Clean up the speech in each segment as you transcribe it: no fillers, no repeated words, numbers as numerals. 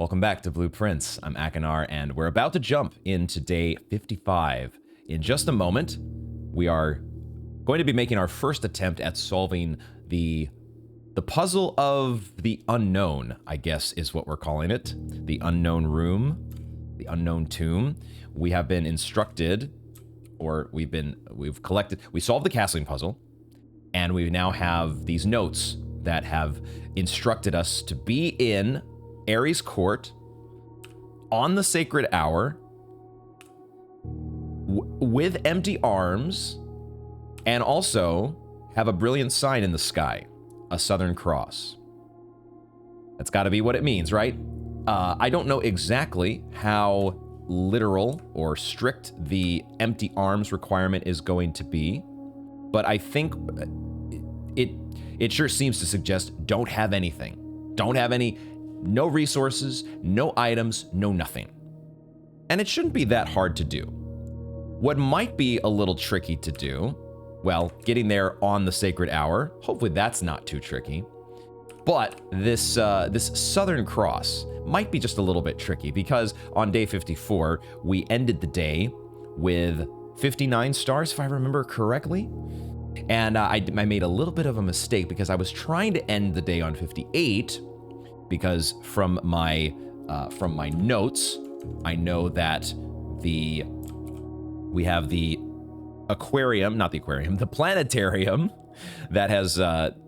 Welcome back to Blueprints. I'm Akinar, and we're about to jump into day 55. In just a moment, we are going to be making our first attempt at solving the puzzle of the unknown, I guess is what we're calling it. The unknown room, the unknown tomb. We have been instructed, or we solved the castling puzzle, and we now have these notes that have instructed us to be in Ares Court on the sacred hour with empty arms, and also have a brilliant sign in the sky, a Southern Cross. That's got to be what it means, right? I don't know exactly how literal or strict the empty arms requirement is going to be, but I think it sure seems to suggest don't have anything. Don't have no resources, no items, no nothing. And it shouldn't be that hard to do. What might be a little tricky to do, well, getting there on the sacred hour, hopefully that's not too tricky. But this Southern Cross might be just a little bit tricky because on day 54, we ended the day with 59 stars, if I remember correctly. And I made a little bit of a mistake because I was trying to end the day on 58, because from my notes, I know that we have the aquarium, not the aquarium, the planetarium that has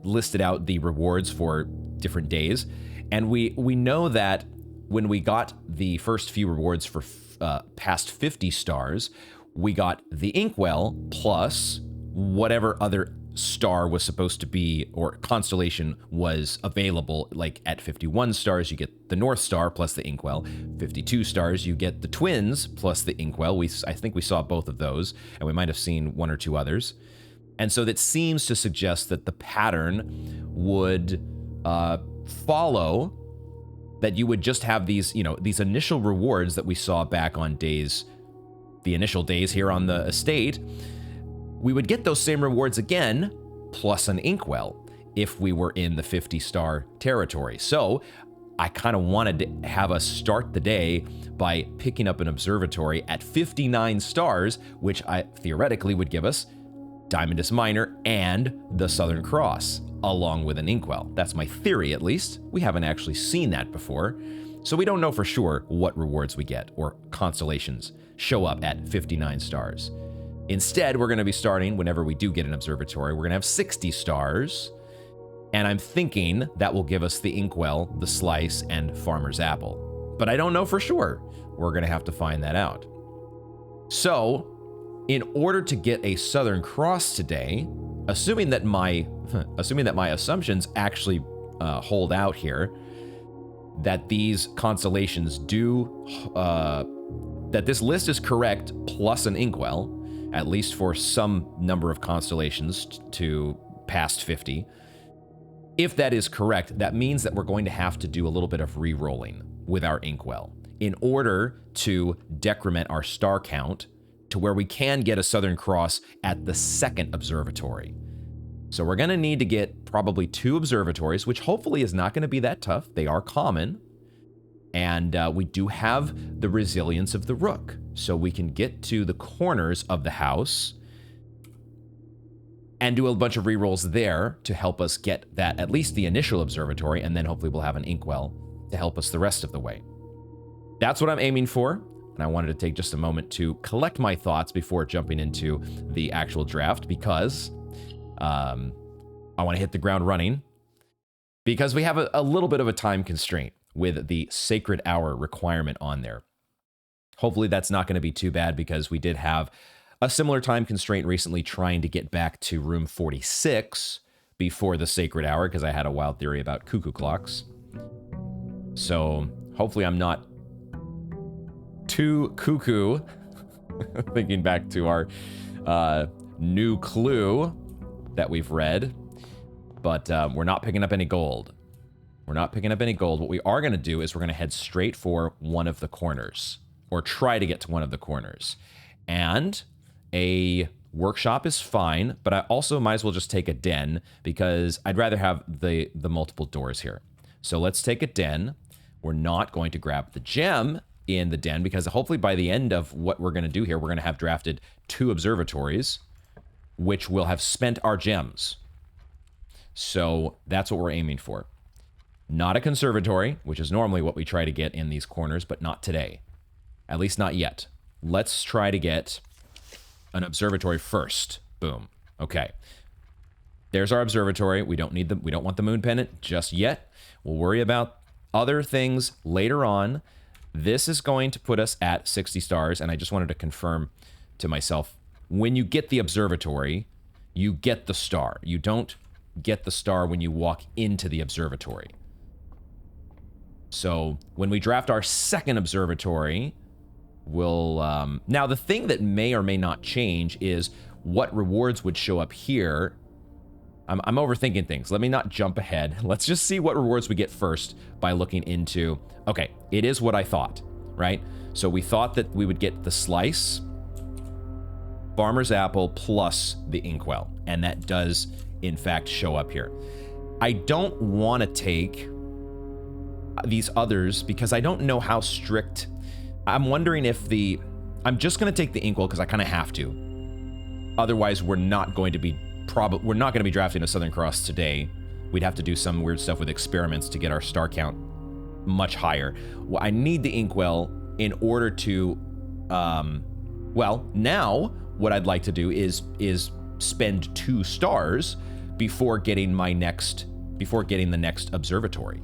listed out the rewards for different days, and we know that when we got the first few rewards for past 50 stars, we got the inkwell plus whatever other star was supposed to be, or constellation was available. Like at 51 stars, you get the North Star plus the inkwell. 52 stars, you get the twins plus the inkwell. I think we saw both of those, and we might have seen one or two others. And so that seems to suggest that the pattern would follow, that you would just have these initial rewards that we saw back on the initial days here on the estate. We would get those same rewards again, plus an inkwell, if we were in the 50-star territory. So I kind of wanted to have us start the day by picking up an observatory at 59 stars, which I theoretically would give us Diamondus Minor and the Southern Cross, along with an inkwell. That's my theory, at least. We haven't actually seen that before, so we don't know for sure what rewards we get or constellations show up at 59 stars. Instead, we're going to be starting, whenever we do get an observatory, we're going to have 60 stars, and I'm thinking that will give us the inkwell, the slice, and farmer's apple. But I don't know for sure. We're going to have to find that out. So, in order to get a Southern Cross today, assuming that my assumptions actually hold out here, that these constellations that this list is correct plus an inkwell, at least for some number of constellations to past 50. If that is correct, that means that we're going to have to do a little bit of re-rolling with our inkwell in order to decrement our star count to where we can get a Southern Cross at the second observatory. So we're going to need to get probably 2 observatories, which hopefully is not going to be that tough. They are common. And we do have the resilience of the rook, so we can get to the corners of the house and do a bunch of rerolls there to help us get that, at least the initial observatory, and then hopefully we'll have an inkwell to help us the rest of the way. That's what I'm aiming for, and I wanted to take just a moment to collect my thoughts before jumping into the actual draft, because I want to hit the ground running, because we have a little bit of a time constraint with the sacred hour requirement on there. Hopefully that's not going to be too bad, because we did have a similar time constraint recently trying to get back to room 46 before the sacred hour, because I had a wild theory about cuckoo clocks. So hopefully I'm not too cuckoo, thinking back to our new clue that we've read, but we're not picking up any gold. We're not picking up any gold. What we are going to do is we're going to head straight for one of the corners, or try to get to one of the corners. And a workshop is fine, but I also might as well just take a den, because I'd rather have the multiple doors here. So let's take a den. We're not going to grab the gem in the den because hopefully by the end of what we're going to do here, we're going to have drafted 2 observatories, which will have spent our gems. So that's what we're aiming for. Not a conservatory, which is normally what we try to get in these corners, but not today. At least not yet. Let's try to get an observatory first. Boom. Okay. There's our observatory. We don't want the moon pennant just yet. We'll worry about other things later on. This is going to put us at 60 stars, and I just wanted to confirm to myself, when you get the observatory, you get the star. You don't get the star when you walk into the observatory. So when we draft our second observatory, we'll... now, the thing that may or may not change is what rewards would show up here. I'm overthinking things. Let me not jump ahead. Let's just see what rewards we get first by looking into... Okay, it is what I thought, right? So we thought that we would get the slice, farmer's apple, plus the inkwell. And that does, in fact, show up here. I don't want to take these others because I don't know how strict... I'm wondering if the... I'm just going to take the inkwell because I kind of have to. Otherwise, we're not going to be drafting a Southern Cross today. We'd have to do some weird stuff with experiments to get our star count much higher. Well, I need the inkwell in order to... well, now what I'd like to do is spend 2 stars before getting the next observatory.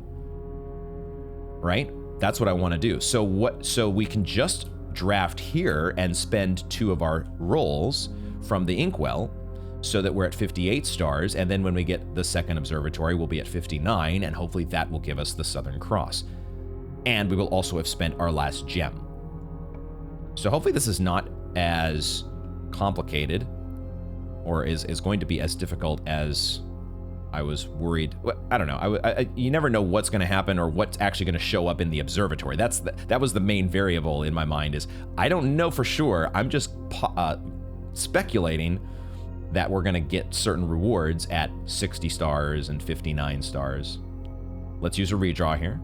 Right? That's what I want to do. So we can just draft here and spend 2 of our rolls from the inkwell so that we're at 58 stars, and then when we get the second observatory, we'll be at 59, and hopefully that will give us the Southern Cross. And we will also have spent our last gem. So hopefully this is not as complicated, or is going to be as difficult as I was worried. I don't know. You never know what's going to happen or what's actually going to show up in the observatory. That was the main variable in my mind, is I don't know for sure. I'm just speculating that we're going to get certain rewards at 60 stars and 59 stars. Let's use a redraw here.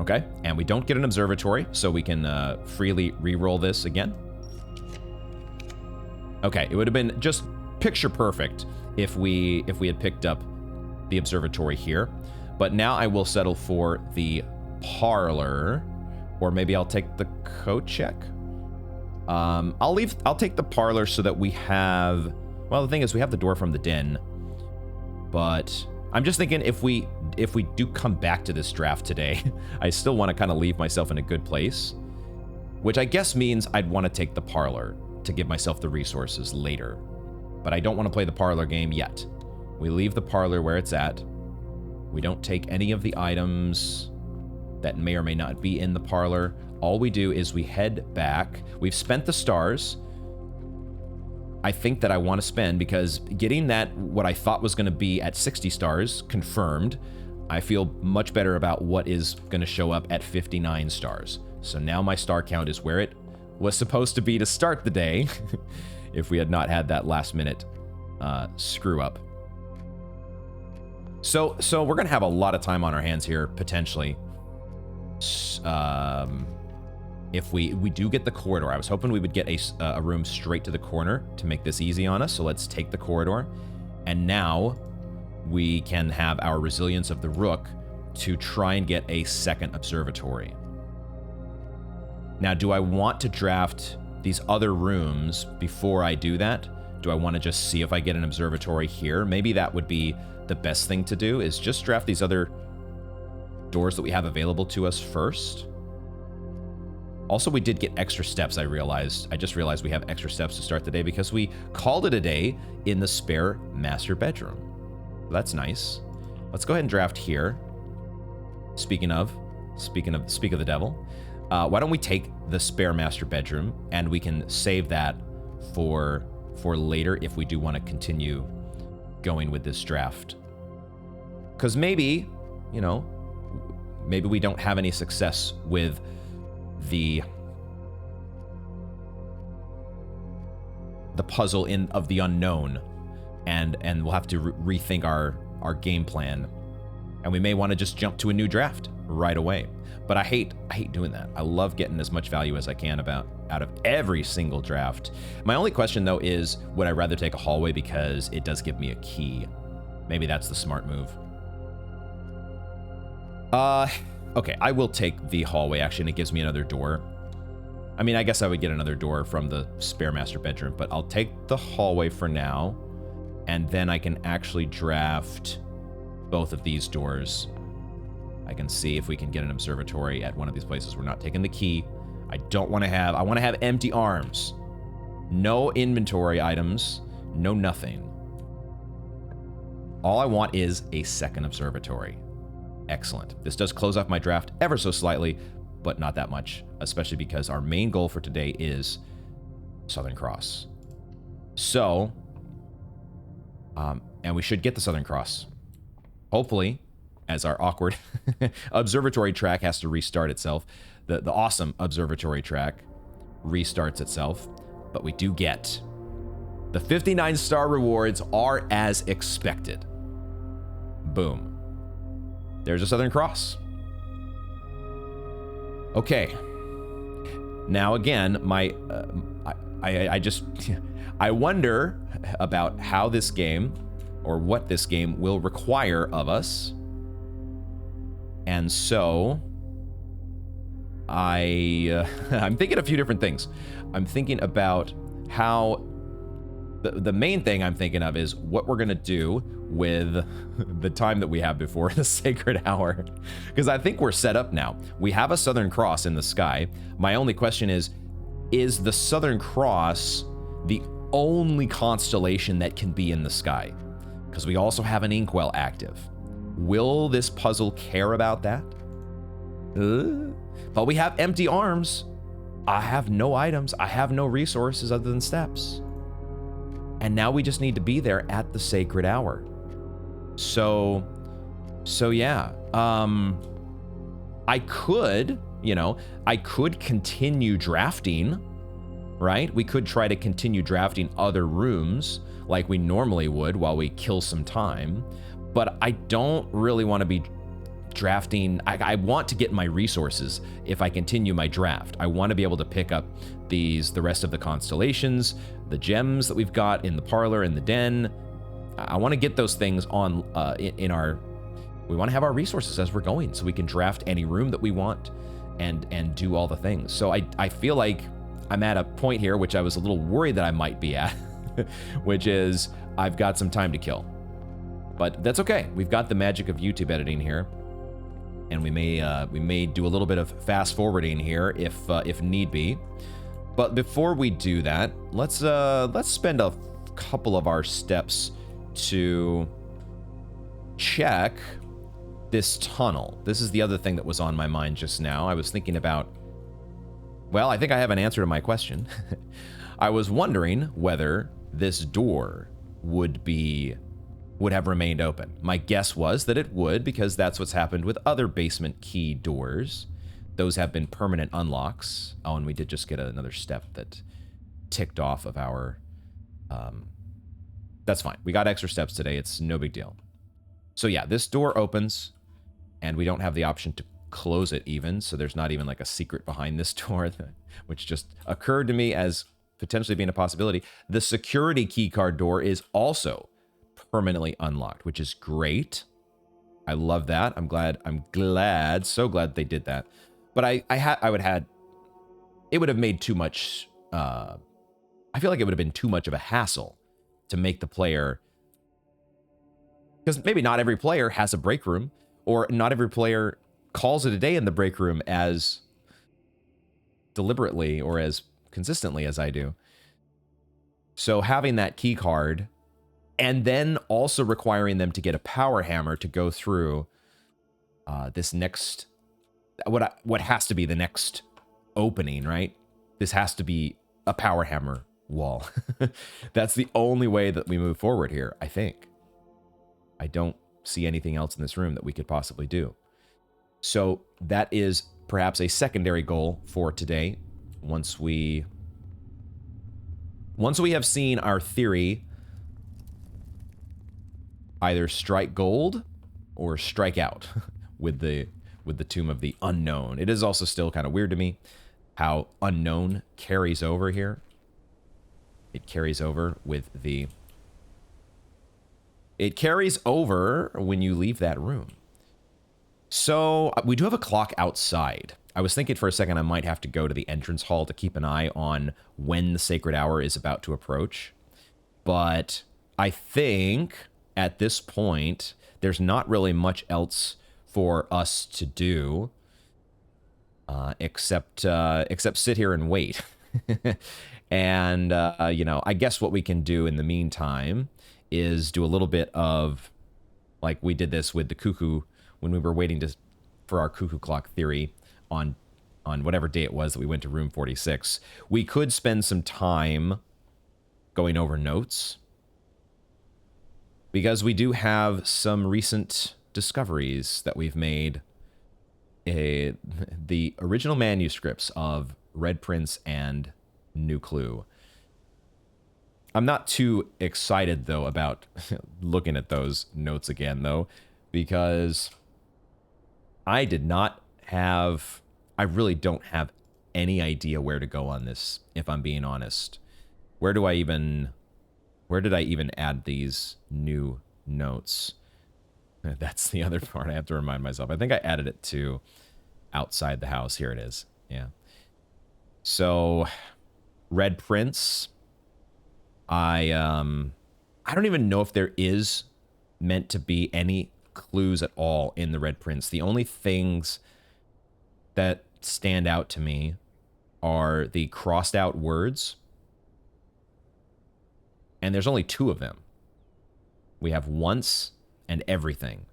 Okay, and we don't get an observatory, so we can freely re-roll this again. Okay, it would have been just picture perfect if we had picked up the observatory here. But now I will settle for the parlor, or maybe I'll take the coat check. I'll take the parlor so that we have... Well, the thing is, we have the door from the den. But I'm just thinking if we do come back to this draft today, I still want to kind of leave myself in a good place. Which I guess means I'd want to take the parlor to give myself the resources later. But I don't want to play the parlor game yet. We leave the parlor where it's at. We don't take any of the items that may or may not be in the parlor. All we do is we head back. We've spent the stars. I think that I want to spend, because getting that, what I thought was going to be at 60 stars, confirmed, I feel much better about what is going to show up at 59 stars. So now my star count is where it was supposed to be to start the day, if we had not had that last minute screw up. So we're going to have a lot of time on our hands here, potentially. If we do get the corridor. I was hoping we would get a room straight to the corner to make this easy on us, so let's take the corridor. And now we can have our Resilience of the Rook to try and get a second observatory. Now, do I want to draft these other rooms before I do that? Do I want to just see if I get an observatory here? Maybe that would be the best thing to do, is just draft these other doors that we have available to us first. Also, we did get extra steps, I just realized we have extra steps to start the day because we called it a day in the spare master bedroom. That's nice. Let's go ahead and draft here. Speak of the devil. Why don't we take the spare master bedroom, and we can save that for later if we do want to continue going with this draft. Because maybe, maybe we don't have any success with the puzzle of the unknown, and we'll have to rethink our game plan And we may want to just jump to a new draft right away. But I hate doing that. I love getting as much value as I can out of every single draft. My only question though is, would I rather take a hallway because it does give me a key? Maybe that's the smart move. Okay, I will take the hallway actually, and it gives me another door. I mean, I guess I would get another door from the spare master bedroom, but I'll take the hallway for now, and then I can actually draft both of these doors. I can see if we can get an observatory at one of these places. We're not taking the key. I want to have empty arms. No inventory items, no nothing. All I want is a second observatory. Excellent. This does close off my draft ever so slightly, but not that much, especially because our main goal for today is Southern Cross. So, and we should get the Southern Cross. Hopefully, as our awkward observatory track has to restart itself. The awesome observatory track restarts itself, but we do get the 59 star rewards are as expected. Boom. There's a Southern Cross. Okay. Now again, I wonder about how this game, or what this game will require of us. And so I'm thinking a few different things. I'm thinking about how the main thing I'm thinking of is what we're gonna do with the time that we have before the sacred hour, because I think we're set up now. We have a Southern Cross in the sky. My only question is the Southern Cross the only constellation that can be in the sky? Because we also have an inkwell active. Will this puzzle care about that? But we have empty arms. I have no items. I have no resources other than steps. And now we just need to be there at the sacred hour. So yeah. I could continue drafting, right? We could try to continue drafting other rooms like we normally would while we kill some time. But I don't really want to be drafting. I want to get my resources if I continue my draft. I want to be able to pick up the rest of the constellations, the gems that we've got in the parlor, in the den. I want to get those things on we want to have our resources as we're going so we can draft any room that we want and do all the things. So I feel like I'm at a point here, which I was a little worried that I might be at, which is I've got some time to kill. But that's okay. We've got the magic of YouTube editing here, and we may do a little bit of fast forwarding here if need be. But before we do that, let's spend a couple of our steps to check this tunnel. This is the other thing that was on my mind just now. I was thinking about, well, I think I have an answer to my question. I was wondering whether this door would have remained open. My guess was that it would, because that's what's happened with other basement key doors. Those have been permanent unlocks. Oh, and we did just get another step that ticked off of our... that's fine. We got extra steps today. It's no big deal. So yeah, this door opens, and we don't have the option to close it even, so there's not even like a secret behind this door, which just occurred to me as potentially being a possibility. The security keycard door is also permanently unlocked, which is great. I love that. I'm so glad they did that. But it would have made too much, I feel like it would have been too much of a hassle to make the player, because maybe not every player has a break room, or not every player calls it a day in the break room as deliberately or as consistently as I do. So having that key card, and then also requiring them to get a power hammer to go through this next, what has to be the next opening, right? This has to be a power hammer wall. That's the only way that we move forward here, I think. I don't see anything else in this room that we could possibly do. So that is perhaps a secondary goal for today. Once we have seen our theory either strike gold or strike out with the Tomb of the Unknown. It is also still kind of weird to me how unknown carries over here. It carries over with the... It carries over when you leave that room. So we do have a clock outside. I was thinking for a second I might have to go to the entrance hall to keep an eye on when the sacred hour is about to approach. But I think at this point, there's not really much else for us to do except sit here and wait. And, you know, I guess what we can do in the meantime is do a little bit of, like we did this with the cuckoo when we were waiting for our cuckoo clock theory on whatever day it was that we went to room 46. We could spend some time going over notes, because we do have some recent discoveries that we've made. The original manuscripts of Red Prince and New Clue. I'm not too excited, though, about looking at those notes again, though, because I really don't have any idea where to go on this, if I'm being honest. Where did I even add these new notes? That's the other part I have to remind myself. I think I added it to outside the house. Here it is. Yeah. So, Red Prince. I don't even know if there is meant to be any clues at all in the Red Prince. The only things that stand out to me are the crossed out words. And there's only 2 of them. We have once and everything.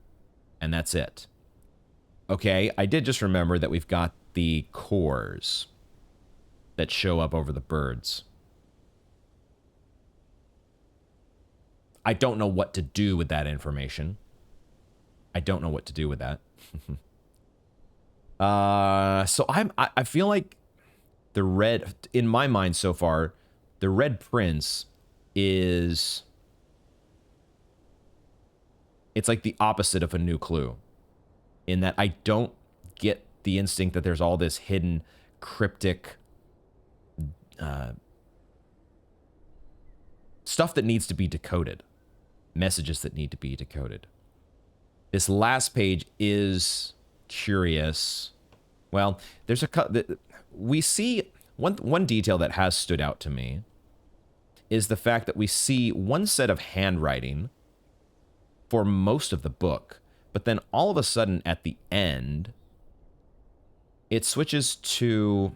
And that's it. Okay, I did just remember that we've got the cores that show up over the birds. I don't know what to do with that information. I don't know what to do with that. So I feel like in my mind so far, the Red Prince it's like the opposite of a New Clue, in that I don't get the instinct that there's all this hidden cryptic stuff that needs to be decoded, messages that need to be decoded. This last page is curious. Well, there's we see one detail that has stood out to me is the fact that we see one set of handwriting for most of the book, but then all of a sudden at the end, it switches to...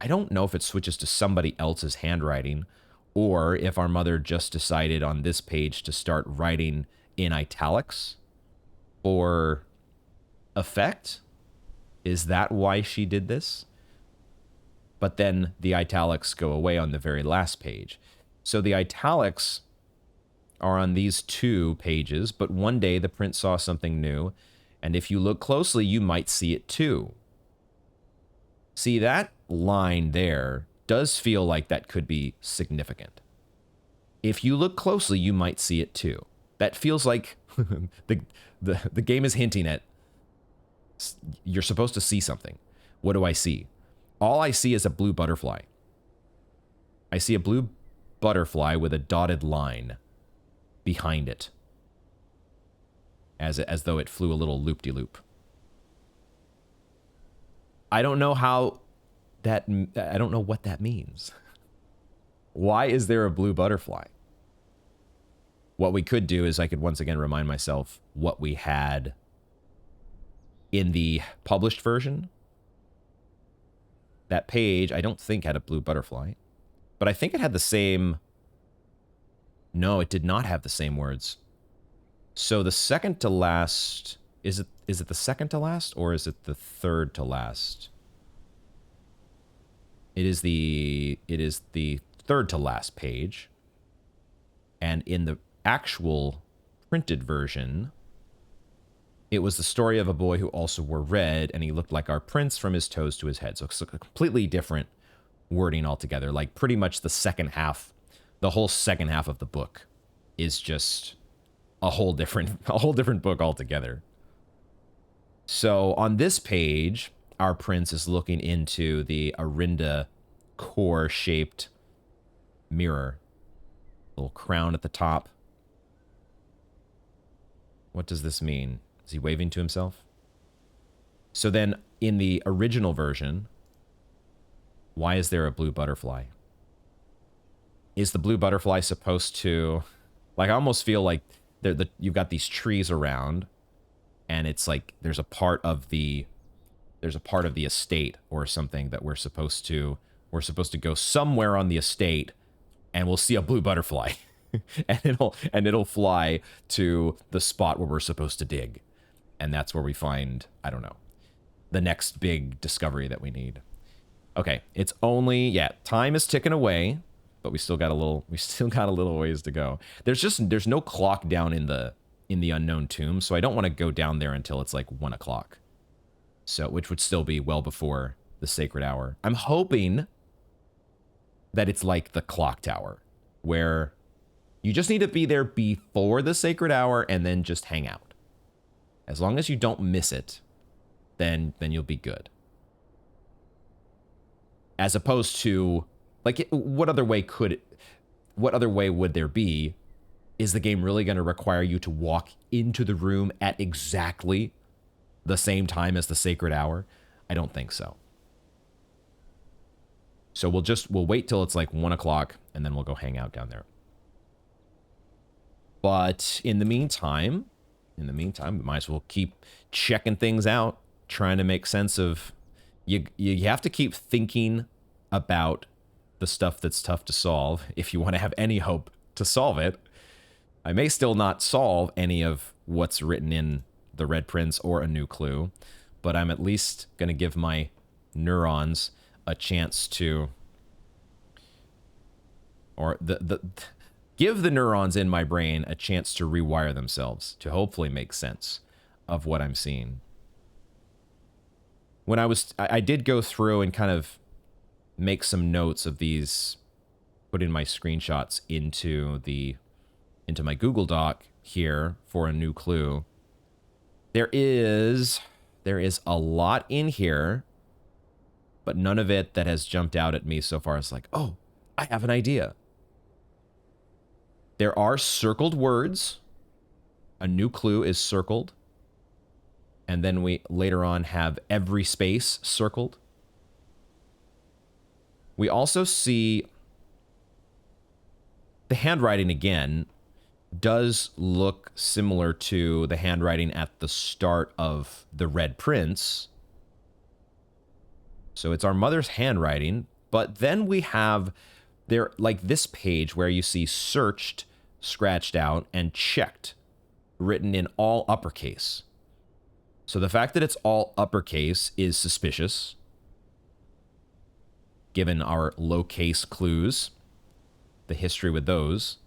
I don't know if it switches to somebody else's handwriting, or if our mother just decided on this page to start writing in italics for effect. Is that why she did this? But then the italics go away on the very last page. So the italics are on these 2 pages, but one day the prince saw something new, and if you look closely, you might see it too. See, that line there does feel like that could be significant. If you look closely, you might see it too. That feels like the game is hinting at you're supposed to see something. What do I see? All I see is a blue butterfly. I see a blue butterfly with a dotted line behind it, as though it flew a little loop-de-loop. I don't know I don't know what that means. Why is there a blue butterfly? What we could do is I could once again remind myself what we had in the published version. That page, I don't think had a blue butterfly, but I think it had the same... No, it did not have the same words. So the second to last... Is it the second to last, or is it the third to last? It is the third to last page. And in the actual printed version, it was the story of a boy who also wore red, and he looked like our prince from his toes to his head. So it's a completely different wording altogether. Like pretty much the second half, the whole second half of the book is just a whole different book altogether. So on this page, our prince is looking into the Arinda core-shaped mirror. Little crown at the top. What does this mean? Is he waving to himself? So then, in the original version, why is there a blue butterfly? Is the blue butterfly supposed to... Like, I almost feel like you've got these trees around, and it's like there's a part of the estate or something that we're supposed to go somewhere on the estate, and we'll see a blue butterfly. and it'll fly to the spot where we're supposed to dig. And that's where we find, I don't know, the next big discovery that we need. Okay, it's only, yeah, time is ticking away, but we still got a little ways to go. There's no clock down in the unknown tomb, so I don't want to go down there until it's like 1 o'clock. So, which would still be well before the sacred hour. I'm hoping that it's like the clock tower, where you just need to be there before the sacred hour and then just hang out. As long as you don't miss it, then you'll be good. As opposed to, like, what other way would there be? Is the game really going to require you to walk into the room at exactly the same time as the sacred hour? I don't think so. So we'll wait till it's like 1 o'clock and then we'll go hang out down there. But in the meantime, we might as well keep checking things out, trying to make sense of... You have to keep thinking about the stuff that's tough to solve if you want to have any hope to solve it. I may still not solve any of what's written in The Red Prince or A New Clue, but I'm at least going to give my neurons a chance to... Or give the neurons in my brain a chance to rewire themselves to hopefully make sense of what I'm seeing. When I did go through and kind of make some notes of these, put in my screenshots into my Google Doc here for A New Clue. There is a lot in here, but none of it that has jumped out at me so far is like, oh, I have an idea. There are circled words. A New Clue is circled. And then we later on have every space circled. We also see the handwriting again does look similar to the handwriting at the start of The Red Prince. So it's our mother's handwriting, but then we have there like this page where you see searched scratched out and checked written in all uppercase. So the fact that it's all uppercase is suspicious, given our lowercase clues, the history with those.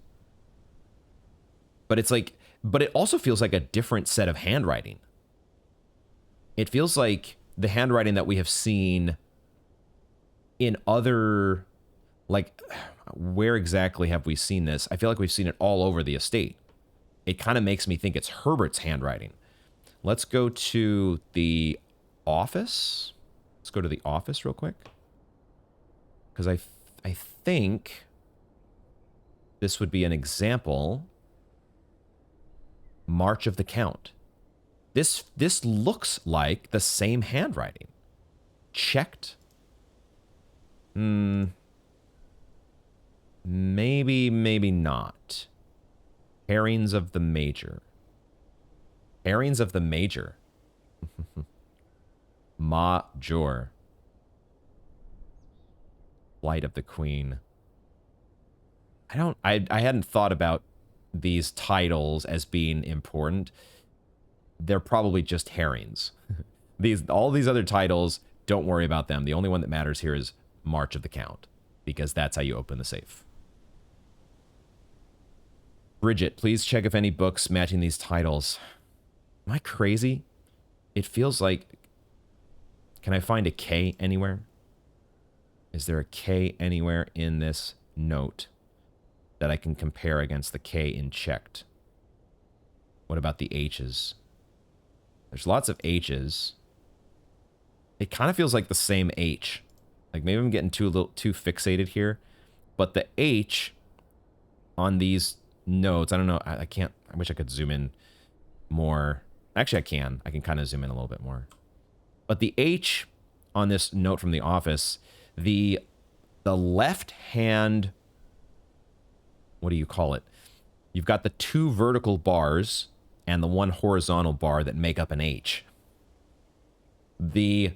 But it also feels like a different set of handwriting. It feels like the handwriting that we have seen in other, like, where exactly have we seen this? I feel like we've seen it all over the estate. It kind of makes me think it's Herbert's handwriting. Let's go to the office. Let's go to the office real quick. Because I think this would be an example. March of the Count. This looks like the same handwriting. Checked. Maybe not. Pairings of the Major. Pairings of the Major. Major. Flight of the Queen. I hadn't thought about these titles as being important. They're probably just herrings. All these other titles, don't worry about them. The only one that matters here is March of the Count, because that's how you open the safe. Bridget, please check if any books matching these titles. Am I crazy? It feels like... Can I find a K anywhere? Is there a K anywhere in this note that I can compare against the K in checked? What about the H's? There's lots of H's. It kind of feels like the same H. Like maybe I'm getting too fixated here. But the H on these notes, I don't know. I can't. I wish I could zoom in more. Actually, I can. I can kind of zoom in a little bit more. But the H on this note from the office, the left hand, what do you call it? You've got the 2 vertical bars and the 1 horizontal bar that make up an H. The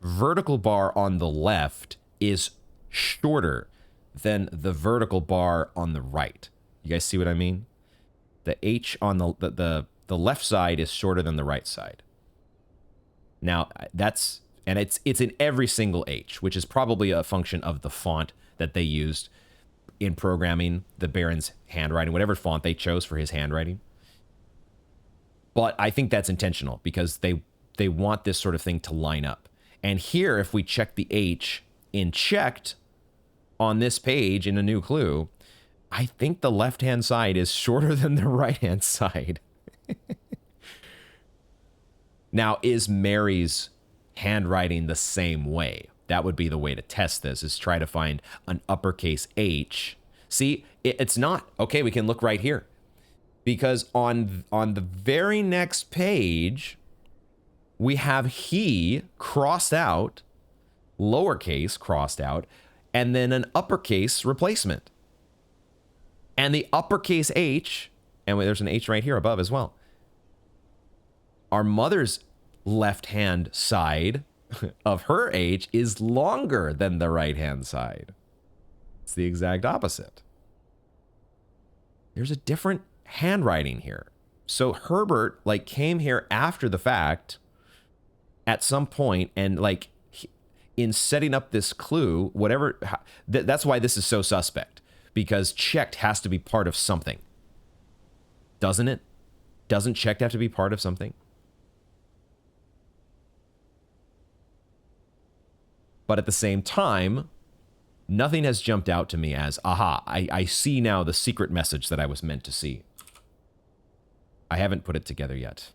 vertical bar on the left is shorter than the vertical bar on the right. You guys see what I mean? The H on the left side is shorter than the right side. Now, and it's in every single H, which is probably a function of the font that they used in programming the Baron's handwriting, whatever font they chose for his handwriting. But I think that's intentional because they want this sort of thing to line up. And here, if we check the H in checked on this page in a new clue, I think the left-hand side is shorter than the right-hand side. Now, is Mary's handwriting the same way? That would be the way to test this, is try to find an uppercase H. See, it's not. Okay, we can look right here. Because on the very next page, we have he crossed out, lowercase crossed out, and then an uppercase replacement. And the uppercase H, and there's an H right here above as well. Our mother's left-hand side of her H is longer than the right-hand side. It's the exact opposite. There's a different handwriting here. So Herbert came here after the fact at some point and in setting up this clue, whatever, that's why this is so suspect, because checked has to be part of something. Doesn't it? Doesn't checked have to be part of something? But at the same time, nothing has jumped out to me as, aha, I see now the secret message that I was meant to see. I haven't put it together yet.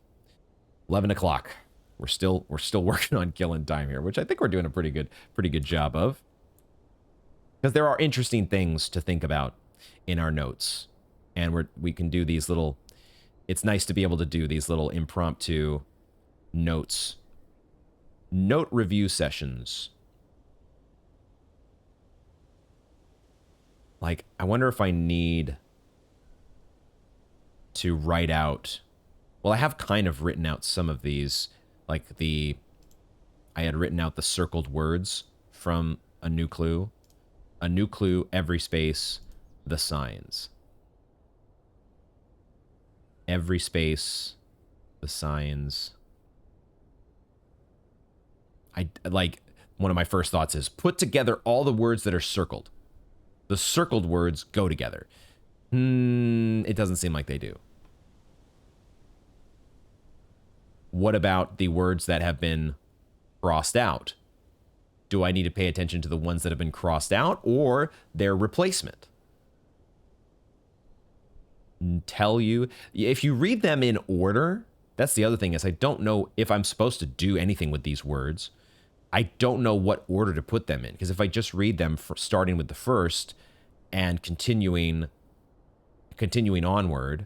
11 o'clock. We're still working on killing time here, which I think we're doing a pretty good job of. Because there are interesting things to think about in our notes. And we can do these little, it's nice to be able to do these little impromptu notes. Note review sessions. I wonder if I need to write out, well, I have kind of written out some of these, I had written out the circled words from a new clue, every space, the signs. Every space, the signs. One of my first thoughts is put together all the words that are circled. The circled words go together. It doesn't seem like they do. What about the words that have been crossed out? Do I need to pay attention to the ones that have been crossed out or their replacement? Tell you, if you read them in order, that's the other thing, is I don't know if I'm supposed to do anything with these words. I don't know what order to put them in, because if I just read them starting with the first and continuing onward,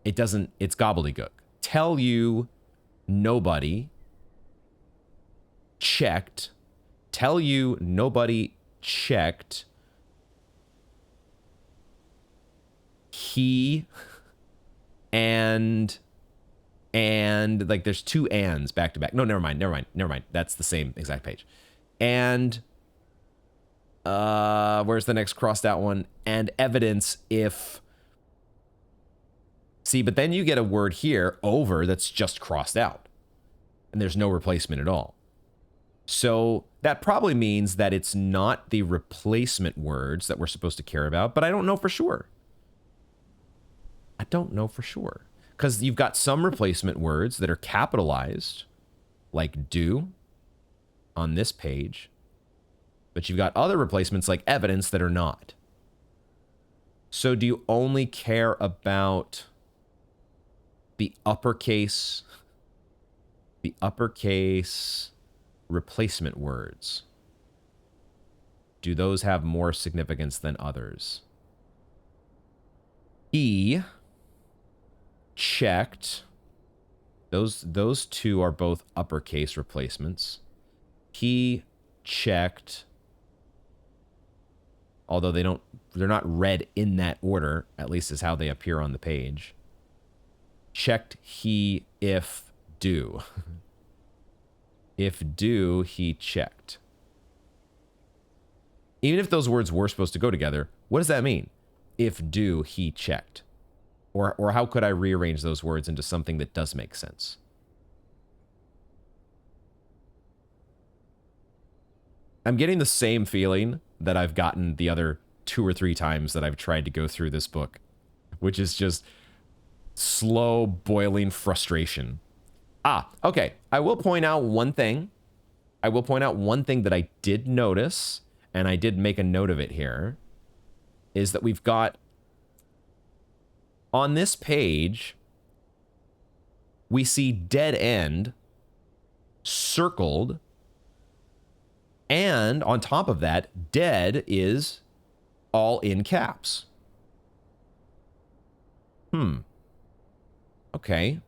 it's gobbledygook. Tell you, nobody checked. Tell you, nobody checked. He and there's 2 ands back to back. No, never mind. That's the same exact page. And where's the next crossed out one? And evidence if. See, but then you get a word here, over, that's just crossed out. And there's no replacement at all. So that probably means that it's not the replacement words that we're supposed to care about, but I don't know for sure. Because you've got some replacement words that are capitalized, like do, on this page. But you've got other replacements like evidence that are not. So do you only care about the uppercase replacement words. Do those have more significance than others? He checked. Those two are both uppercase replacements. He checked. Although they're not read in that order, at least is how they appear on the page. Checked he, if, do. If do, he checked. Even if those words were supposed to go together, what does that mean? If do, he checked. Or how could I rearrange those words into something that does make sense? I'm getting the same feeling that I've gotten the other 2 or 3 times that I've tried to go through this book, which is just slow boiling frustration. Okay. I will point out one thing. That I did notice, and I did make a note of it here, is that we've got on this page, we see dead end circled, and on top of that, dead is all in caps. Okay.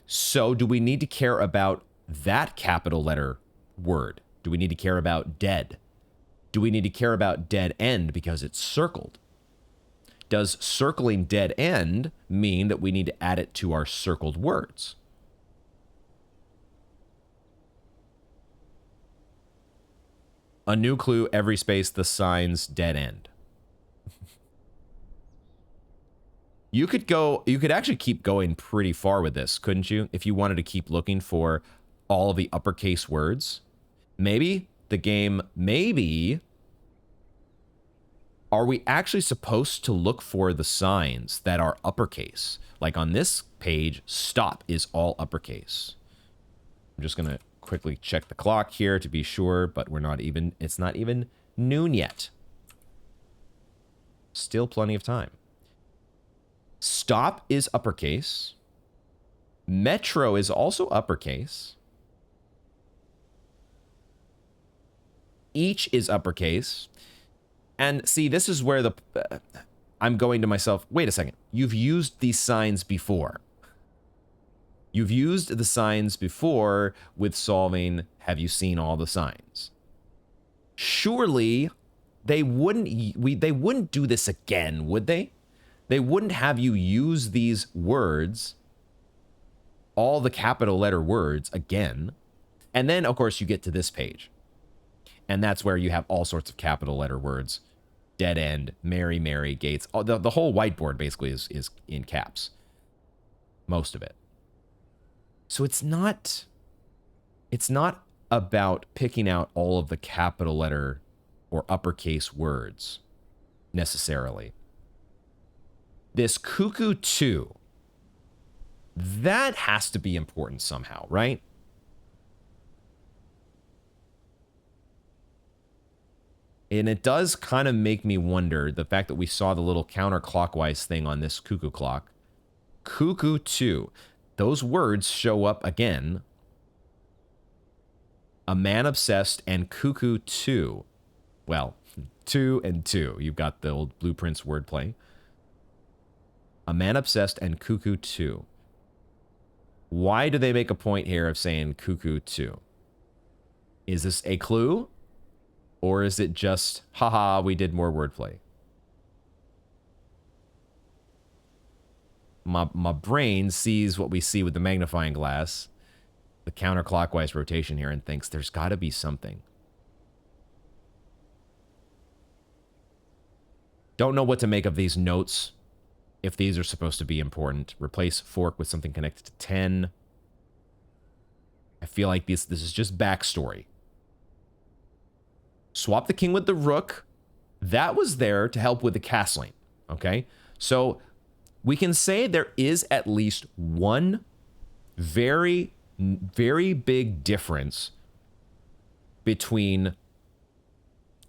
So do we need to care about that capital letter word? Do we need to care about dead? Do we need to care about dead end because it's circled? Does circling dead end mean that we need to add it to our circled words? A new clue, every space, the signs, dead end. You could actually keep going pretty far with this, couldn't you? If you wanted to keep looking for all of the uppercase words. Maybe the game, are we actually supposed to look for the signs that are uppercase? Like on this page, stop is all uppercase. I'm just going to quickly check the clock here to be sure, but it's not even noon yet. Still plenty of time. Stop is uppercase. Metro is also uppercase. Each is uppercase. And see, this is where I'm going to myself, wait a second. You've used these signs before. You've used the signs before with solving, have you seen all the signs? Surely they wouldn't do this again, would they? They wouldn't have you use these words, all the capital letter words again. And then, of course, you get to this page. And that's where you have all sorts of capital letter words. Dead end, Mary, Mary, Gates. The whole whiteboard basically is in caps. Most of it. So it's not about picking out all of the capital letter or uppercase words necessarily. This cuckoo 2, that has to be important somehow, right? And it does kind of make me wonder, the fact that we saw the little counterclockwise thing on this cuckoo clock. Cuckoo 2. Those words show up again. A man obsessed and cuckoo 2. Well, 2 and 2. You've got the old Blueprints wordplay. A man obsessed and cuckoo 2. Why do they make a point here of saying cuckoo 2? Is this a clue? Or is it just, haha, we did more wordplay? My brain sees what we see with the magnifying glass, the counterclockwise rotation here, and thinks there's got to be something. Don't know what to make of these notes, if these are supposed to be important. Replace fork with something connected to 10. I feel like this is just backstory. Swap the king with the rook. That was there to help with the castling, okay? So we can say there is at least one very, very big difference between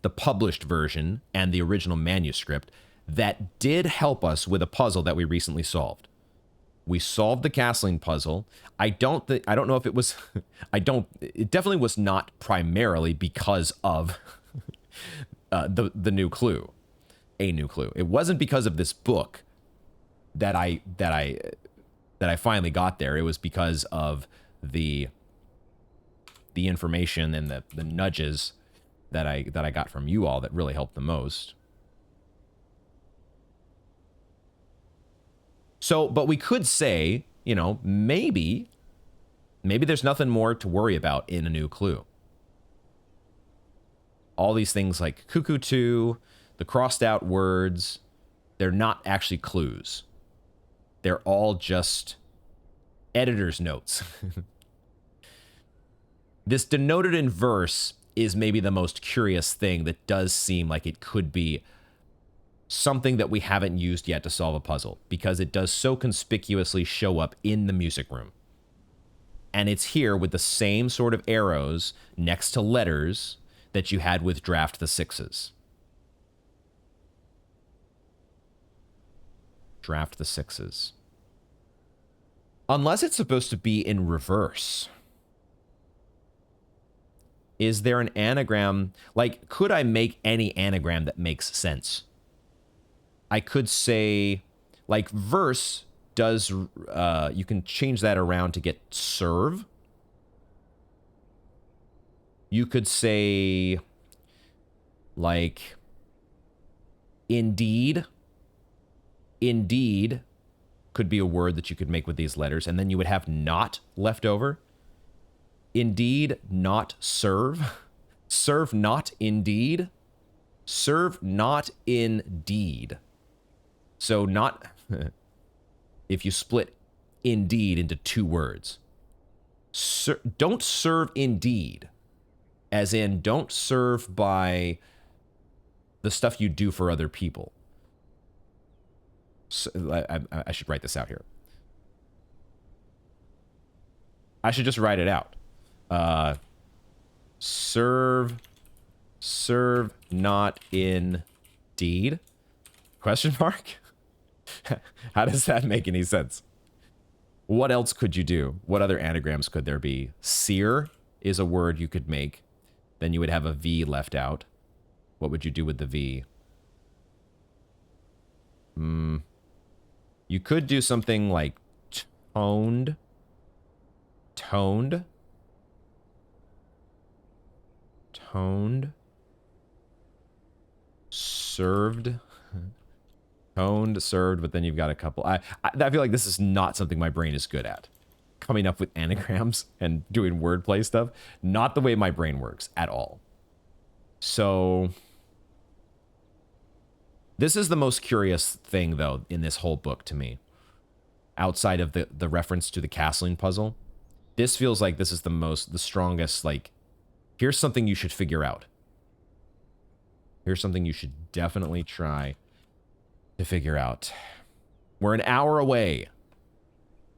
the published version and the original manuscript that did help us with a puzzle that we recently solved. We solved the castling puzzle. I don't know if it was it definitely was not primarily because of the new clue. A new clue. It wasn't because of this book that I finally got there. It was because of the information and the nudges that I got from you all that really helped the most. So, but we could say, you know, maybe there's nothing more to worry about in a new clue. All these things like cuckoo 2, the crossed out words, they're not actually clues. They're all just editor's notes. This denoted in verse is maybe the most curious thing that does seem like it could be something that we haven't used yet to solve a puzzle, because it does so conspicuously show up in the music room. And it's here with the same sort of arrows next to letters that you had with Draft the Sixes. Draft the Sixes. Unless it's supposed to be in reverse. Is there an anagram? Like, could I make any anagram that makes sense? I could say, like, verse does, you can change that around to get serve. You could say, like, indeed. Indeed could be a word that you could make with these letters, and then you would have not left over. Indeed, not serve. Serve not indeed. Serve not indeed. So not, if you split indeed into two words. Don't serve indeed. As in, don't serve by the stuff you do for other people. So, I should write this out here. I should just write it out. Serve not indeed? Question mark? How does that make any sense? What else could you do? What other anagrams could there be? Sear is a word you could make. Then you would have a V left out. What would you do with the V? You could do something like toned. Toned. Toned. Served. Toned, served, but then you've got a couple. I feel like this is not something my brain is good at. Coming up with anagrams and doing wordplay stuff. Not the way my brain works at all. So this is the most curious thing, though, in this whole book to me. Outside of the reference to the castling puzzle. This feels like this is the strongest, like, here's something you should figure out. Here's something you should definitely try to figure out. We're an hour away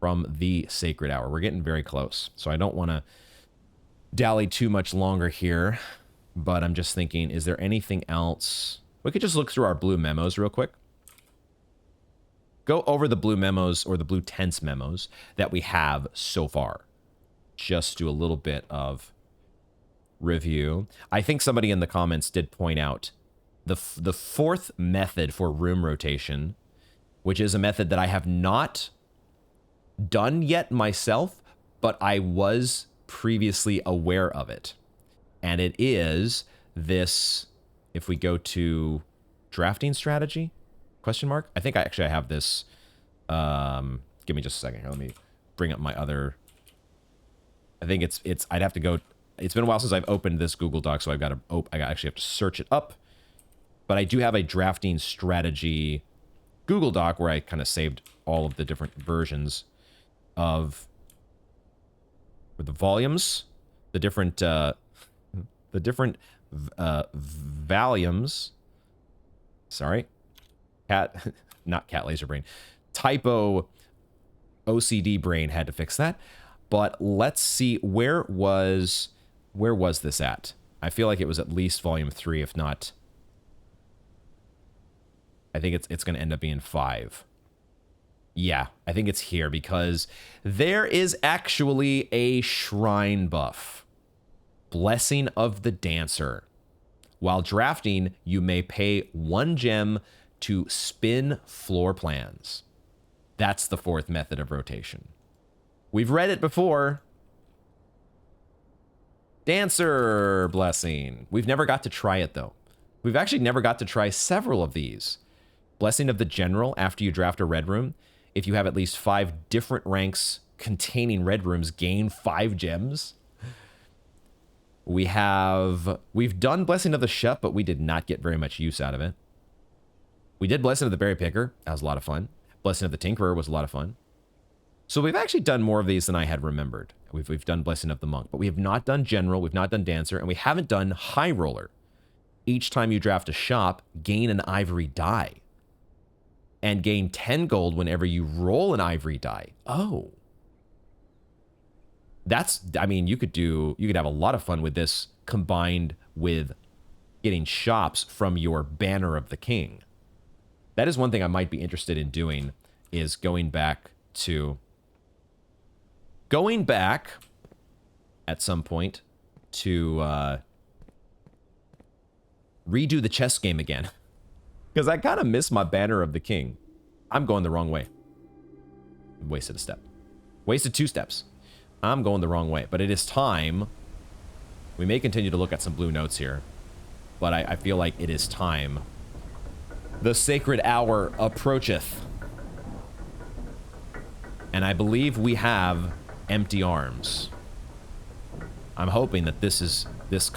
from the sacred hour. We're getting very close. So I don't want to dally too much longer here, but I'm just thinking, is there anything else? We could just look through our blue memos real quick. Go over the blue memos or the blue tense memos that we have so far. Just do a little bit of review. I think somebody in the comments did point out the fourth method for room rotation, which is a method that I have not done yet myself, but I was previously aware of it. And it is this, if we go to drafting strategy, question mark? I think I have this. Give me just a second here. Let me bring up my other. I think I'd have to go. It's been a while since I've opened this Google Doc, so I actually have to search it up. But I do have a drafting strategy Google Doc where I kind of saved all of the different versions of the volumes, the different volumes. Sorry, not cat laser brain. Typo OCD brain had to fix that. But let's see, where was this at? I feel like it was at least volume 3, if not. I think it's going to end up being 5. Yeah, I think it's here because there is actually a shrine buff. Blessing of the Dancer. While drafting, you may pay 1 gem to spin floor plans. That's the 4th method of rotation. We've read it before. Dancer Blessing. We've never got to try it, though. We've actually never got to try several of these. Blessing of the General after you draft a red room. If you have at least 5 different ranks containing red rooms, gain 5 gems. We've done Blessing of the Chef, but we did not get very much use out of it. We did Blessing of the Berry Picker. That was a lot of fun. Blessing of the Tinkerer was a lot of fun. So we've actually done more of these than I had remembered. We've done Blessing of the Monk, but we have not done General, we've not done Dancer, and we haven't done High Roller. Each time you draft a shop, gain an ivory die. And gain 10 gold whenever you roll an ivory die. Oh. That's, I mean, you could have a lot of fun with this combined with getting shops from your Banner of the King. That is one thing I might be interested in doing, is going back at some point to redo the chess game again. Because I kind of miss my Banner of the King. I'm going the wrong way. Wasted a step. Wasted 2 steps. I'm going the wrong way. But it is time. We may continue to look at some blue notes here. But I feel like it is time. The sacred hour approacheth. And I believe we have empty arms. I'm hoping that this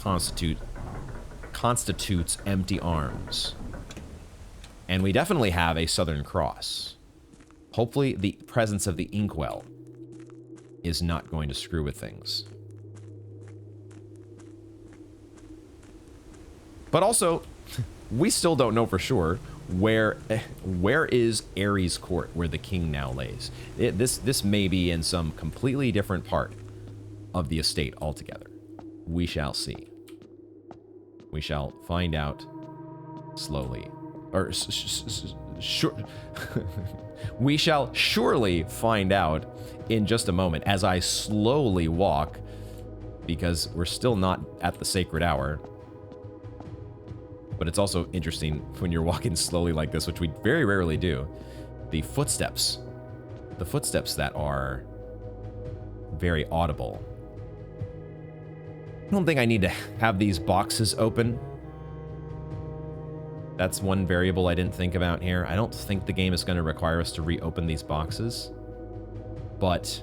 constitutes empty arms. And we definitely have a Southern Cross. Hopefully the presence of the inkwell is not going to screw with things. But also, we still don't know for sure where is Ares Court, where the king now lays. This may be in some completely different part of the estate altogether. We shall see. We shall find out slowly. Or sure. We shall surely find out in just a moment as I slowly walk, because we're still not at the sacred hour. But it's also interesting when you're walking slowly like this, which we very rarely do, the footsteps that are very audible. I don't think I need to have these boxes open. That's one variable I didn't think about here. I don't think the game is going to require us to reopen these boxes. But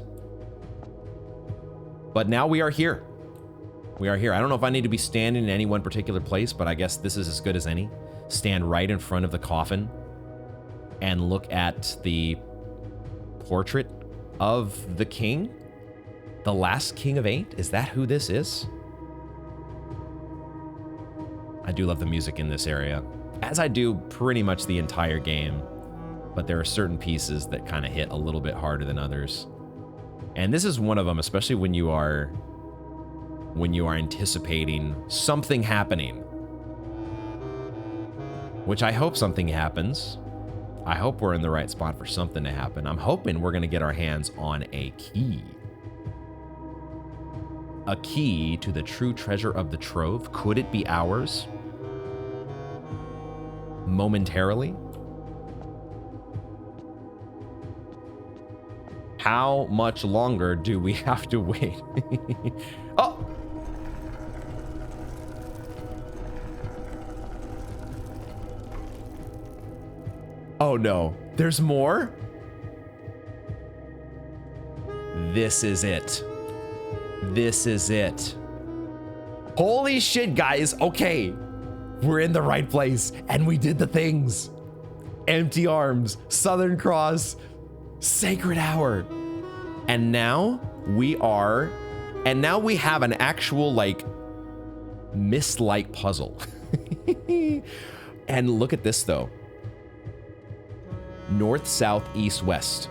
now we are here. We are here. I don't know if I need to be standing in any one particular place, but I guess this is as good as any. Stand right in front of the coffin and look at the portrait of the king. The last king of 8? Is that who this is? I do love the music in this area, as I do pretty much the entire game, but there are certain pieces that kind of hit a little bit harder than others. And this is one of them, especially when you are anticipating something happening. Which I hope something happens. I hope we're in the right spot for something to happen. I'm hoping we're going to get our hands on a key. A key to the true treasure of the trove. Could it be ours? Momentarily? How much longer do we have to wait? Oh! Oh no, there's more? This is it. This is it. Holy shit, guys. Okay, we're in the right place and we did the things. Empty arms, Southern Cross, Sacred Hour. And now we have an actual like mist-like puzzle. And look at this though. North, south, east, west.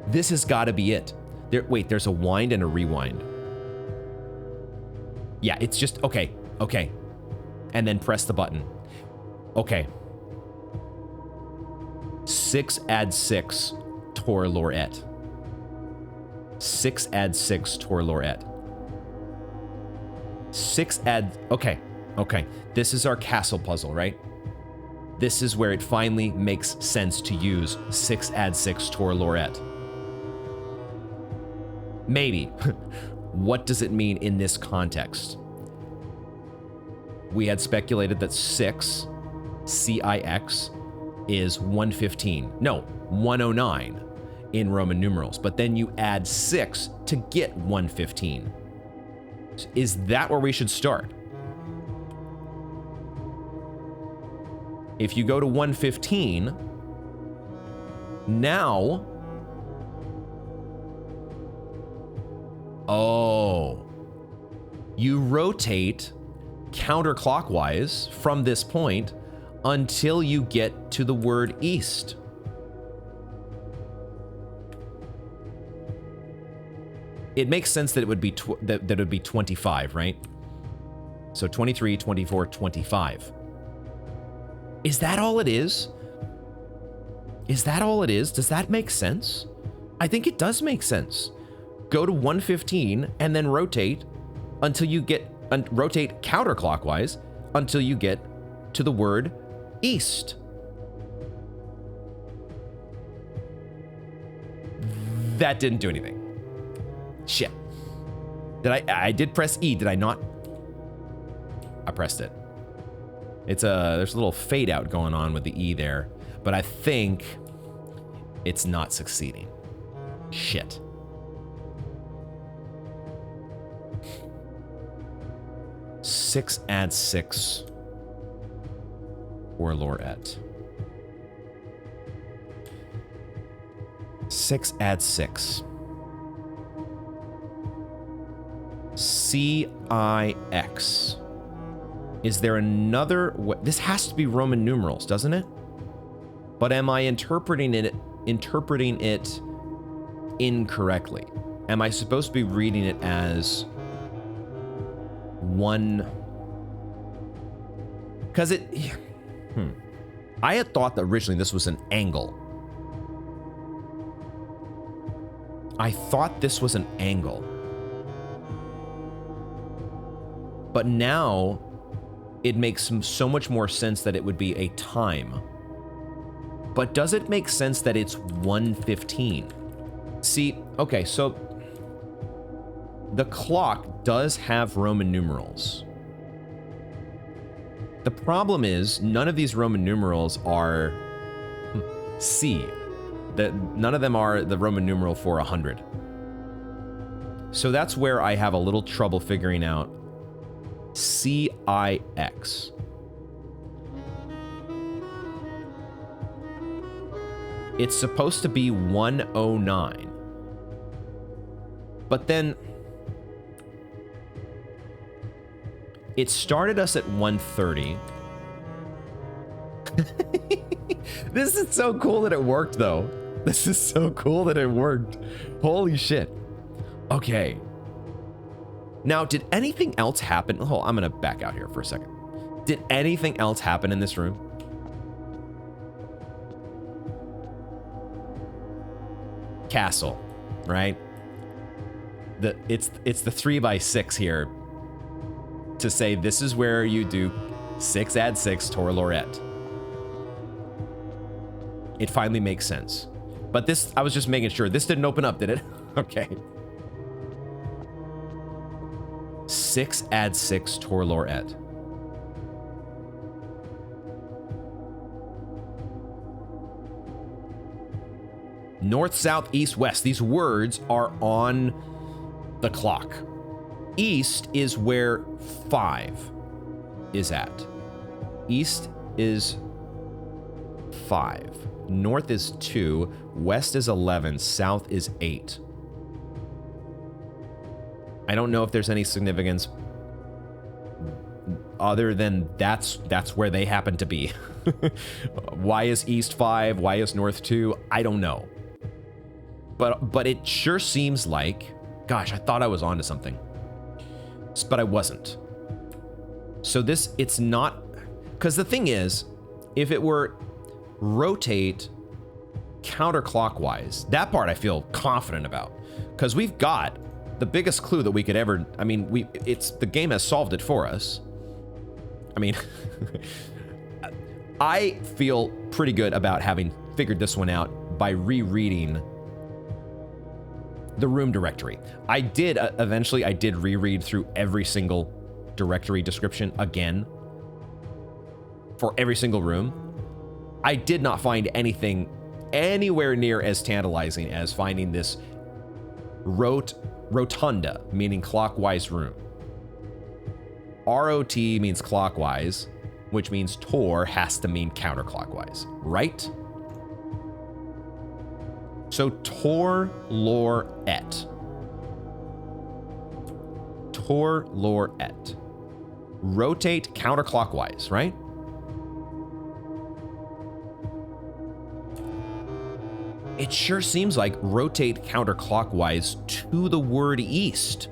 This has got to be it. Wait, there's a wind and a rewind. Yeah, it's just, okay. And then press the button. Okay. 6 add 6. tor lorette. 6 add 6 tor lorette. 6 add... Okay. This is our castle puzzle, right? This is where it finally makes sense to use 6 add 6 tor lorette. Maybe. What does it mean in this context? We had speculated that 6, C-I-X, is 115. No, 109 in Roman numerals. But then you add 6 to get 115. Is that where we should start? If you go to 115, now... Oh. You rotate counterclockwise from this point until you get to the word east. It makes sense that it would be that it would be 25, right? So 23, 24, 25. Is that all it is? Is that all it is? Does that make sense? I think it does make sense. Go to 115 and then rotate until you get rotate counterclockwise until you get to the word east. That didn't do anything. Shit. I did press E, did I not? I pressed it. There's a little fade out going on with the E there, but I think it's not succeeding. Shit. Six add 6 or lorette. 6 add 6. C-I-X. Is there another way? This has to be Roman numerals, doesn't it? But am I interpreting it incorrectly? Am I supposed to be reading it as one? Because I had thought that originally this was an angle. I thought this was an angle. But now it makes so much more sense that it would be a time. But does it make sense that it's 1:15? See, okay, so the clock does have Roman numerals. The problem is none of these Roman numerals are C. None of them are the Roman numeral for 100. So that's where I have a little trouble figuring out C-I-X. It's supposed to be 109. But then it started us at 130. This is so cool that it worked, though. This is so cool that it worked. Holy shit. Okay. Now, did anything else happen? Oh, I'm going to back out here for a second. Did anything else happen in this room? Castle, right? It's the 3x6 here to say this is where you do 6 add 6 tor lorette. It finally makes sense. But this, I was just making sure. This didn't open up, did it? Okay. 6 add 6 tor lorette. North, south, east, west. These words are on the clock. East is where 5 is at. East is 5. North is 2. West is 11. South is 8. I don't know if there's any significance other than that's where they happen to be. Why is East 5? Why is North 2? I don't know. But it sure seems like, gosh, I thought I was onto something. But I wasn't. So this, it's not, because the thing is, if it were rotate counterclockwise. That part I feel confident about, because we've got the biggest clue that we could ever, I mean, the game has solved it for us. I mean, I feel pretty good about having figured this one out by rereading the room directory. I did, eventually I did reread through every single directory description again for every single room. I did not find anything anywhere near as tantalizing as finding this rotunda, meaning clockwise room. ROT means clockwise, which means Tor has to mean counterclockwise, right? So Tor lore et. Tor lore et. Rotate counterclockwise, right? It sure seems like rotate counterclockwise to the word east.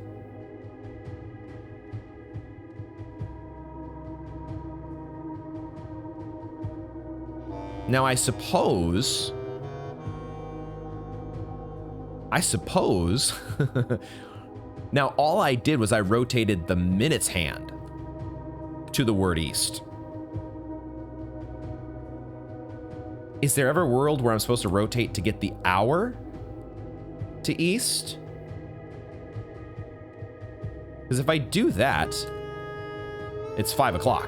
Now, I suppose now all I did was I rotated the minutes hand to the word east. Is there ever a world where I'm supposed to rotate to get the hour to east? Because if I do that, it's 5 o'clock.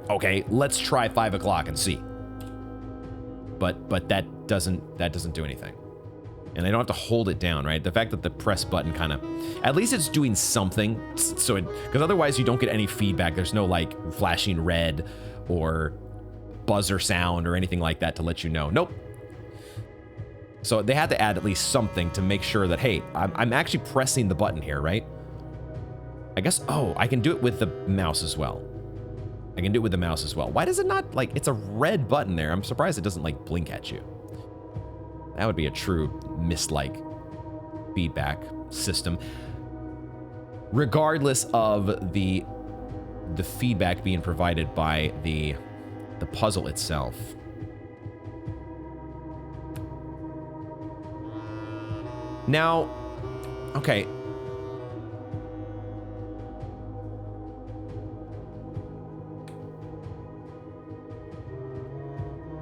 Okay, let's try 5 o'clock and see. But that doesn't do anything. And I don't have to hold it down, right? The fact that the press button kind of, at least it's doing something. So because otherwise you don't get any feedback. There's no like flashing red or buzzer sound or anything like that to let you know. Nope. So they had to add at least something to make sure that, hey, I'm actually pressing the button here, right? I guess, oh, I can do it with the mouse as well. I can do it with the mouse as well. Why does it not, like, it's a red button there. I'm surprised it doesn't, like, blink at you. That would be a true mist-like feedback system. Regardless of the feedback being provided by the puzzle itself. Now, okay.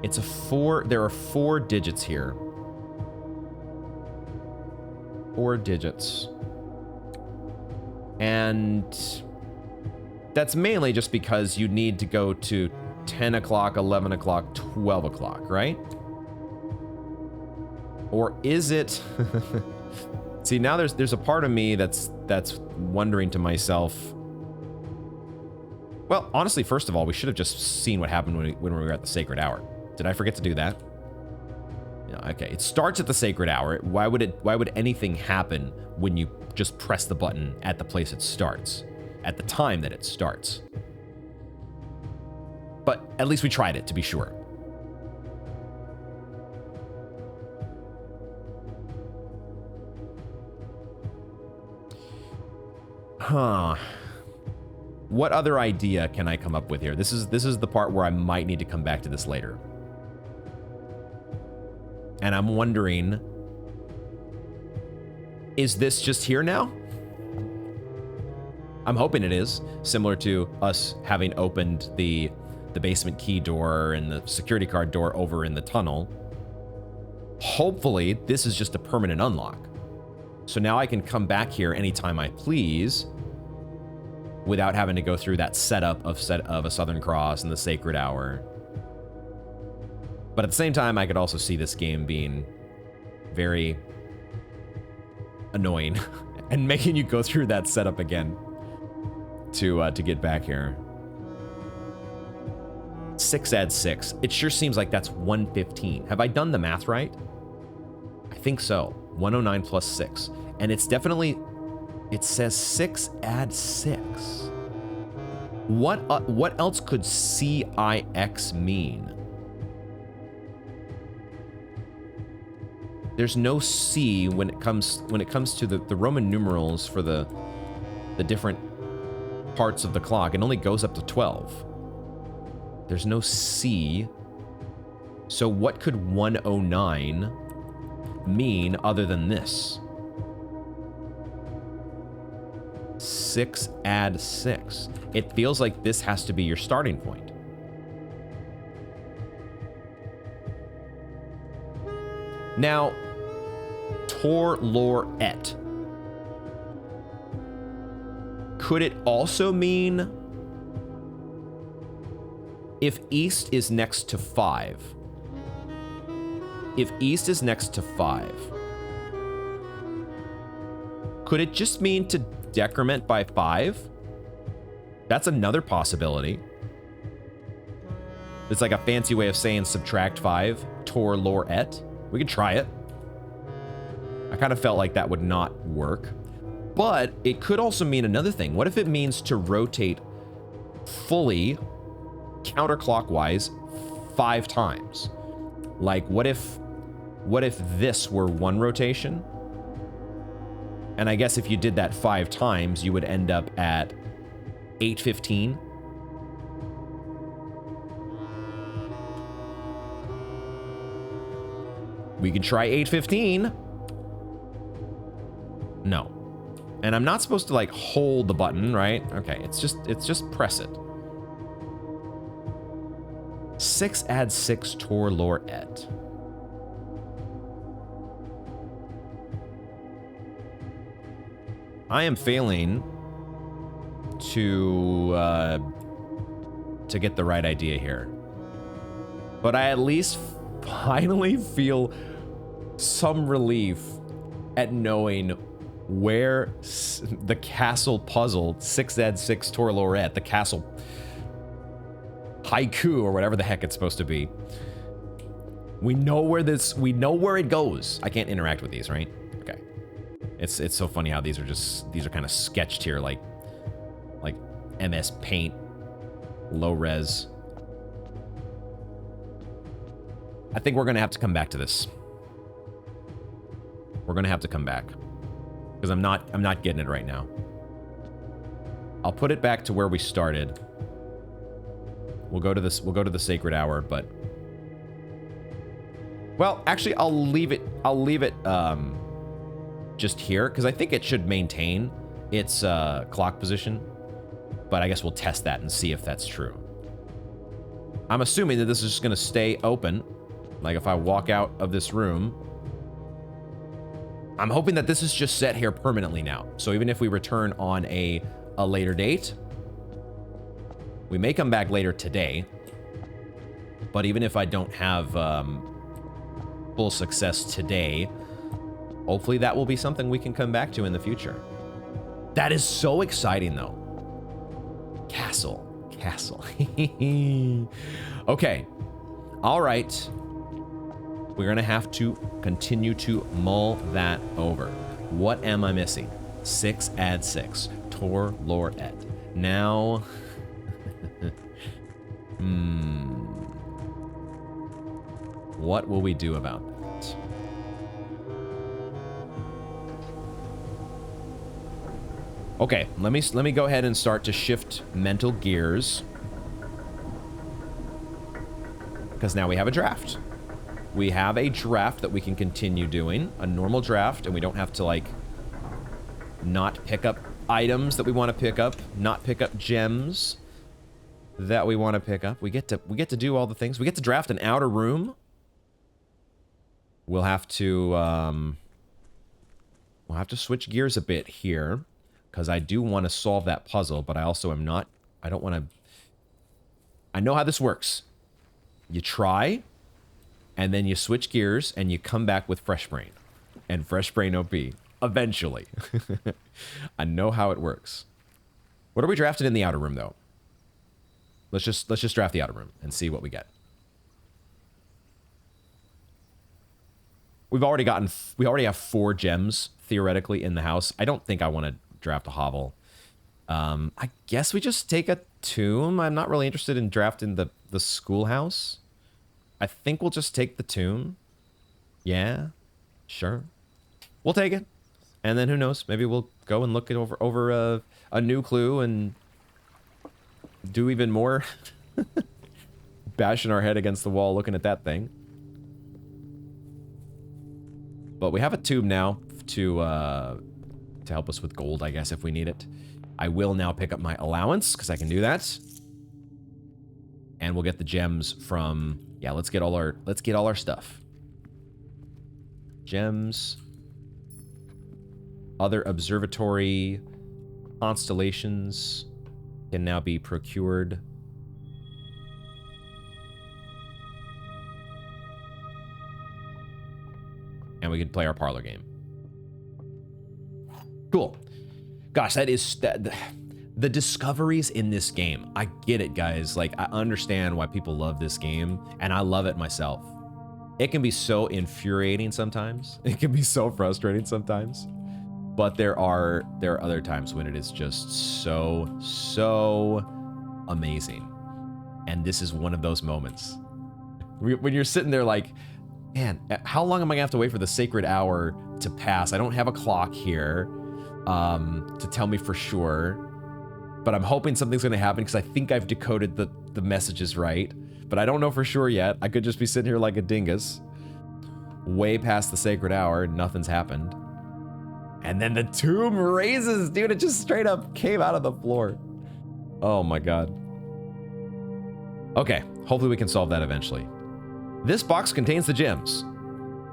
It's a 4, there are 4 digits here. 4 digits. And that's mainly just because you need to go to 10 o'clock, 11 o'clock, 12 o'clock, right? Or is it... See, now there's a part of me that's wondering to myself... Well, honestly, first of all, we should have just seen what happened when we were at the Sacred Hour. Did I forget to do that? Yeah, okay, it starts at the Sacred Hour. Why would anything happen when you just press the button at the place it starts? At the time that it starts? But at least we tried it, to be sure. Huh. What other idea can I come up with here? This is the part where I might need to come back to this later. And I'm wondering, is this just here now? I'm hoping it is, similar to us having opened the basement key door and the security card door over in the tunnel. Hopefully, this is just a permanent unlock. So now I can come back here anytime I please without having to go through that setup of a Southern Cross and the Sacred Hour. But at the same time, I could also see this game being very annoying and making you go through that setup again to get back here. 6 adds 6. It sure seems like that's 115. Have I done the math right? I think so. 109 plus 6. And it's definitely... It says 6 add 6. What else could CIX mean? There's no C when it comes to the Roman numerals for the different parts of the clock. It only goes up to 12. There's no C. So what could 109 mean other than this? 6 add 6. It feels like this has to be your starting point. Now, Tor Lor Et. Could it also mean if east is next to 5? If east is next to 5, could it just mean to decrement by 5? That's another possibility. It's like a fancy way of saying subtract 5, Tor Lor Et. We could try it. I kind of felt like that would not work. But it could also mean another thing. What if it means to rotate fully counterclockwise 5 times? Like, what if this were 1 rotation? And I guess if you did that 5 times, you would end up at 815. We could try 815. No. And I'm not supposed to like hold the button, right? Okay, it's just press it. 6 add 6 Tor Lor Et. I am failing to get the right idea here. But I at least finally feel some relief at knowing where the castle puzzle, 6 add 6 Tor Lor Et, the castle haiku or whatever the heck it's supposed to be. We know where it goes. I can't interact with these, right? Okay. It's so funny how these are kind of sketched here like MS Paint, low res. I think we're gonna have to come back to this. We're gonna have to come back because I'm not getting it right now. I'll put it back to where we started. We'll go to the sacred hour, but well, actually, I'll leave it just here because I think it should maintain its clock position. But I guess we'll test that and see if that's true. I'm assuming that this is just gonna stay open. Like if I walk out of this room, I'm hoping that this is just set here permanently now. So even if we return on a later date, we may come back later today. But even if I don't have full success today, hopefully that will be something we can come back to in the future. That is so exciting though. Castle. Okay. All right. We're gonna have to continue to mull that over. What am I missing? 6 add 6. Tor Lor Et. Now... What will we do about that? Okay, let me go ahead and start to shift mental gears. Because now we have a draft. We have a draft that we can continue doing, a normal draft, and we don't have to like not pick up items that we want to pick up, not pick up gems that we want to pick up. We get to do all the things. We get to draft an outer room. We'll have to switch gears a bit here because I do want to solve that puzzle, but I also am not. I don't want to. I know how this works. You try. And then you switch gears and you come back with fresh brain and fresh brain OP eventually. I know how it works. What are we drafting in the outer room though? Let's just draft the outer room and see what we get. We already have 4 gems theoretically in the house. I don't think I want to draft a hovel. I guess we just take a tomb. I'm not really interested in drafting the schoolhouse. I think we'll just take the tomb. Yeah, sure. We'll take it. And then who knows? Maybe we'll go and look it over a new clue and do even more bashing our head against the wall looking at that thing. But we have a tube now to help us with gold, I guess, if we need it. I will now pick up my allowance, because I can do that. And we'll get the gems from... Yeah, let's get all our stuff. Gems. Other observatory constellations can now be procured. And we can play our parlor game. Cool. Gosh, that is... The discoveries in this game, I get it, guys. Like, I understand why people love this game, and I love it myself. It can be so infuriating sometimes. It can be so frustrating sometimes. But there are other times when it is just so amazing. And this is one of those moments. When you're sitting there like, man, how long am I gonna have to wait for the sacred hour to pass? I don't have a clock here to tell me for sure. But I'm hoping something's gonna happen because I think I've decoded the messages right. But I don't know for sure yet. I could just be sitting here like a dingus. Way past the sacred hour, nothing's happened. And then the tomb raises, dude, it just straight up came out of the floor. Oh my god. Okay, hopefully we can solve that eventually. This box contains the gems.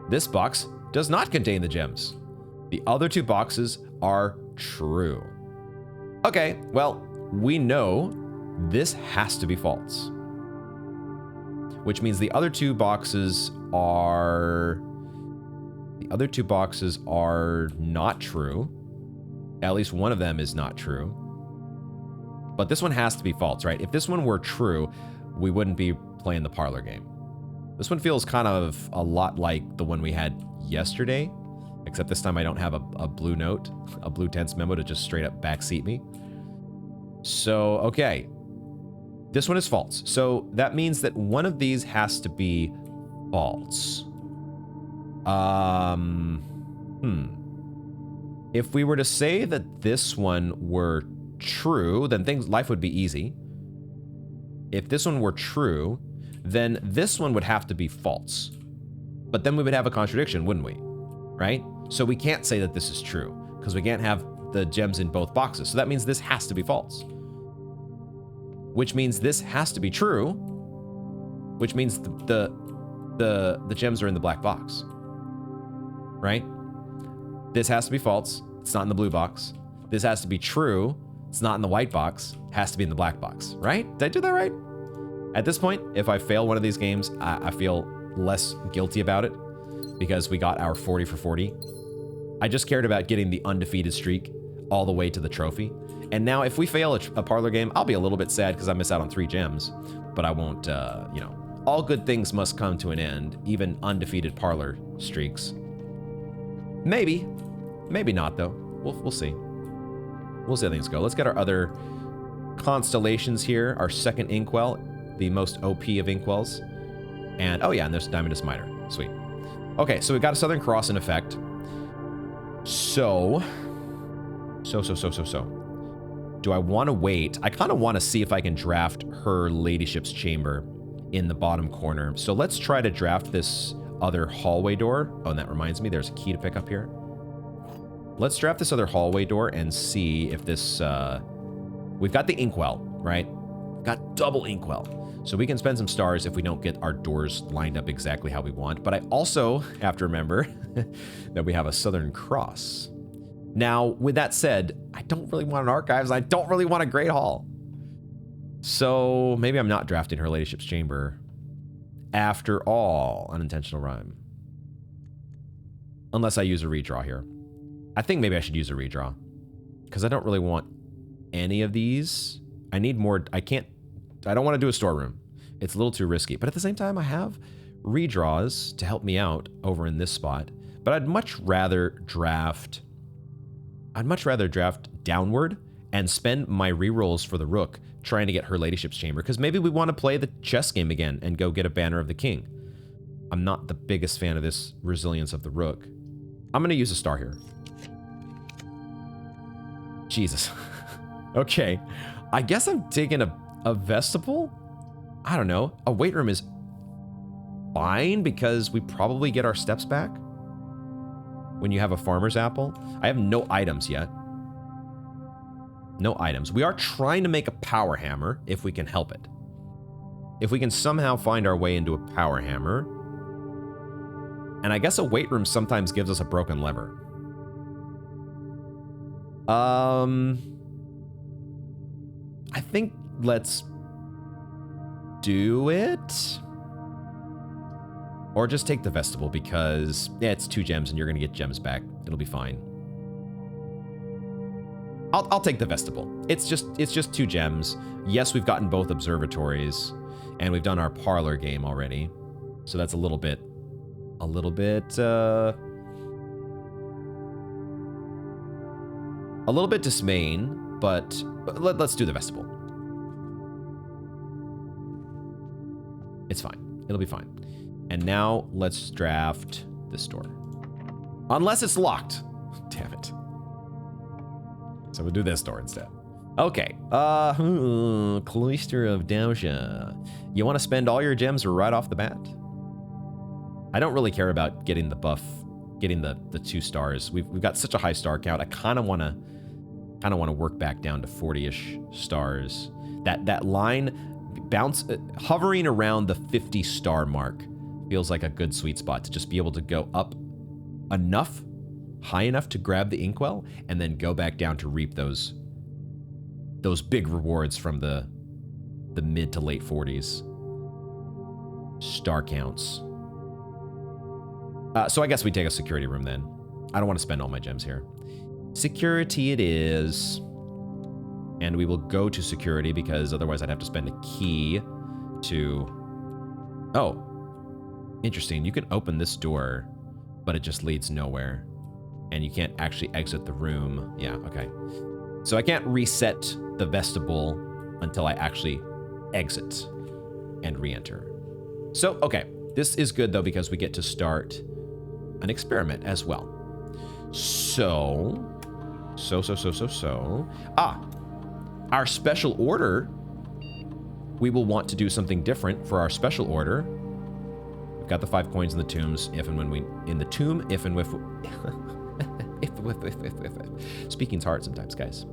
This box does not contain the gems. The other two boxes are true. Okay, well, we know this has to be false. Which means the other two boxes are... The other two boxes are not true. At least one of them is not true. But this one has to be false, right? If this one were true, we wouldn't be playing the parlor game. This one feels kind of a lot like the one we had yesterday. Except this time I don't have a blue note, a blue tense memo to just straight up backseat me. So, okay. This one is false. So that means that one of these has to be false. If we were to say that this one were true, then life would be easy. If this one were true, then this one would have to be false. But then we would have a contradiction, wouldn't we? Right? So we can't say that this is true, because we can't have the gems in both boxes. So that means this has to be false. Which means this has to be true, which means the gems are in the black box. Right? This has to be false. It's not in the blue box. This has to be true. It's not in the white box. It has to be in the black box. Right? Did I do that right? At this point, if I fail one of these games, I feel less guilty about it because we got our 40 for 40. I just cared about getting the undefeated streak all the way to the trophy. And now if we fail a parlor game, I'll be a little bit sad because I miss out on 3 gems. But I won't, you know, all good things must come to an end, even undefeated parlor streaks. Maybe. Maybe not, though. We'll see. We'll see how things go. Let's get our other constellations here. Our second inkwell, the most OP of inkwells. And, oh yeah, and there's Diamondus Miter. Sweet. Okay, so we got a Southern Cross in effect. So. Do I want to wait? I kind of want to see if I can draft her ladyship's chamber in the bottom corner. So let's try to draft this other hallway door. Oh, and that reminds me, there's a key to pick up here. Let's draft this other hallway door and see if this, we've got the inkwell, right? We've got double inkwell. So we can spend some stars if we don't get our doors lined up exactly how we want. But I also have to remember that we have a Southern Cross. Now, with that said, I don't really want an Archives. I don't really want a Great Hall. So maybe I'm not drafting her ladyship's chamber. After all, unintentional rhyme. Unless I use a redraw here. I think maybe I should use a redraw. Because I don't really want any of these. I need more. I don't want to do a storeroom. It's a little too risky. But at the same time, I have redraws to help me out over in this spot. But I'd much rather draft downward and spend my rerolls for the rook trying to get her ladyship's chamber, because maybe we want to play the chess game again and go get a Banner of the King. I'm not the biggest fan of this resilience of the rook. I'm going to use a star here. Jesus. Okay. I guess I'm taking a vestibule? I don't know. A weight room is fine because we probably get our steps back when you have a farmer's apple. I have no items yet. No items. We are trying to make a power hammer if we can help it. If we can somehow find our way into a power hammer. And I guess a weight room sometimes gives us a broken lever. I think let's do it. Or just take the vestibule because yeah, it's 2 gems and you're gonna get gems back. It'll be fine. I'll take the vestibule. It's just 2 gems. Yes, we've gotten both observatories, and we've done our parlor game already. So that's a little bit dismaying, but let's do the vestibule. It's fine. It'll be fine. And now let's draft this door. Unless it's locked. Damn it. So we'll do this door instead. Okay. Cloister of Daosha. You want to spend all your gems right off the bat? I don't really care about getting the buff, getting the 2 stars. We've got such a high star count. I kind of want to work back down to 40-ish stars. That line hovering around the 50 star mark feels like a good sweet spot to just be able to go up enough, high enough to grab the inkwell, and then go back down to reap those big rewards from the mid to late 40s star counts. So I guess we take a security room then. I don't want to spend all my gems here. Security it is. And we will go to security because otherwise I'd have to spend a key to... Oh, interesting. You can open this door, but it just leads nowhere. And you can't actually exit the room. Yeah, okay. So I can't reset the vestibule until I actually exit and re-enter. So, okay. This is good though because we get to start an experiment as well. So. Our special order, we will want to do something different for our special order. We've got the 5 coins in the tombs, if and with. Speaking's hard sometimes, guys.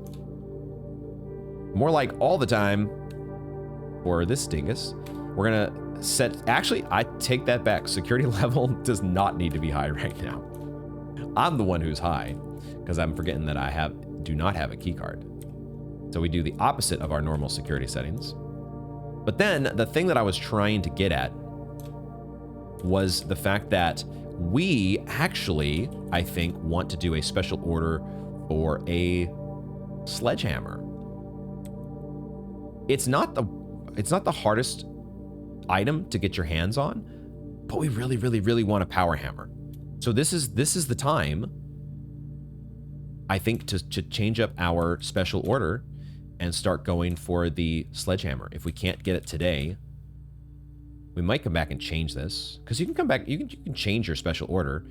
More like all the time for this dingus. We're gonna set, actually, I take that back. Security level does not need to be high right now. I'm the one who's high because I'm forgetting that I do not have a key card. So we do the opposite of our normal security settings. But then the thing that I was trying to get at was the fact that we actually, I think, want to do a special order for a sledgehammer. It's not the hardest item to get your hands on, but we really, really, really want a power hammer. So this is the time, I think, to change up our special order and start going for the sledgehammer. If we can't get it today, we might come back and change this, because you can come back, you can change your special order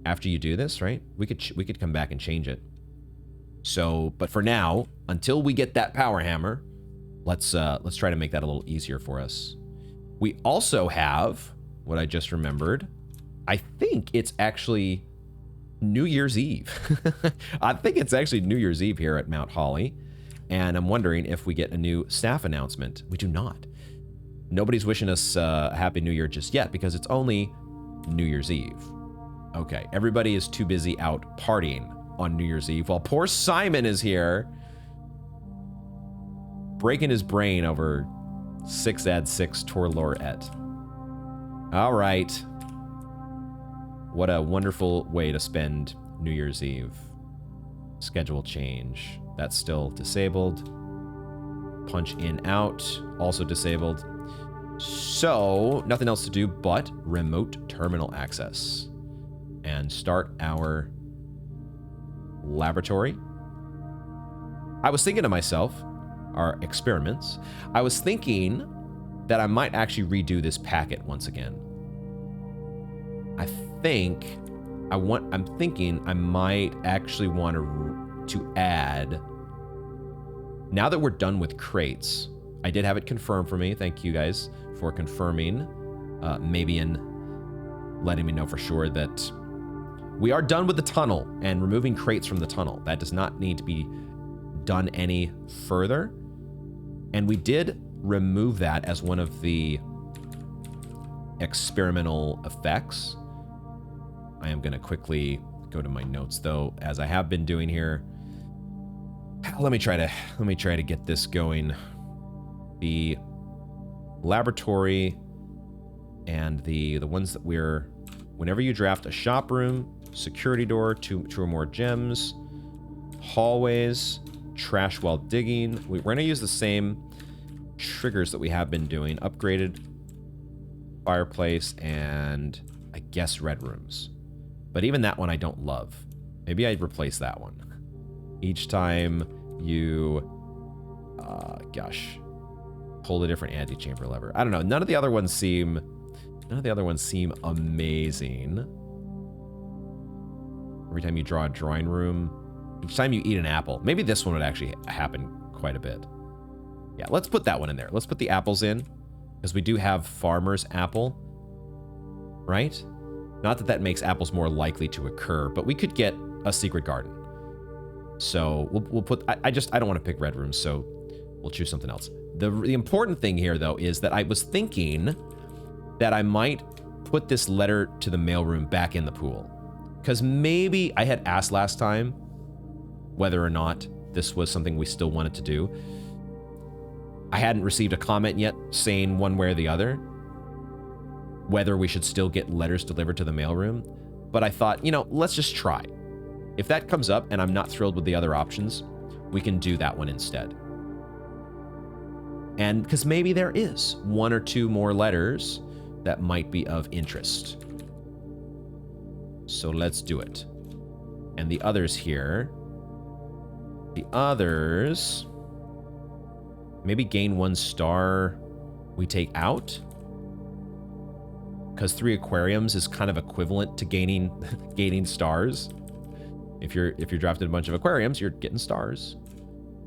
after you do this, right? We could come back and change it. So, but for now, until we get that power hammer, let's try to make that a little easier for us. We also have what I just remembered. I think it's actually New Year's Eve. I think it's actually New Year's Eve here at Mount Holly. And I'm wondering if we get a new staff announcement. We do not. Nobody's wishing us a Happy New Year just yet because it's only New Year's Eve. Okay, everybody is too busy out partying on New Year's Eve while poor Simon is here breaking his brain over 6+6 Torlor-et. All right. What a wonderful way to spend New Year's Eve. Schedule change. That's still disabled. Punch in out, also disabled. So, nothing else to do but remote terminal access. And start our laboratory. I was thinking to myself, our experiments, I was thinking that I might actually redo this packet once again. I'm thinking I might actually want to add, now that we're done with crates, I did have it confirmed for me. Thank you guys for confirming. Maybe in letting me know for sure that we are done with the tunnel and removing crates from the tunnel. That does not need to be done any further. And we did remove that as one of the experimental effects. I am going to quickly go to my notes though, as I have been doing here. Let me try to get this going. The laboratory and the ones that whenever you draft a shop room, security door, two or more gems, hallways, trash while digging. We're going to use the same triggers that we have been doing. Upgraded fireplace and I guess red rooms. But even that one I don't love. Maybe I'd replace that one. Each time you, hold a different antechamber lever. I don't know. None of the other ones seem amazing. Every time you draw a drawing room, each time you eat an apple. Maybe this one would actually happen quite a bit. Yeah, let's put that one in there. Let's put the apples in, because we do have farmer's apple, right? Not that that makes apples more likely to occur, but we could get a secret garden. So we'll put, I don't want to pick red rooms, so we'll choose something else. The important thing here, though, is that I was thinking that I might put this letter to the mailroom back in the pool. Because maybe I had asked last time whether or not this was something we still wanted to do. I hadn't received a comment yet saying one way or the other whether we should still get letters delivered to the mailroom. But I thought, you know, let's just try. If that comes up and I'm not thrilled with the other options, we can do that one instead. And because maybe there is one or two more letters that might be of interest. So let's do it. And the others here, the others, maybe gain 1 star we take out. Because 3 aquariums is kind of equivalent to gaining stars. If you're drafting a bunch of aquariums, you're getting stars.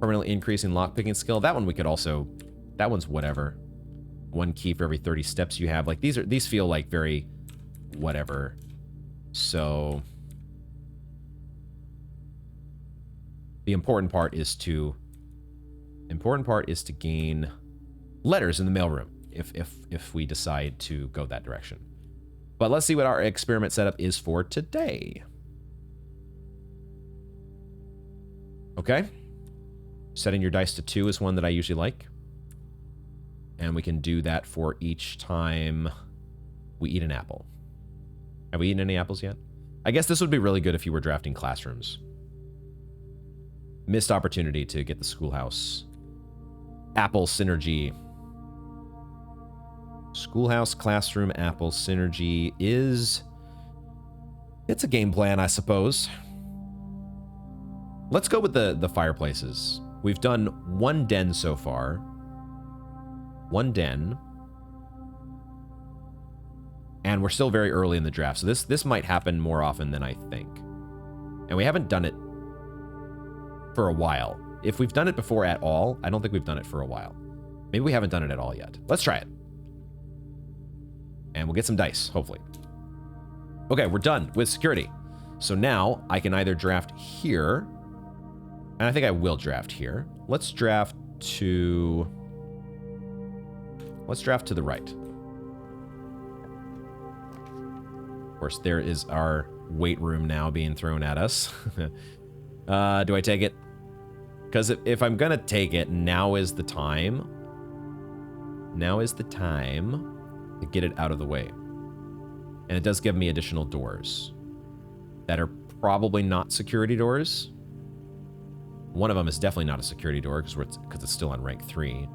Permanently increasing lockpicking skill. That one we could also, that one's whatever. 1 key for every 30 steps you have. Like these feel like very whatever. So the important part is to gain letters in the mailroom if we decide to go that direction. But let's see what our experiment setup is for today. Okay. Setting your dice to 2 is one that I usually like. And we can do that for each time we eat an apple. Have we eaten any apples yet? I guess this would be really good if you were drafting classrooms. Missed opportunity to get the schoolhouse. Apple synergy. Schoolhouse, classroom, apple synergy is... It's a game plan, I suppose. Let's go with the fireplaces. We've done 1 den so far. 1 den. And we're still very early in the draft, so this might happen more often than I think. And we haven't done it for a while. If we've done it before at all, I don't think we've done it for a while. Maybe we haven't done it at all yet. Let's try it. And we'll get some dice, hopefully. Okay, we're done with security. So now I can either draft here, and I think I will draft here. Let's draft to the right. Of course, there is our weight room now being thrown at us. Do I take it? Because if I'm gonna take it, now is the time. Now is the time to get it out of the way. And it does give me additional doors that are probably not security doors. One of them is definitely not a security door because it's still on rank 3.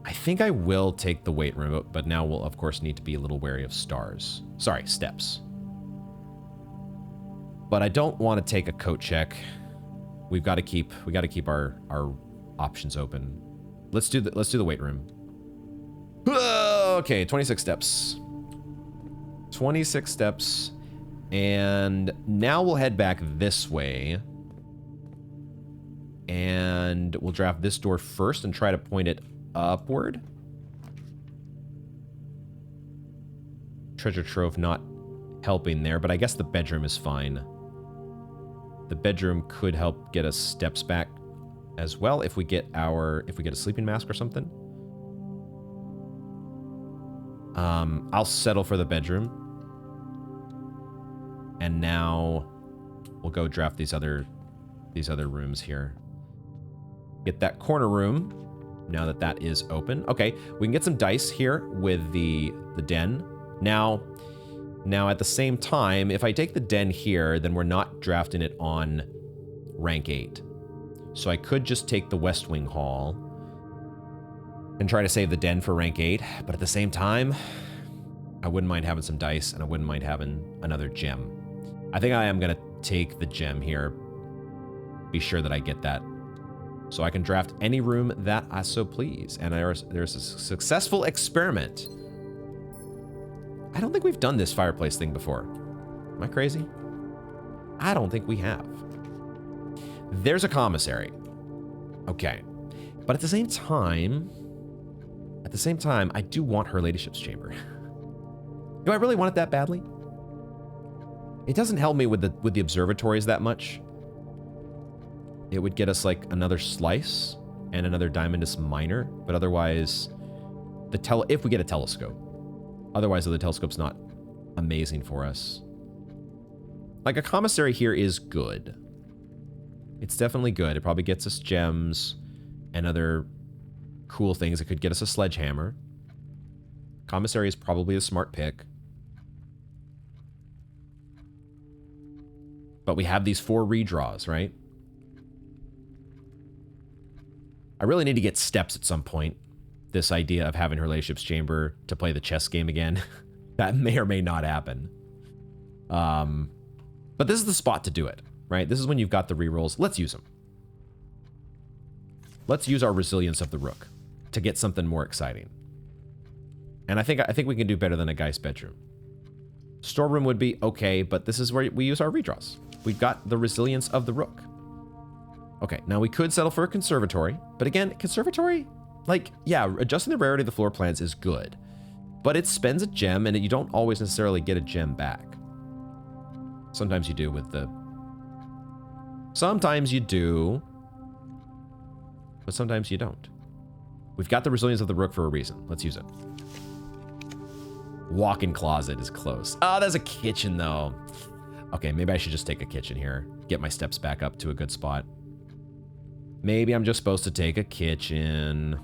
I think I will take the weight room, but now we'll of course need to be a little wary of stars. Sorry, steps. But I don't want to take a coat check. We got to keep our options open. Let's do the weight room. Okay, 26 steps. 26 steps. And now we'll head back this way. And we'll draft this door first and try to point it upward. Treasure trove not helping there, but I guess the bedroom is fine. The bedroom could help get us steps back as well if we get a sleeping mask or something. I'll settle for the bedroom. And now we'll go draft these other rooms here. Get that corner room now that that is open. Okay, we can get some dice here with the den. Now at the same time, if I take the den here, then we're not drafting it on rank 8. So I could just take the West Wing Hall and try to save the den for rank 8. But at the same time, I wouldn't mind having some dice, and I wouldn't mind having another gem. I think I am going to take the gem here. Be sure that I get that. So I can draft any room that I so please. And there's a successful experiment. I don't think we've done this fireplace thing before. Am I crazy? I don't think we have. There's a commissary. Okay. But at the same time, I do want Her Ladyship's chamber. Do I really want it that badly? It doesn't help me with the observatories that much. It would get us like another slice and another Diamondus Minor, but otherwise, if we get a telescope. Otherwise, the telescope's not amazing for us. Like, a commissary here is good. It's definitely good. It probably gets us gems and other cool things. It could get us a sledgehammer. Commissary is probably a smart pick. But we have these 4 redraws, right? I really need to get steps at some point. This idea of having Her Ladyship's chamber to play the chess game again. That may or may not happen. But this is the spot to do it, right? This is when you've got the rerolls. Let's use them. Let's use our resilience of the rook to get something more exciting. And I think we can do better than a guy's bedroom. Storeroom would be okay, but this is where we use our redraws. We've got the resilience of the rook. Okay, now we could settle for a conservatory, but again, conservatory, like, yeah, adjusting the rarity of the floor plans is good, but it spends a gem and you don't always necessarily get a gem back. Sometimes you do with the... Sometimes you do, but sometimes you don't. We've got the resilience of the rook for a reason. Let's use it. Walk-in closet is close. Oh, there's a kitchen, though. Okay, maybe I should just take a kitchen here. Get my steps back up to a good spot. Maybe I'm just supposed to take a kitchen.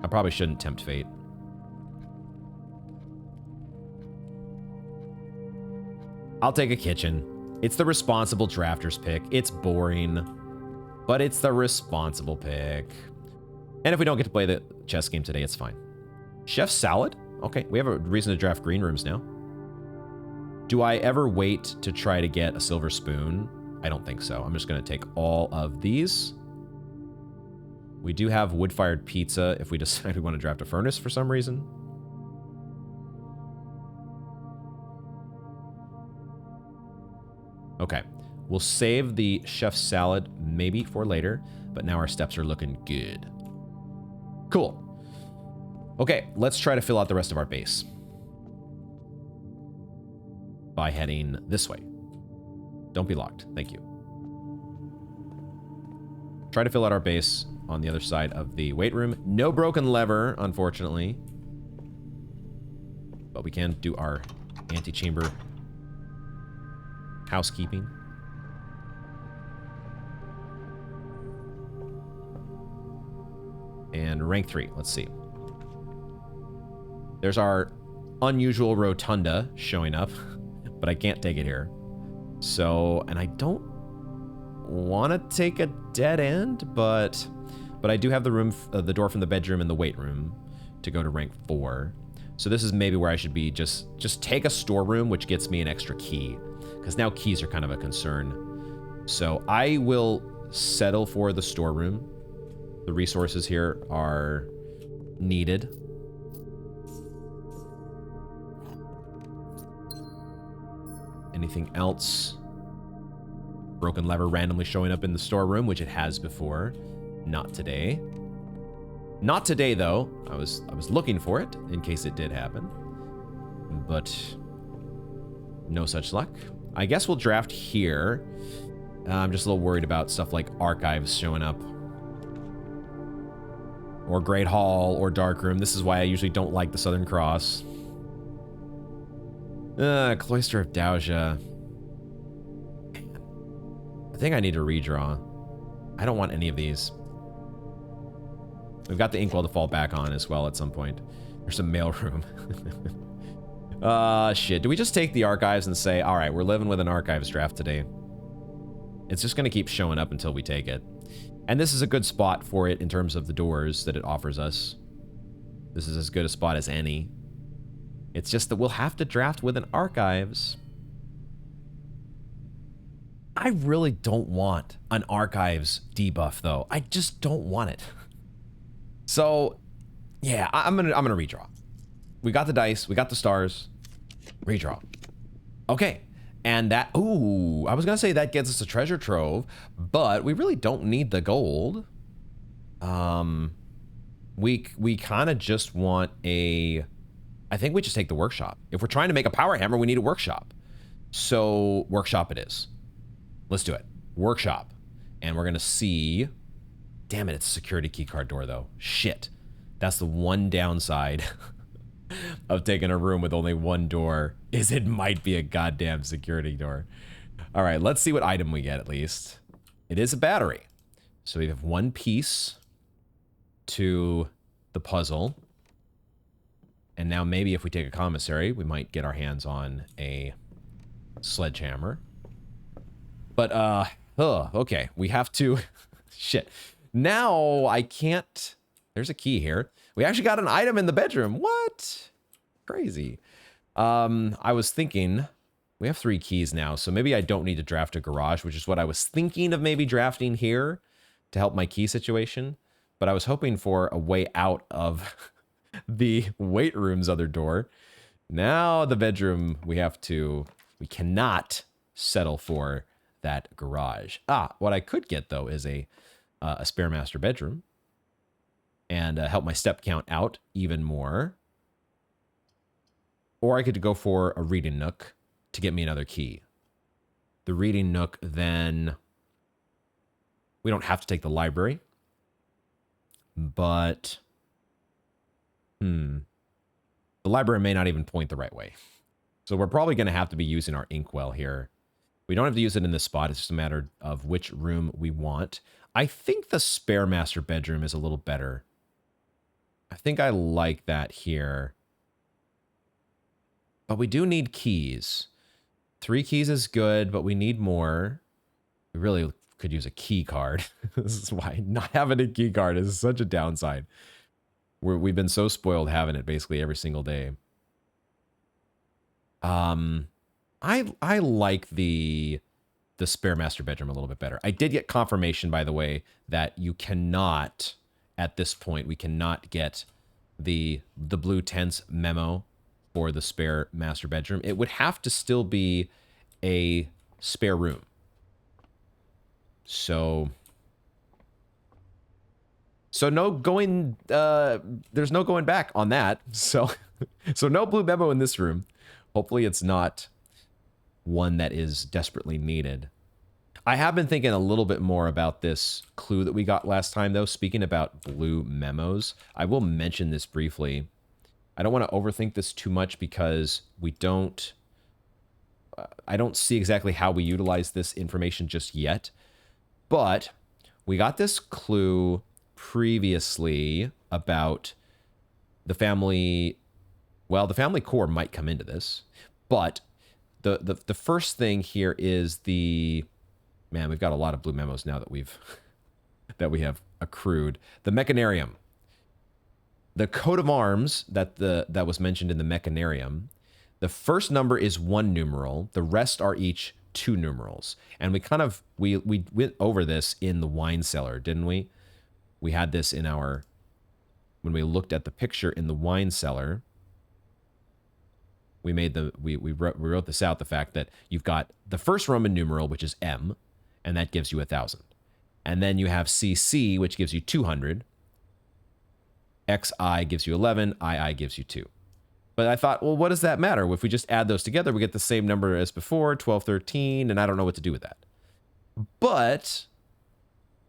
I probably shouldn't tempt fate. I'll take a kitchen. It's the responsible drafter's pick. It's boring, but it's the responsible pick. And if we don't get to play the chess game today, it's fine. Chef's salad? Okay, we have a reason to draft green rooms now. Do I ever wait to try to get a silver spoon? I don't think so. I'm just going to take all of these. We do have wood-fired pizza if we decide we want to draft a furnace for some reason. Okay, we'll save the chef's salad maybe for later, but now our steps are looking good. Cool. Okay, let's try to fill out the rest of our base by heading this way. Don't be locked. Thank you. Try to fill out our base on the other side of the weight room. No broken lever, unfortunately. But we can do our antechamber housekeeping. And rank 3, let's see. There's our unusual rotunda showing up, but I can't take it here. So, and I don't want to take a dead end, but I do have the room, the door from the bedroom and the weight room to go to rank 4. So this is maybe where I should be. Just take a storeroom, which gets me an extra key, because now keys are kind of a concern. So I will settle for the storeroom. The resources here are needed. Anything else? broken lever randomly showing up in the storeroom, which it has before. Not today. Not today, though. I was looking for it in case it did happen. But no such luck. I guess we'll draft here. I'm just a little worried about stuff like archives showing up. Or Great Hall, or Darkroom. This is why I usually don't like the Southern Cross. Cloister of Dowager. I think I need to redraw. I don't want any of these. We've got the inkwell to fall back on as well at some point. There's a mailroom. Shit. Do we just take the archives and say, all right, we're living with an archives draft today? It's just going to keep showing up until we take it. And this is a good spot for it in terms of the doors that it offers us. This is as good a spot as any. It's just that we'll have to draft with an archives. I really don't want an archives debuff, though. I just don't want it. So, yeah, I'm gonna redraw. We got the dice, we got the stars. Redraw. Okay. And that, ooh, I was gonna say that gets us a treasure trove, but we really don't need the gold. We kind of just want a, I think we just take the workshop. If we're trying to make a power hammer, we need a workshop. So workshop it is. Let's do it. Workshop. And we're gonna see, damn it, it's a security keycard door though. Shit. That's the one downside of taking a room with only one door, is it might be a goddamn security door. All right, let's see what item we get at least. It is a battery. So we have one piece to the puzzle. And now maybe if we take a commissary, we might get our hands on a sledgehammer. But, okay, we have to, shit. Now I can't, there's a key here. We actually got an item in the bedroom. What? Crazy. I was thinking, we have 3 keys now, so maybe I don't need to draft a garage, which is what I was thinking of maybe drafting here to help my key situation. But I was hoping for a way out of the weight room's other door. Now the bedroom, we cannot settle for that garage. What I could get though is a spare master bedroom. And help my step count out even more. Or I could go for a reading nook to get me another key. The reading nook, then we don't have to take the library. But, the library may not even point the right way. So we're probably going to have to be using our inkwell here. We don't have to use it in this spot. It's just a matter of which room we want. I think the spare master bedroom is a little better. I think I like that here. But we do need keys. 3 keys is good, but we need more. We really could use a key card. This is why not having a key card is such a downside. We've been so spoiled having it basically every single day. I like the spare master bedroom a little bit better. I did get confirmation, by the way, that you cannot, at this point, we cannot get the blue tents memo for the spare master bedroom. It would have to still be a spare room. So no going, there's no going back on that. So no blue memo in this room. Hopefully it's not one that is desperately needed. I have been thinking a little bit more about this clue that we got last time, though. Speaking about blue memos, I will mention this briefly. I don't want to overthink this too much because we don't... I don't see exactly how we utilize this information just yet. But we got this clue previously about the family... Well, the family core might come into this. But the first thing here is the... Man, we've got a lot of blue memos now that we have accrued. The Mechanarium. The coat of arms that was mentioned in the Mechanarium. The first number is 1 numeral. The rest are each 2 numerals. And we went over this in the wine cellar, didn't we? We had this in our, when we looked at the picture in the wine cellar. We wrote this out, the fact that you've got the first Roman numeral, which is M, and that gives you 1,000. And then you have CC, which gives you 200. XI gives you 11, II gives you 2. But I thought, well, what does that matter? If we just add those together, we get the same number as before, 12, 13, and I don't know what to do with that. But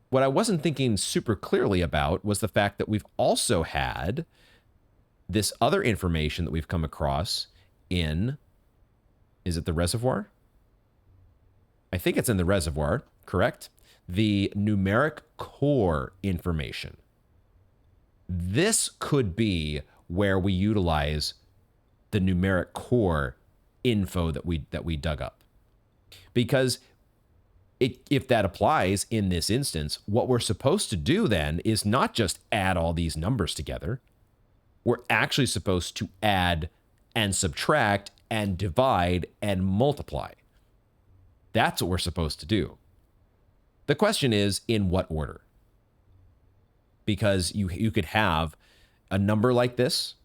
what I wasn't thinking super clearly about was the fact that we've also had this other information that we've come across in, is it the reservoir? I think it's in the reservoir, correct? The numeric core information. This could be where we utilize the numeric core info that we dug up. Because if that applies in this instance, what we're supposed to do then is not just add all these numbers together. We're actually supposed to add and subtract and divide and multiply. That's what we're supposed to do. The question is, in what order? Because you could have a number like this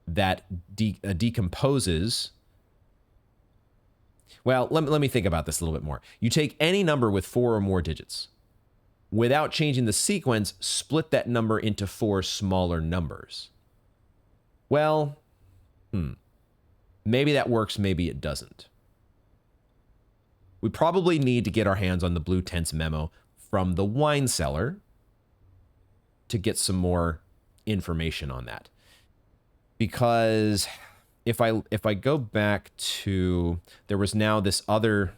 that decomposes. Well, let me think about this a little bit more. You take any number with 4 or more digits. Without changing the sequence, split that number into 4 smaller numbers. Well, maybe that works, maybe it doesn't. We probably need to get our hands on the Blue Tents memo from the wine cellar to get some more information on that. Because if I go back to, there was now this other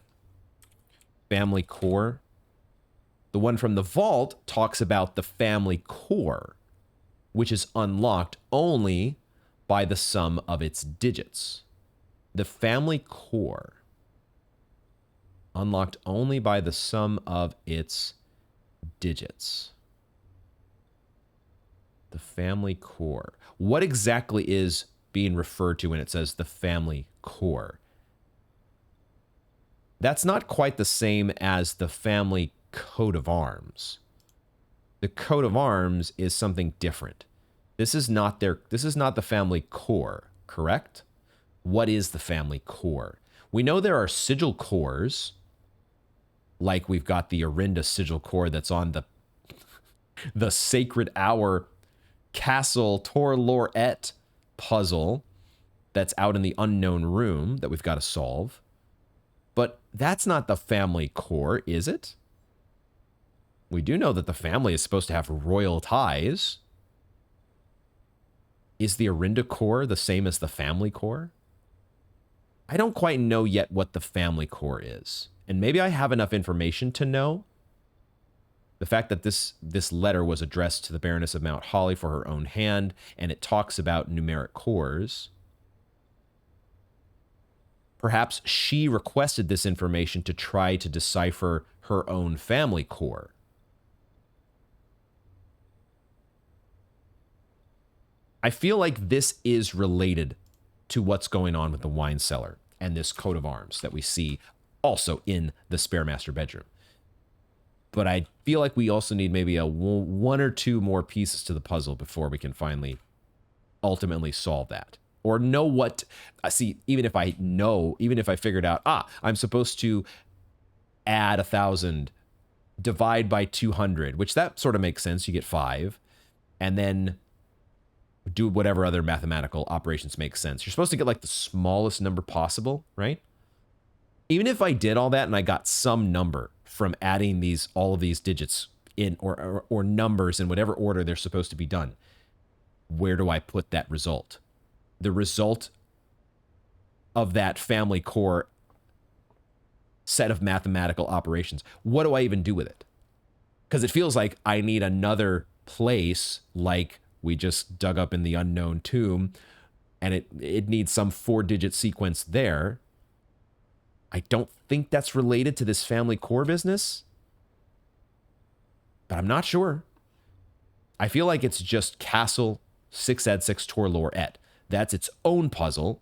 family core. The one from the vault talks about the family core, which is unlocked only by the sum of its digits. The family core, unlocked only by the sum of its digits. The family core. What exactly is being referred to when it says the family core? That's not quite the same as the family coat of arms. The coat of arms is something different. This is not the family core, correct? What is the family core? We know there are sigil cores, like we've got the Orinda sigil core that's on the Sacred Hour Castle Tor Lorette puzzle that's out in the unknown room that we've got to solve. But that's not the family core, is it? We do know that the family is supposed to have royal ties. Is the Orinda core the same as the family core? I don't quite know yet what the family core is. And maybe I have enough information to know. The fact that this letter was addressed to the Baroness of Mount Holly for her own hand, and it talks about numeric cores. Perhaps she requested this information to try to decipher her own family core. I feel like this is related to what's going on with the wine cellar and this coat of arms that we see also in the spare master bedroom. But I feel like we also need maybe one or two more pieces to the puzzle before we can finally ultimately solve that. Or know what, see, even if I figured out, I'm supposed to add 1,000, divide by 200, which that sort of makes sense. You get 5, and then do whatever other mathematical operations make sense. You're supposed to get like the smallest number possible, right? Even if I did all that and I got some number from adding all of these digits in or numbers in whatever order they're supposed to be done, where do I put that result? The result of that family core set of mathematical operations. What do I even do with it? Because it feels like I need another place, like we just dug up in the unknown tomb, and it needs some 4-digit sequence there. I don't think that's related to this family core business, but I'm not sure. I feel like it's just Castle 6add6 Tor Lorette. That's its own puzzle.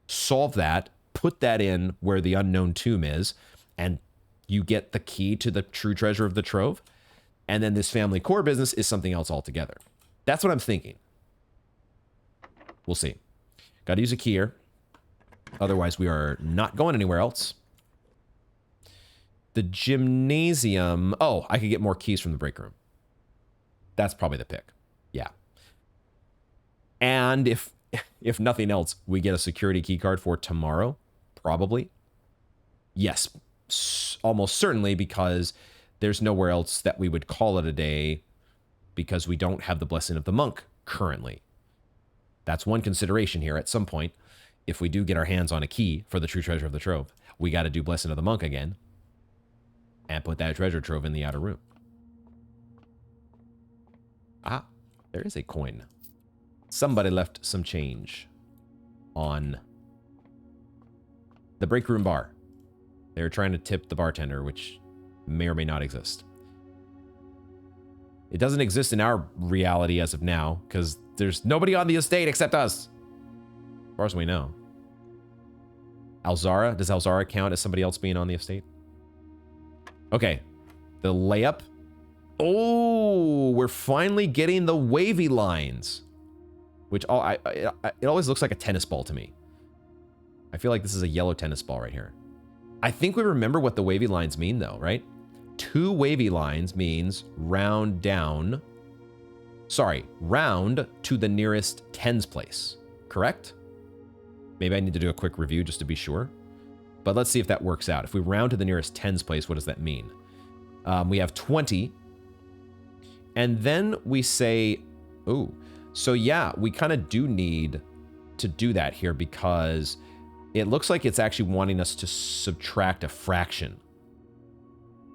Solve that, put that in where the unknown tomb is, and you get the key to the true treasure of the trove. And then this family core business is something else altogether. That's what I'm thinking. We'll see. Got to use a keyer. Otherwise, we are not going anywhere else. The gymnasium. Oh, I could get more keys from the break room. That's probably the pick. Yeah. And if nothing else, we get a security key card for tomorrow, probably. Yes, almost certainly, because there's nowhere else that we would call it a day because we don't have the Blessing of the Monk currently. That's one consideration here. At some point, if we do get our hands on a key for the True Treasure of the Trove, we got to do Blessing of the Monk again and put that treasure trove in the outer room. Ah, there is a coin. Somebody left some change on the break room bar. They were trying to tip the bartender, which may or may not exist. It doesn't exist in our reality as of now, because there's nobody on the estate except us. As far as we know. Alzara? Does Alzara count as somebody else being on the estate? Okay. The layup. Oh, we're finally getting the wavy lines. Which it always looks like a tennis ball to me. I feel like this is a yellow tennis ball right here. I think we remember what the wavy lines mean though, right? 2 wavy lines means round down. Sorry, round to the nearest tens place, correct? Maybe I need to do a quick review just to be sure. But let's see if that works out. If we round to the nearest tens place, what does that mean? We have 20. And then we say, ooh, so yeah, we kind of do need to do that here because it looks like it's actually wanting us to subtract a fraction,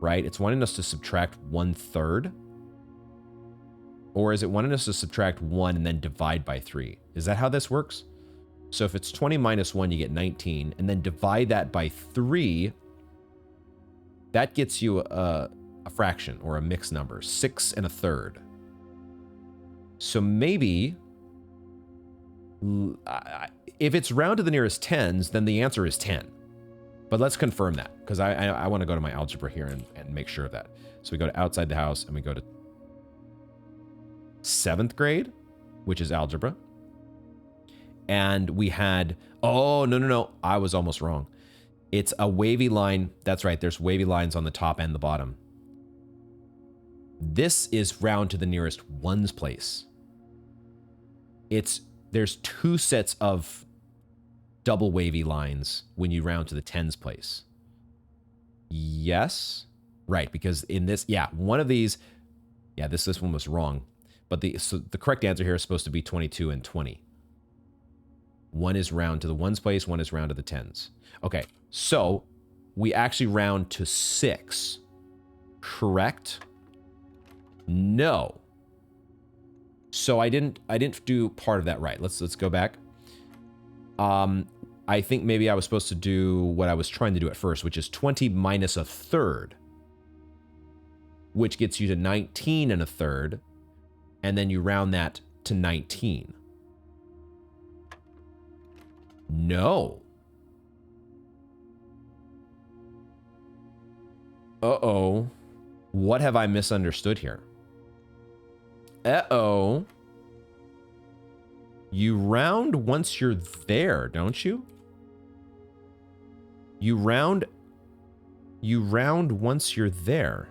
right? It's wanting us to subtract 1/3. Or is it wanting us to subtract 1 and then divide by 3? Is that how this works? So if it's 20 minus 1, you get 19, and then divide that by 3, that gets you a fraction or a mixed number, 6 1/3. So maybe, if it's round to the nearest tens, then the answer is 10. But let's confirm that, because I want to go to my algebra here and make sure of that. So we go to outside the house, and we go to 7th grade, which is algebra. And we had, oh, no, I was almost wrong. It's a wavy line. That's right, there's wavy lines on the top and the bottom. This is round to the nearest ones place. There's 2 sets of double wavy lines when you round to the tens place. Yes, right, because in this, yeah, one of these, yeah, this one was wrong. But so the correct answer here is supposed to be 22 and 20. One is round to the ones place, one is round to the tens. Okay, so we actually round to 6. Correct? No. So I didn't do part of that right. Let's go back. I think maybe I was supposed to do what I was trying to do at first, which is 20 minus 1/3, which gets you to 19 1/3, and then you round that to 19. No. Uh-oh. What have I misunderstood here? Uh-oh. You round once you're there, don't you? You round once you're there.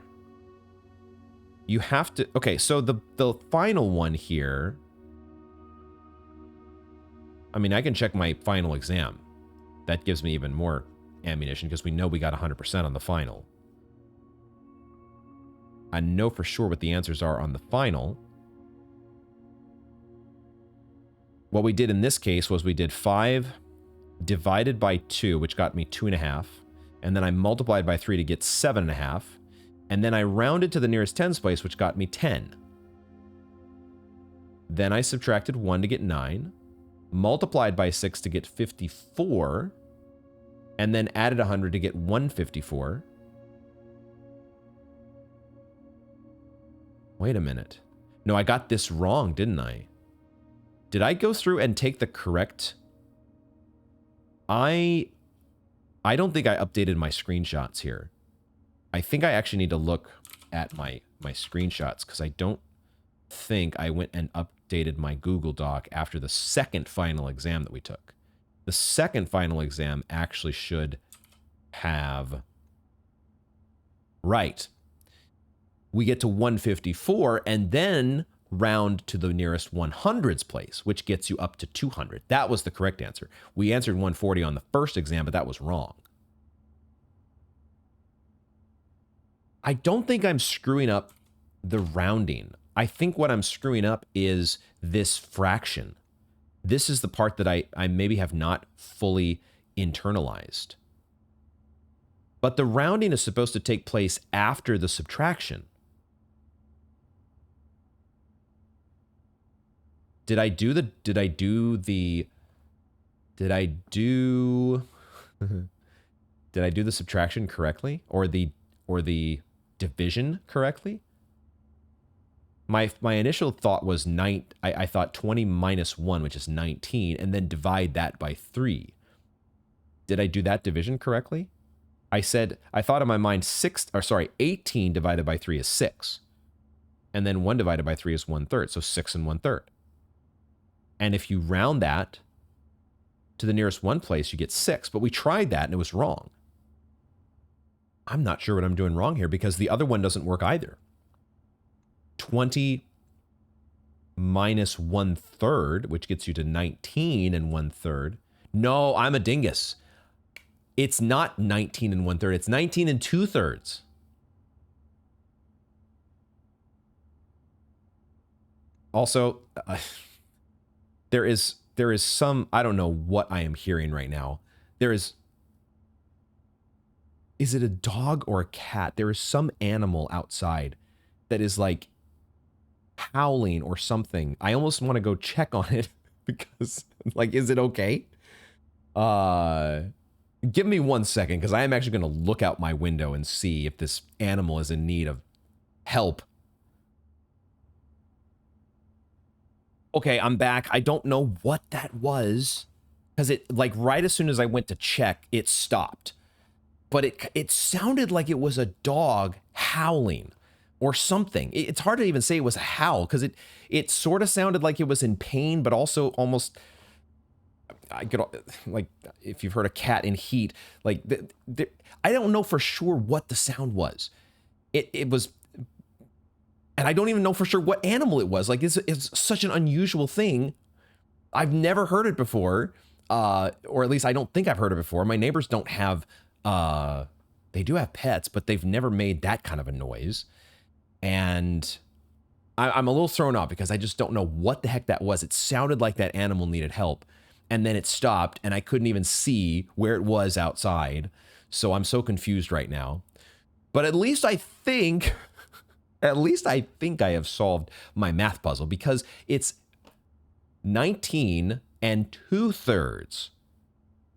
You have to, okay, so the final one here, I mean, I can check my final exam. That gives me even more ammunition because we know we got 100% on the final. I know for sure what the answers are on the final. What we did in this case was we did 5 divided by 2, which got me 2.5. And then I multiplied by 3 to get 7.5. And then I rounded to the nearest tens place, which got me 10. Then I subtracted 1 to get 9. Multiplied by 6 to get 54. And then added 100 to get 154. Wait a minute. No, I got this wrong, didn't I? Did I go through and take the correct? I don't think I updated my screenshots here. I think I actually need to look at my screenshots because I don't think I went and updated my Google Doc after the second final exam that we took. The second final exam actually should have Right. We get to 154 and then round to the nearest 100s place, which gets you up to 200. That was the correct answer. We answered 140 on the first exam, but that was wrong. I don't think I'm screwing up the rounding. I think what I'm screwing up is this fraction. This is the part that I maybe have not fully internalized. But the rounding is supposed to take place after the subtraction. Did I do the subtraction correctly or the division correctly? My initial thought was I thought 20 minus 1, which is 19, and then divide that by 3. Did I do that division correctly? I thought in my mind 18 divided by 3 is 6. And then 1 divided by 3 is 1/3, so 6 1/3. And if you round that to the nearest 1 place, you get 6. But we tried that and it was wrong. I'm not sure what I'm doing wrong here because the other one doesn't work either. 20 minus 1/3, which gets you to 19 1/3. No, I'm a dingus. It's not 19 1/3. It's 19 2/3. Also, there is some, I don't know what I am hearing right now. Is it a dog or a cat? There is some animal outside that is like howling or something. I almost want to go check on it because like, is it okay? Give me 1 second because I am actually going to look out my window and see if this animal is in need of help. Okay, I'm back. I don't know what that was because it, like, right as soon as I went to check, it stopped. But it sounded like it was a dog howling or something. It's hard to even say it was a howl because it sort of sounded like it was in pain, but also almost, like, if you've heard a cat in heat, like, I don't know for sure what the sound was. It was, and I don't even know for sure what animal it was. Like, it's such an unusual thing. I've never heard it before, or at least I don't think I've heard it before. My neighbors don't have, they do have pets, but they've never made that kind of a noise. And I'm a little thrown off because I just don't know what the heck that was. It sounded like that animal needed help. And then it stopped and I couldn't even see where it was outside. So I'm so confused right now. But at least I think I have solved my math puzzle because it's 19 2/3,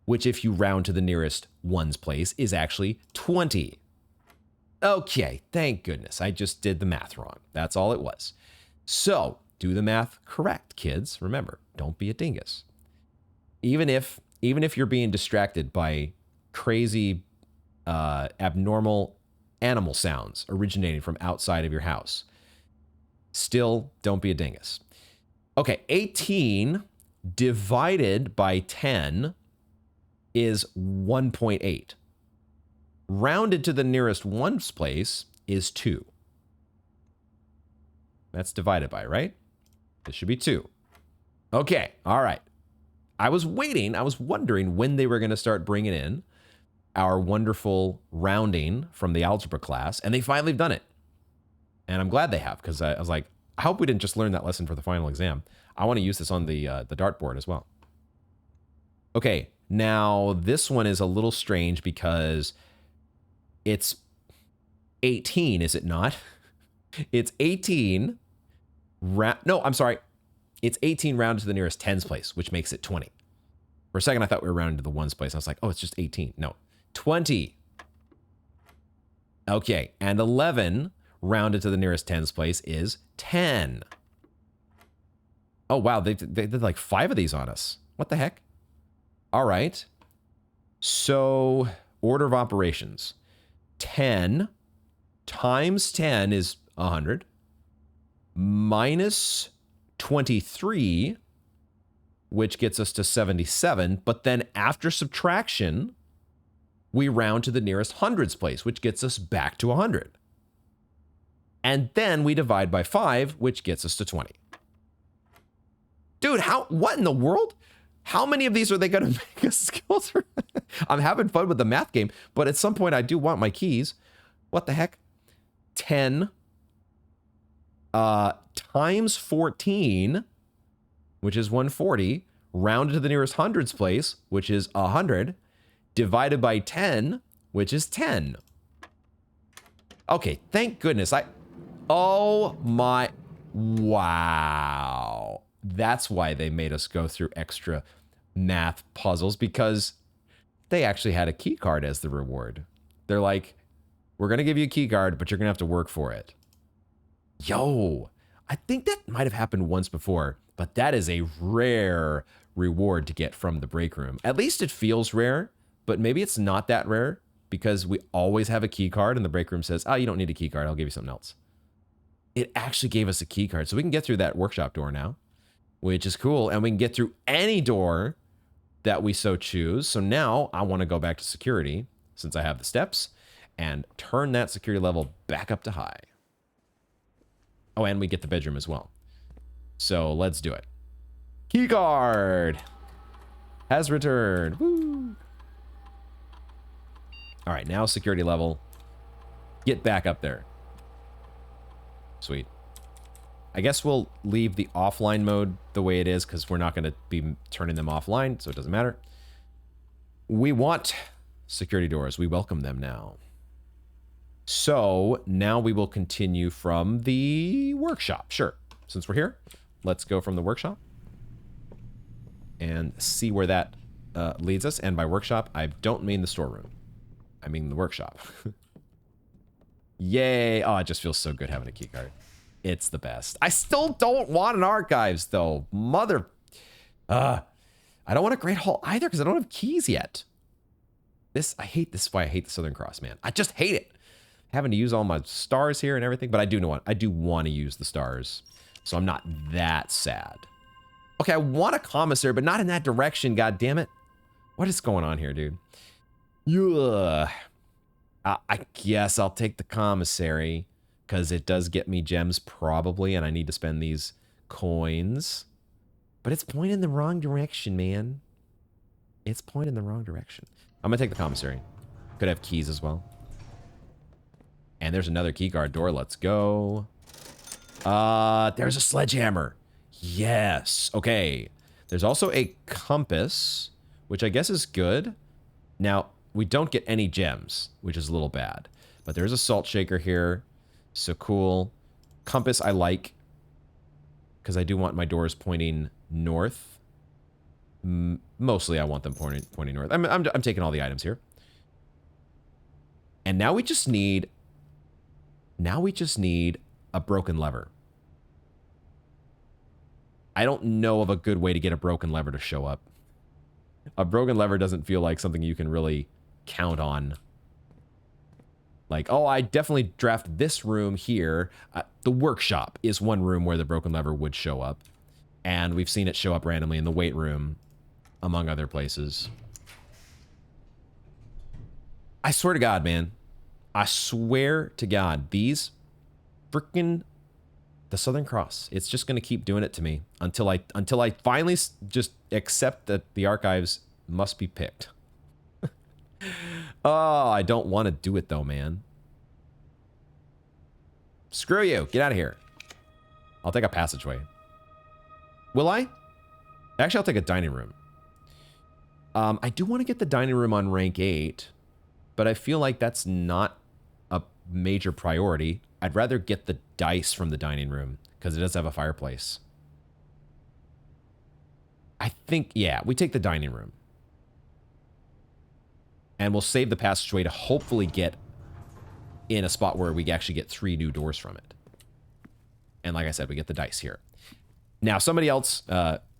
which if you round to the nearest ones place is actually 20. Okay, thank goodness. I just did the math wrong. That's all it was. So do the math correct, kids. Remember, don't be a dingus. Even if you're being distracted by crazy, abnormal animal sounds originating from outside of your house, still don't be a dingus. Okay, 18 divided by 10 is 1.8. Rounded to the nearest ones place is 2. That's divided by, right? This should be 2. Okay, all right. I was wondering when they were going to start bringing in our wonderful rounding from the algebra class, and they finally have done it. And I'm glad they have, because I was like, I hope we didn't just learn that lesson for the final exam. I want to use this on the dartboard as well. Okay, now this one is a little strange because it's 18, is it not? It's 18. No, I'm sorry. It's 18 rounded to the nearest tens place, which makes it 20. For a second, I thought we were rounding to the ones place. I was like, oh, it's just 18. No, 20. Okay, and 11 rounded to the nearest tens place is 10. Oh, wow, they did like 5 of these on us. What the heck? All right. So, order of operations. 10 times 10 is 100. Minus 23, which gets us to 77. But then after subtraction, we round to the nearest hundreds place, which gets us back to 100. And then we divide by 5, which gets us to 20. Dude, what in the world? How many of these are they going to make us skills for? I'm having fun with the math game, but at some point I do want my keys. What the heck? 10 times 14, which is 140, rounded to the nearest hundreds place, which is 100, divided by 10, which is 10. Okay, thank goodness. Oh my, wow. That's why they made us go through extra math puzzles, because they actually had a key card as the reward. They're like, we're going to give you a key card, but you're going to have to work for it. Yo, I think that might have happened once before, but that is a rare reward to get from the break room. At least it feels rare, but maybe it's not that rare because we always have a key card and the break room says, oh, you don't need a key card. I'll give you something else. It actually gave us a key card, so we can get through that workshop door now, which is cool. And we can get through any door that we so choose. So now I want to go back to security since I have the steps and turn that security level back up to high. Oh, and we get the bedroom as well. So let's do it. Key card has returned. Woo. All right, now security level. Get back up there. Sweet. I guess we'll leave the offline mode the way it is because we're not going to be turning them offline, so it doesn't matter. We want security doors. We welcome them now. So now we will continue from the workshop. Sure. Since we're here, let's go from the workshop and see where that leads us. And by workshop, I don't mean the storeroom. I mean the workshop. Yay. Oh, it just feels so good having a key card. It's the best. I still don't want an archives, though. I don't want a Great Hall either because I don't have keys yet. I hate this. Why I hate the Southern Cross, man. I just hate it. Having to use all my stars here and everything, but I do want to use the stars, so I'm not that sad. Okay, I want a commissary, but not in that direction. God damn it! What is going on here, dude? Ugh. I guess I'll take the commissary because it does get me gems probably, and I need to spend these coins. But it's pointing in the wrong direction, man. It's pointing in the wrong direction. I'm gonna take the commissary. Could have keys as well. And there's another keycard door. Let's go. There's a sledgehammer. Yes. Okay. There's also a compass, which I guess is good. Now, we don't get any gems, which is a little bad. But there's a salt shaker here. So cool. Compass I like, because I do want my doors pointing north. Mostly I want them pointing north. I'm taking all the items here. And now we just need a broken lever. I don't know of a good way to get a broken lever to show up. A broken lever doesn't feel like something you can really count on. Like, oh, I definitely draft this room here. The workshop is one room where the broken lever would show up. And we've seen it show up randomly in the weight room, among other places. I swear to God, man. I swear to God, these freaking the Southern Cross. It's just going to keep doing it to me until I finally just accept that the archives must be picked. Oh, I don't want to do it though, man. Screw you. Get out of here. I'll take a passageway. Will I? Actually, I'll take a dining room. I do want to get the dining room on rank 8, but I feel like that's not a major priority. I'd rather get the dice from the dining room because it does have a fireplace. I think, yeah, we take the dining room. And we'll save the passageway to hopefully get in a spot where we actually get 3 new doors from it. And like I said, we get the dice here. Now, somebody else,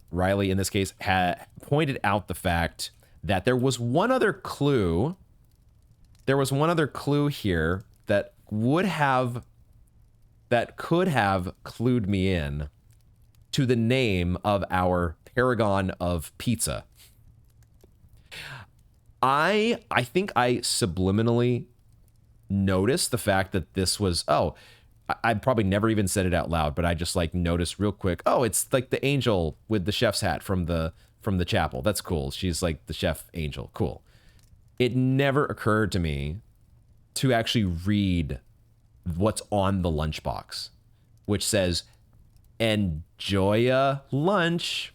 Riley in this case, had pointed out the fact that there was one other clue. There was one other clue here that could have clued me in to the name of our paragon of pizza. I think I subliminally noticed the fact that this was, oh, I probably never even said it out loud, but I just like noticed real quick, oh, it's like the angel with the chef's hat from the chapel. That's cool. She's like the chef angel. Cool. It never occurred to me to actually read what's on the lunchbox, which says, enjoy a lunch.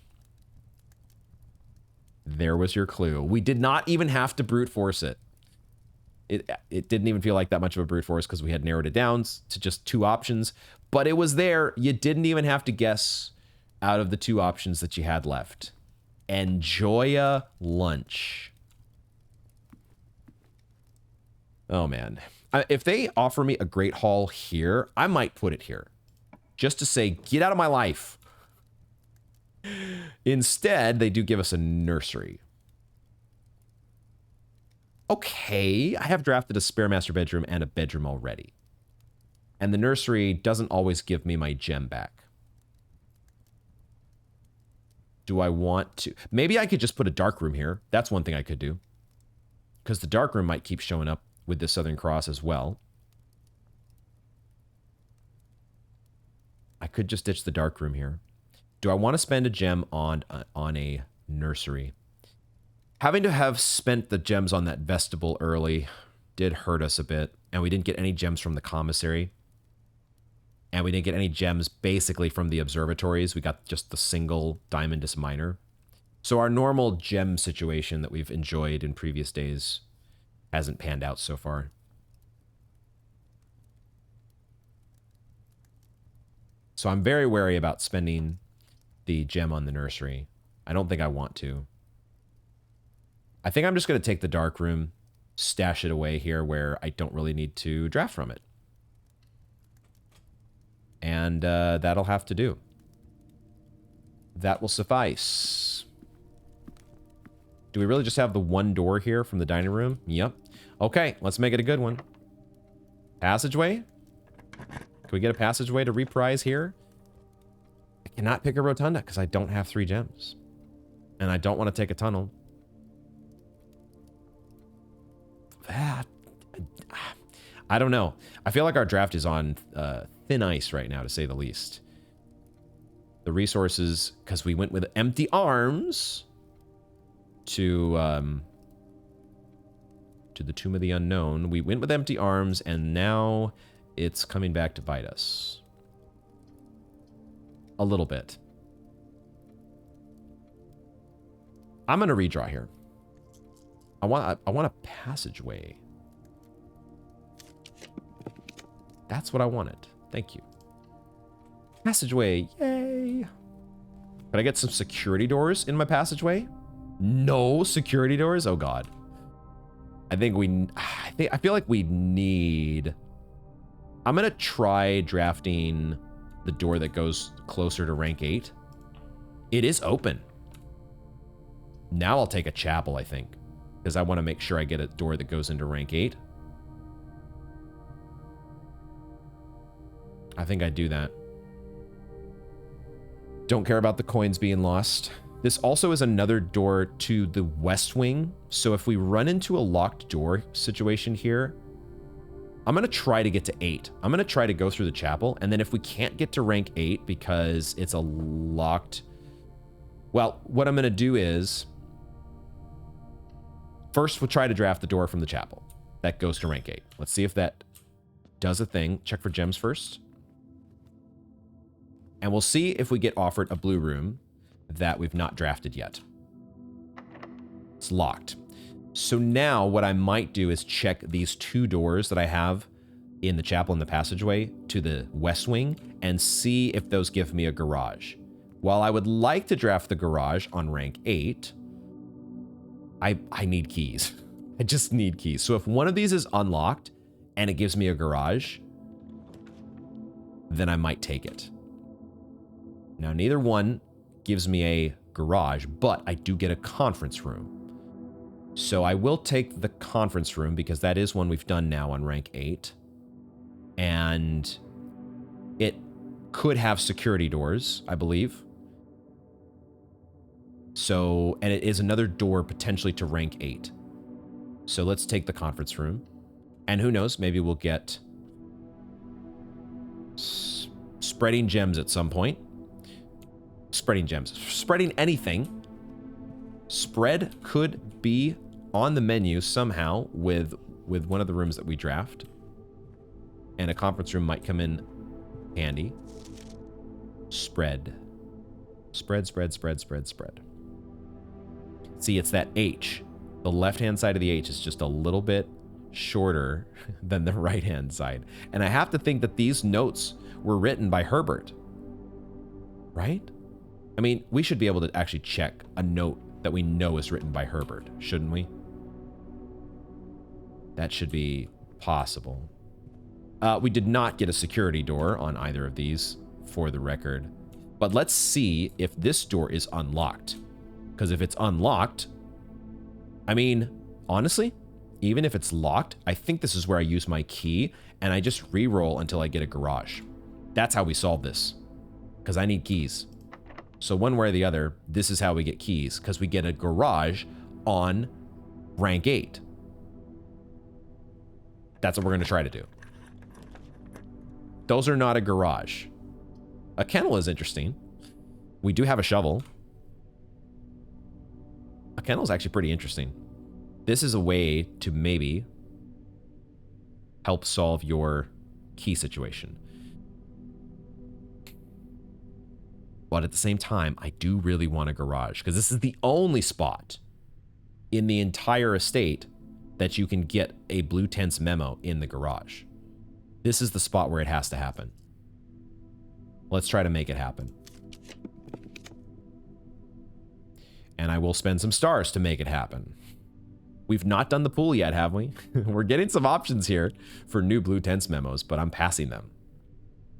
There was your clue. We did not even have to brute force it. It didn't even feel like that much of a brute force because we had narrowed it down to just 2 options, but it was there. You didn't even have to guess out of the 2 options that you had left. Enjoy a lunch. Oh man. If they offer me a great hall here, I might put it here just to say, get out of my life. Instead, they do give us a nursery. Okay, I have drafted a spare master bedroom and a bedroom already. And the nursery doesn't always give me my gem back. Do I want to? Maybe I could just put a dark room here. That's one thing I could do. Because the dark room might keep showing up with the Southern Cross as well. I could just ditch the dark room here. Do I want to spend a gem on a nursery? Having to have spent the gems on that vestibule early did hurt us a bit, and we didn't get any gems from the commissary. And we didn't get any gems basically from the observatories. We got just the single Diamondus Minor. So our normal gem situation that we've enjoyed in previous days hasn't panned out so far. So I'm very wary about spending the gem on the nursery. I don't think I want to. I think I'm just going to take the dark room, stash it away here where I don't really need to draft from it. And that'll have to do. That will suffice. Do we really just have the one door here from the dining room? Yep. Okay, let's make it a good one. Passageway? Can we get a passageway to reprise here? I cannot pick a rotunda because I don't have 3 gems. And I don't want to take a tunnel. I don't know. I feel like our draft is on thin ice right now, to say the least. The resources, because we went with empty arms to the Tomb of the Unknown. We went with empty arms, and now it's coming back to bite us. A little bit. I'm going to redraw here. I want a passageway. That's what I wanted. Thank you. Passageway. Yay. Can I get some security doors in my passageway? No security doors? Oh, God. I feel like we need... I'm going to try drafting the door that goes closer to rank 8. It is open. Now I'll take a chapel, I think. Because I want to make sure I get a door that goes into rank 8. I think I'd do that. Don't care about the coins being lost. This also is another door to the west wing. So if we run into a locked door situation here, I'm going to try to get to 8. I'm going to try to go through the chapel. And then if we can't get to rank 8 because it's a locked... Well, what I'm going to do is... First, we'll try to draft the door from the chapel. That goes to rank 8. Let's see if that does a thing. Check for gems first. And we'll see if we get offered a blue room that we've not drafted yet. It's locked. So now what I might do is check these 2 doors that I have in the chapel and the passageway to the west wing and see if those give me a garage. While I would like to draft the garage on rank 8, I need keys. I just need keys. So if one of these is unlocked and it gives me a garage, then I might take it. Now, neither one gives me a garage, but I do get a conference room. So I will take the conference room because that is one we've done now on rank 8. And it could have security doors, I believe. So, and it is another door potentially to rank 8. So let's take the conference room. And who knows, maybe we'll get spreading gems at some point. Spreading gems. Spreading anything. Spread could be on the menu somehow with one of the rooms that we draft. And a conference room might come in handy. Spread. Spread, spread, spread, spread, spread. See, it's that H. The left-hand side of the H is just a little bit shorter than the right-hand side. And I have to think that these notes were written by Herbert. Right? I mean, we should be able to actually check a note that we know is written by Herbert, shouldn't we? That should be possible. We did not get a security door on either of these, for the record. But let's see if this door is unlocked. Because if it's unlocked, I mean, honestly, even if it's locked, I think this is where I use my key and I just re-roll until I get a garage. That's how we solve this. Because I need keys. So one way or the other, this is how we get keys. Because we get a garage on rank 8. That's what we're going to try to do. Those are not a garage. A kennel is interesting. We do have a shovel. A kennel is actually pretty interesting. This is a way to maybe help solve your key situation. But at the same time, I do really want a garage because this is the only spot in the entire estate that you can get a Blue Tents memo in the garage. This is the spot where it has to happen. Let's try to make it happen. And I will spend some stars to make it happen. We've not done the pool yet, have we? We're getting some options here for new Blue Tents memos, but I'm passing them.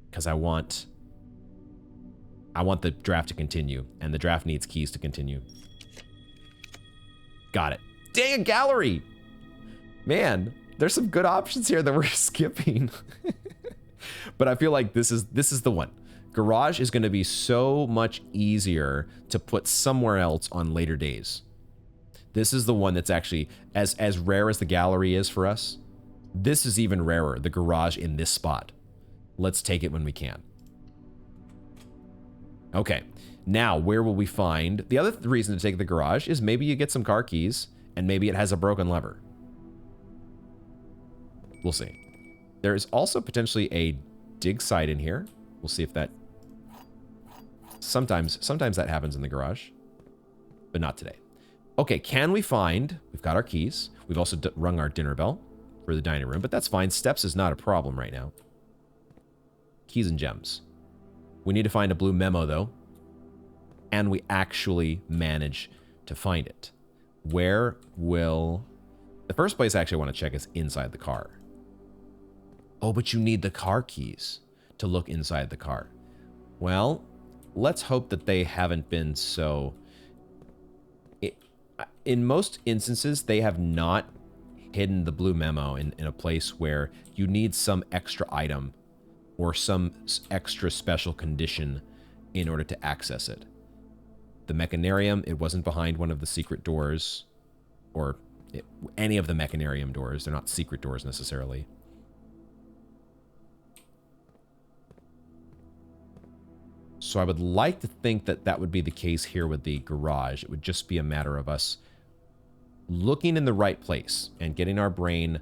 Because I want the draft to continue, and the draft needs keys to continue. Got it. Dang, a gallery! Man, there's some good options here that we're skipping. But I feel like this is the one. Garage is going to be so much easier to put somewhere else on later days. This is the one that's actually, as rare as the gallery is for us, this is even rarer, the garage in this spot. Let's take it when we can. Okay, now where will we find... The other reason to take the garage is maybe you get some car keys, and maybe it has a broken lever. We'll see. There is also potentially a dig site in here. We'll see if that... Sometimes that happens in the garage, but not today. Okay, can we find... We've got our keys. We've also rung our dinner bell for the dining room, but that's fine. Steps is not a problem right now. Keys and gems. We need to find a blue memo, though. And we actually manage to find it. Where will... The first place I actually want to check is inside the car. Oh, but you need the car keys to look inside the car. Well, let's hope that they haven't been so... In most instances, they have not hidden the blue memo in a place where you need some extra item or some extra special condition in order to access it. The mechanarium, it wasn't behind one of the secret doors, or any of the mechanarium doors. They're not secret doors necessarily. So I would like to think that that would be the case here with the garage. It would just be a matter of us looking in the right place and getting our brain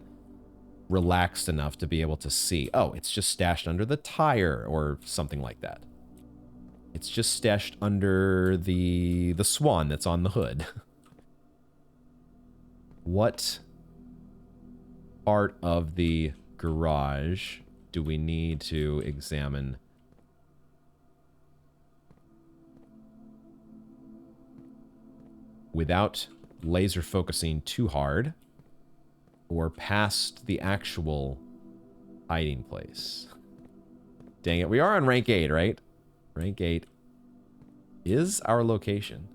relaxed enough to be able to see, oh, it's just stashed under the tire or something like that. It's just stashed under the swan that's on the hood. What part of the garage do we need to examine? Without laser focusing too hard, or past the actual hiding place. Dang it, we are on rank 8, right? Rank 8 is our location.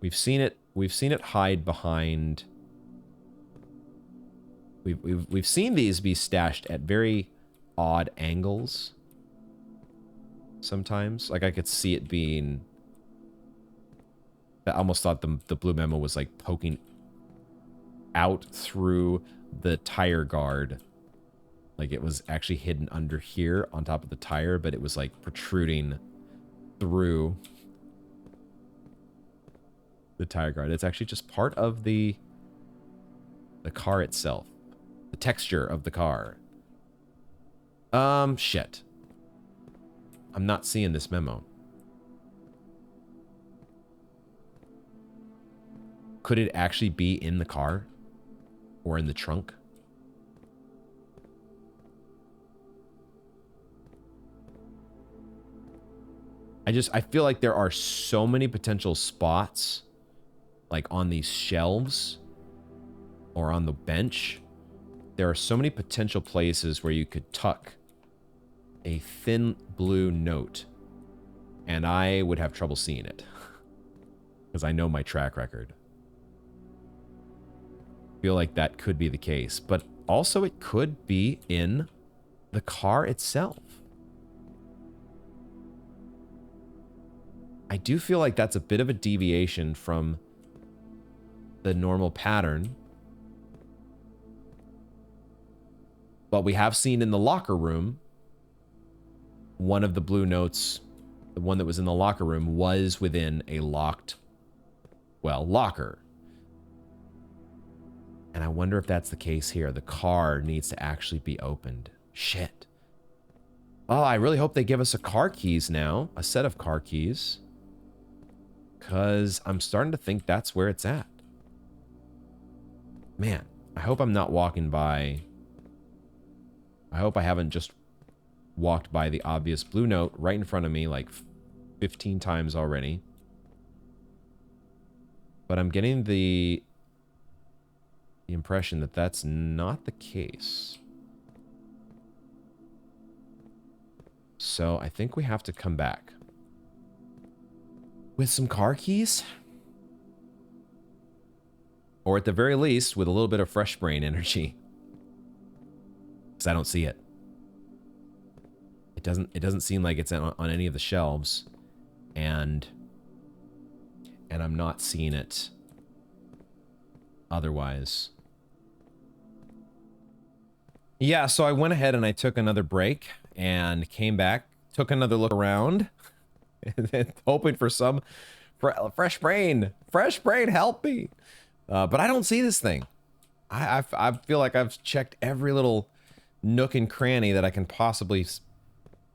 We've seen it hide behind... We've seen these be stashed at very odd angles. Sometimes, like I could see it being I almost thought the blue memo was like poking out through the tire guard. Like it was actually hidden under here on top of the tire, but it was like protruding through the tire guard. It's actually just part of the car itself. The texture of the car. Shit. I'm not seeing this memo. Could it actually be in the car? Or in the trunk? I feel like there are so many potential spots, like on these shelves or on the bench. There are so many potential places where you could tuck a thin blue note, and I would have trouble seeing it because I know my track record. I feel like that could be the case, but also it could be in the car itself. I do feel like that's a bit of a deviation from the normal pattern. But we have seen in the locker room, one of the blue notes, the one that was in the locker room, was within a locked, well, locker. And I wonder if that's the case here. The car needs to actually be opened. Shit. Oh, I really hope they give us a car keys now. A set of car keys. Because I'm starting to think that's where it's at. Man, I hope I'm not walking by... I hope I haven't just walked by the obvious blue note right in front of me like 15 times already. But I'm getting the impression that that's not the case. So I think we have to come back. With some car keys? Or at the very least, with a little bit of fresh brain energy. Because I don't see it. It doesn't seem like it's on any of the shelves. And I'm not seeing it otherwise. Yeah, so I went ahead and I took another break and came back, took another look around, hoping for some fresh brain. Fresh brain, help me. But I don't see this thing. I feel like I've checked every little nook and cranny that I can possibly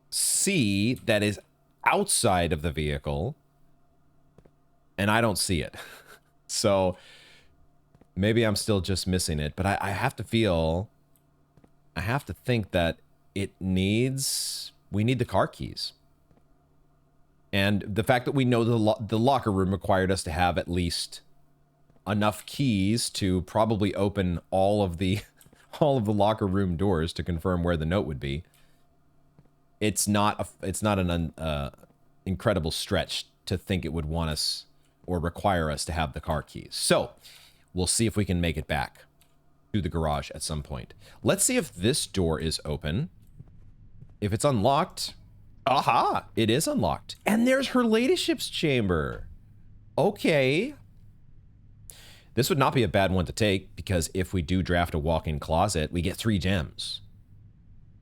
see that is outside of the vehicle, and I don't see it. So maybe I'm still just missing it, but I have to think that we need the car keys. And the fact that we know the locker room required us to have at least enough keys to probably open all of the locker room doors to confirm where the note would be. It's not an incredible stretch to think it would want us or require us to have the car keys. So we'll see if we can make it back to the garage at some point. Let's see if this door is open. If it's unlocked, aha, it is unlocked. And there's her ladyship's chamber. Okay. This would not be a bad one to take, because if we do draft a walk-in closet, we get 3 gems.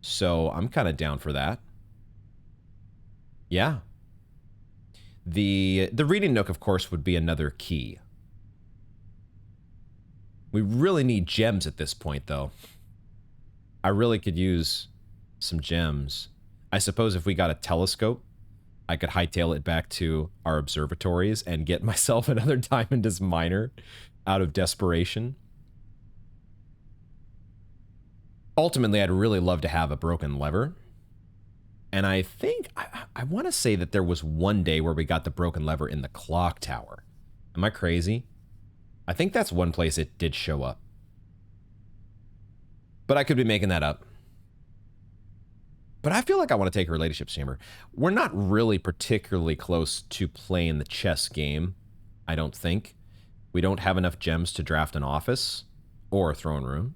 So I'm kind of down for that. Yeah. The reading nook, of course, would be another key. We really need gems at this point, though. I really could use some gems. I suppose if we got a telescope, I could hightail it back to our observatories and get myself another diamond as miner out of desperation. Ultimately, I'd really love to have a broken lever. And I think, I want to say that there was one day where we got the broken lever in the clock tower. Am I crazy? I think that's one place it did show up. But I could be making that up. But I feel like I want to take her ladyship's chamber. We're not really particularly close to playing the chess game, I don't think. We don't have enough gems to draft an office or a throne room.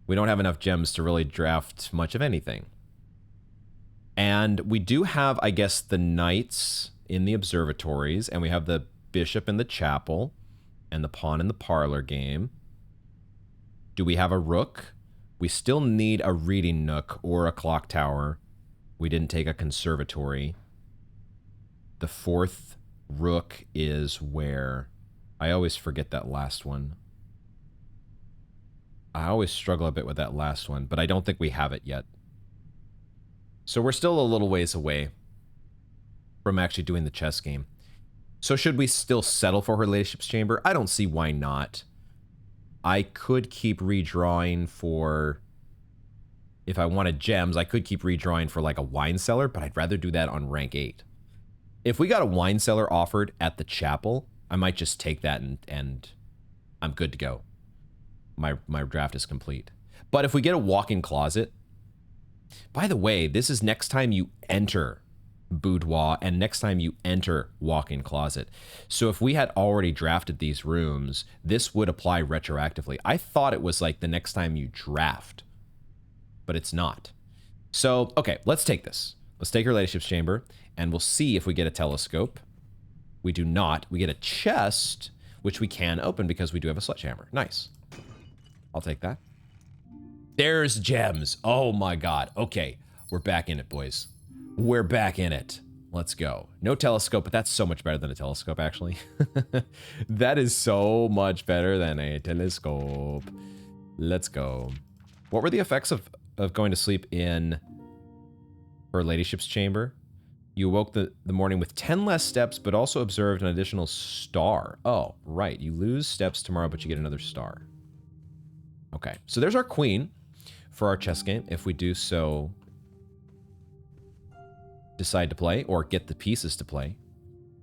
We don't have enough gems to really draft much of anything. And we do have, I guess, the knights in the observatories, and we have the bishop in the chapel and the pawn in the parlor game. Do we have a rook? We still need a reading nook or a clock tower. We didn't take a conservatory. The fourth rook is where? I always forget that last one. I always struggle a bit with that last one, but I don't think we have it yet. So we're still a little ways away from actually doing the chess game. So should we still settle for her ladyship's chamber? I don't see why not. I could keep redrawing for... If I wanted gems, I could keep redrawing for like a wine cellar, but I'd rather do that on rank 8. If we got a wine cellar offered at the chapel, I might just take that and I'm good to go. My draft is complete. But if we get a walk-in closet... By the way, this is next time you enter boudoir and next time you enter walk-in closet. So if we had already drafted these rooms, this would apply retroactively. I thought it was like the next time you draft, but it's not. So, okay, let's take this. Let's take her ladyship's chamber and we'll see if we get a telescope. We do not. We get a chest, which we can open because we do have a sledgehammer. Nice. I'll take that. There's gems. Oh my god. Okay, we're back in it, boys. We're back in it. Let's go. No telescope, but that's so much better than a telescope, actually. That is so much better than a telescope. Let's go. What were the effects of going to sleep in her ladyship's chamber? You awoke the morning with 10 less steps, but also observed an additional star. Oh, right. You lose steps tomorrow, but you get another star. Okay, so there's our queen for our chess game, if we do so decide to play, or get the pieces to play.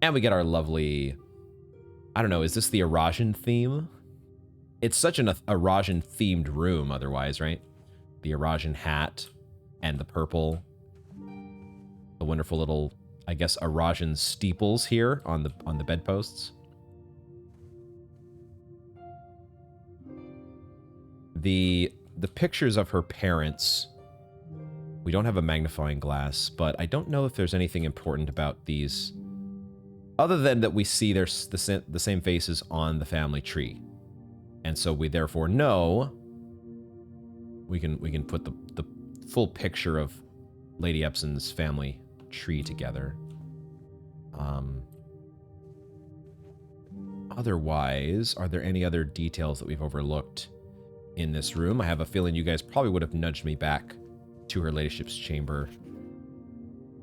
And we get our lovely, I don't know, is this the Arajan theme? It's such an Arajan themed room otherwise, right? The Arajan hat and the purple. The wonderful little, I guess, Arajan steeples here on the bedposts. The pictures of her parents, we don't have a magnifying glass, but I don't know if there's anything important about these, other than that we see there's the same faces on the family tree. And so we therefore know we can put the full picture of Lady Epson's family tree together. Otherwise, are there any other details that we've overlooked in this room? I have a feeling you guys probably would have nudged me back to her ladyship's chamber,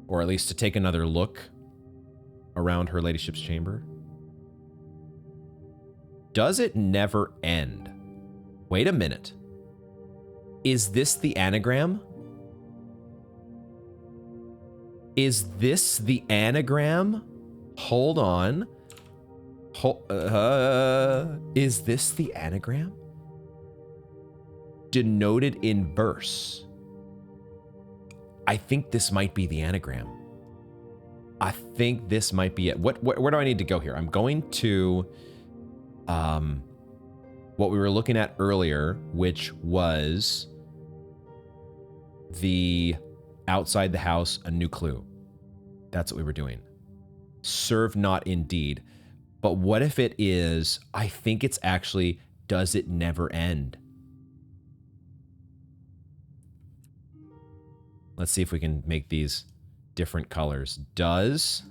or at least to take another look around her ladyship's chamber. Does it never end? Wait a minute. Is this the anagram? Is this the anagram? Hold on. Is this the anagram? Denoted in verse. I think this might be the anagram. I think this might be it. Where do I need to go here? I'm going to what we were looking at earlier, which was the outside the house, a new clue. That's what we were doing. Serve not indeed. But what if it is, I think it's actually, does it never end? Let's see if we can make these different colors. Does...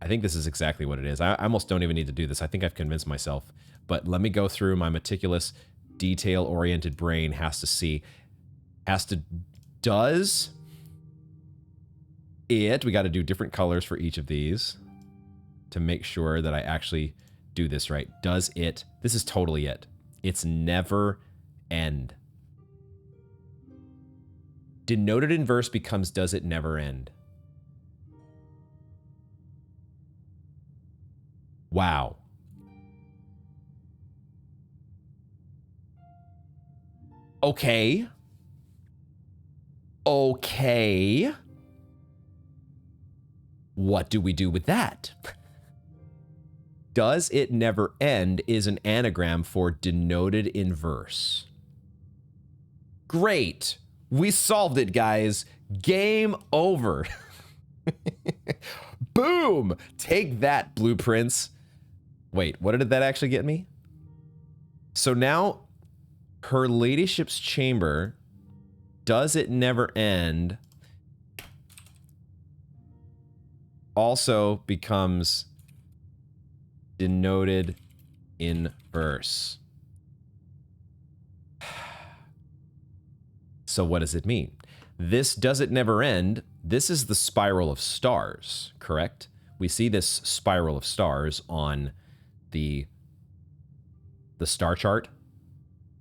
I think this is exactly what it is. I almost don't even need to do this. I think I've convinced myself. But let me go through. My meticulous, detail-oriented brain has to see. Does it... We got to do different colors for each of these to make sure that I actually do this right. Does it... This is totally it. It's never end. Denoted in verse becomes does it never end. Wow. Okay. Okay. What do we do with that? Does it never end is an anagram for denoted in verse. Great. We solved it, guys. Game over. Boom! Take that, blueprints. Wait, what did that actually get me? So now, her ladyship's chamber, does it never end, also becomes denoted in verse. So what does it mean? This does it never end. This is the spiral of stars, correct? We see this spiral of stars on the star chart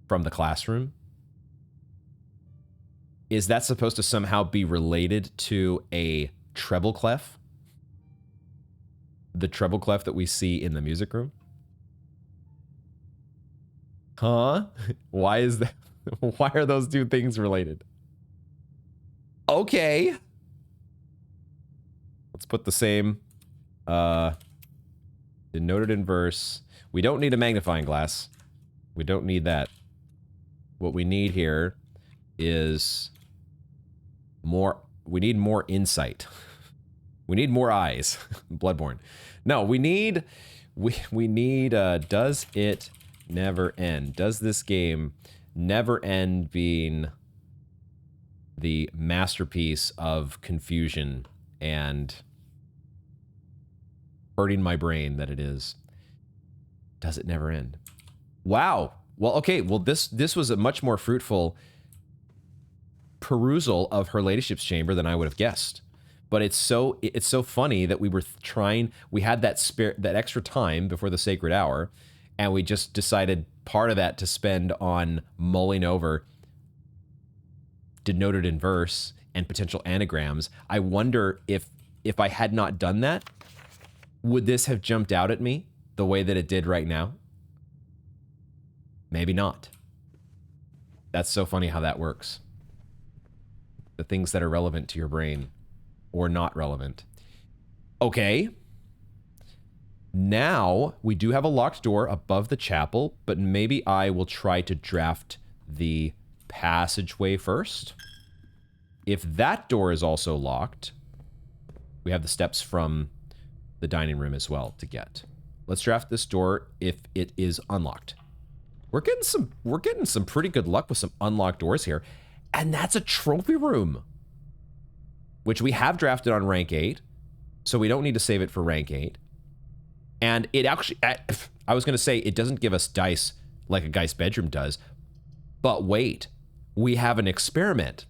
from the classroom. Is that supposed to somehow be related to a treble clef? The treble clef that we see in the music room? Huh? Why is that? Why are those two things related? Okay. Let's put the same denoted in verse. We don't need a magnifying glass. We don't need that. What we need here is more. We need more insight. We need more eyes. Bloodborne. No, we need. We need. Does it never end? Does this game never end being the masterpiece of confusion and hurting my brain that it is? Does it never end? Wow. Well, okay. Well, this was a much more fruitful perusal of her ladyship's chamber than I would have guessed. But it's so funny that we were we had that extra time before the sacred hour, and we just decided part of that to spend on mulling over denoted in verse and potential anagrams. I wonder if I had not done that, would this have jumped out at me the way that it did right now? Maybe not. That's so funny how that works. The things that are relevant to your brain or not relevant. Okay. Now, we do have a locked door above the chapel, but maybe I will try to draft the passageway first. If that door is also locked, we have the steps from the dining room as well to get. Let's draft this door if it is unlocked. We're getting some pretty good luck with some unlocked doors here. And that's a trophy room, which we have drafted on rank 8, so we don't need to save it for rank 8. And it actually, I was going to say, it doesn't give us dice like a guy's bedroom does, but wait, we have an experiment.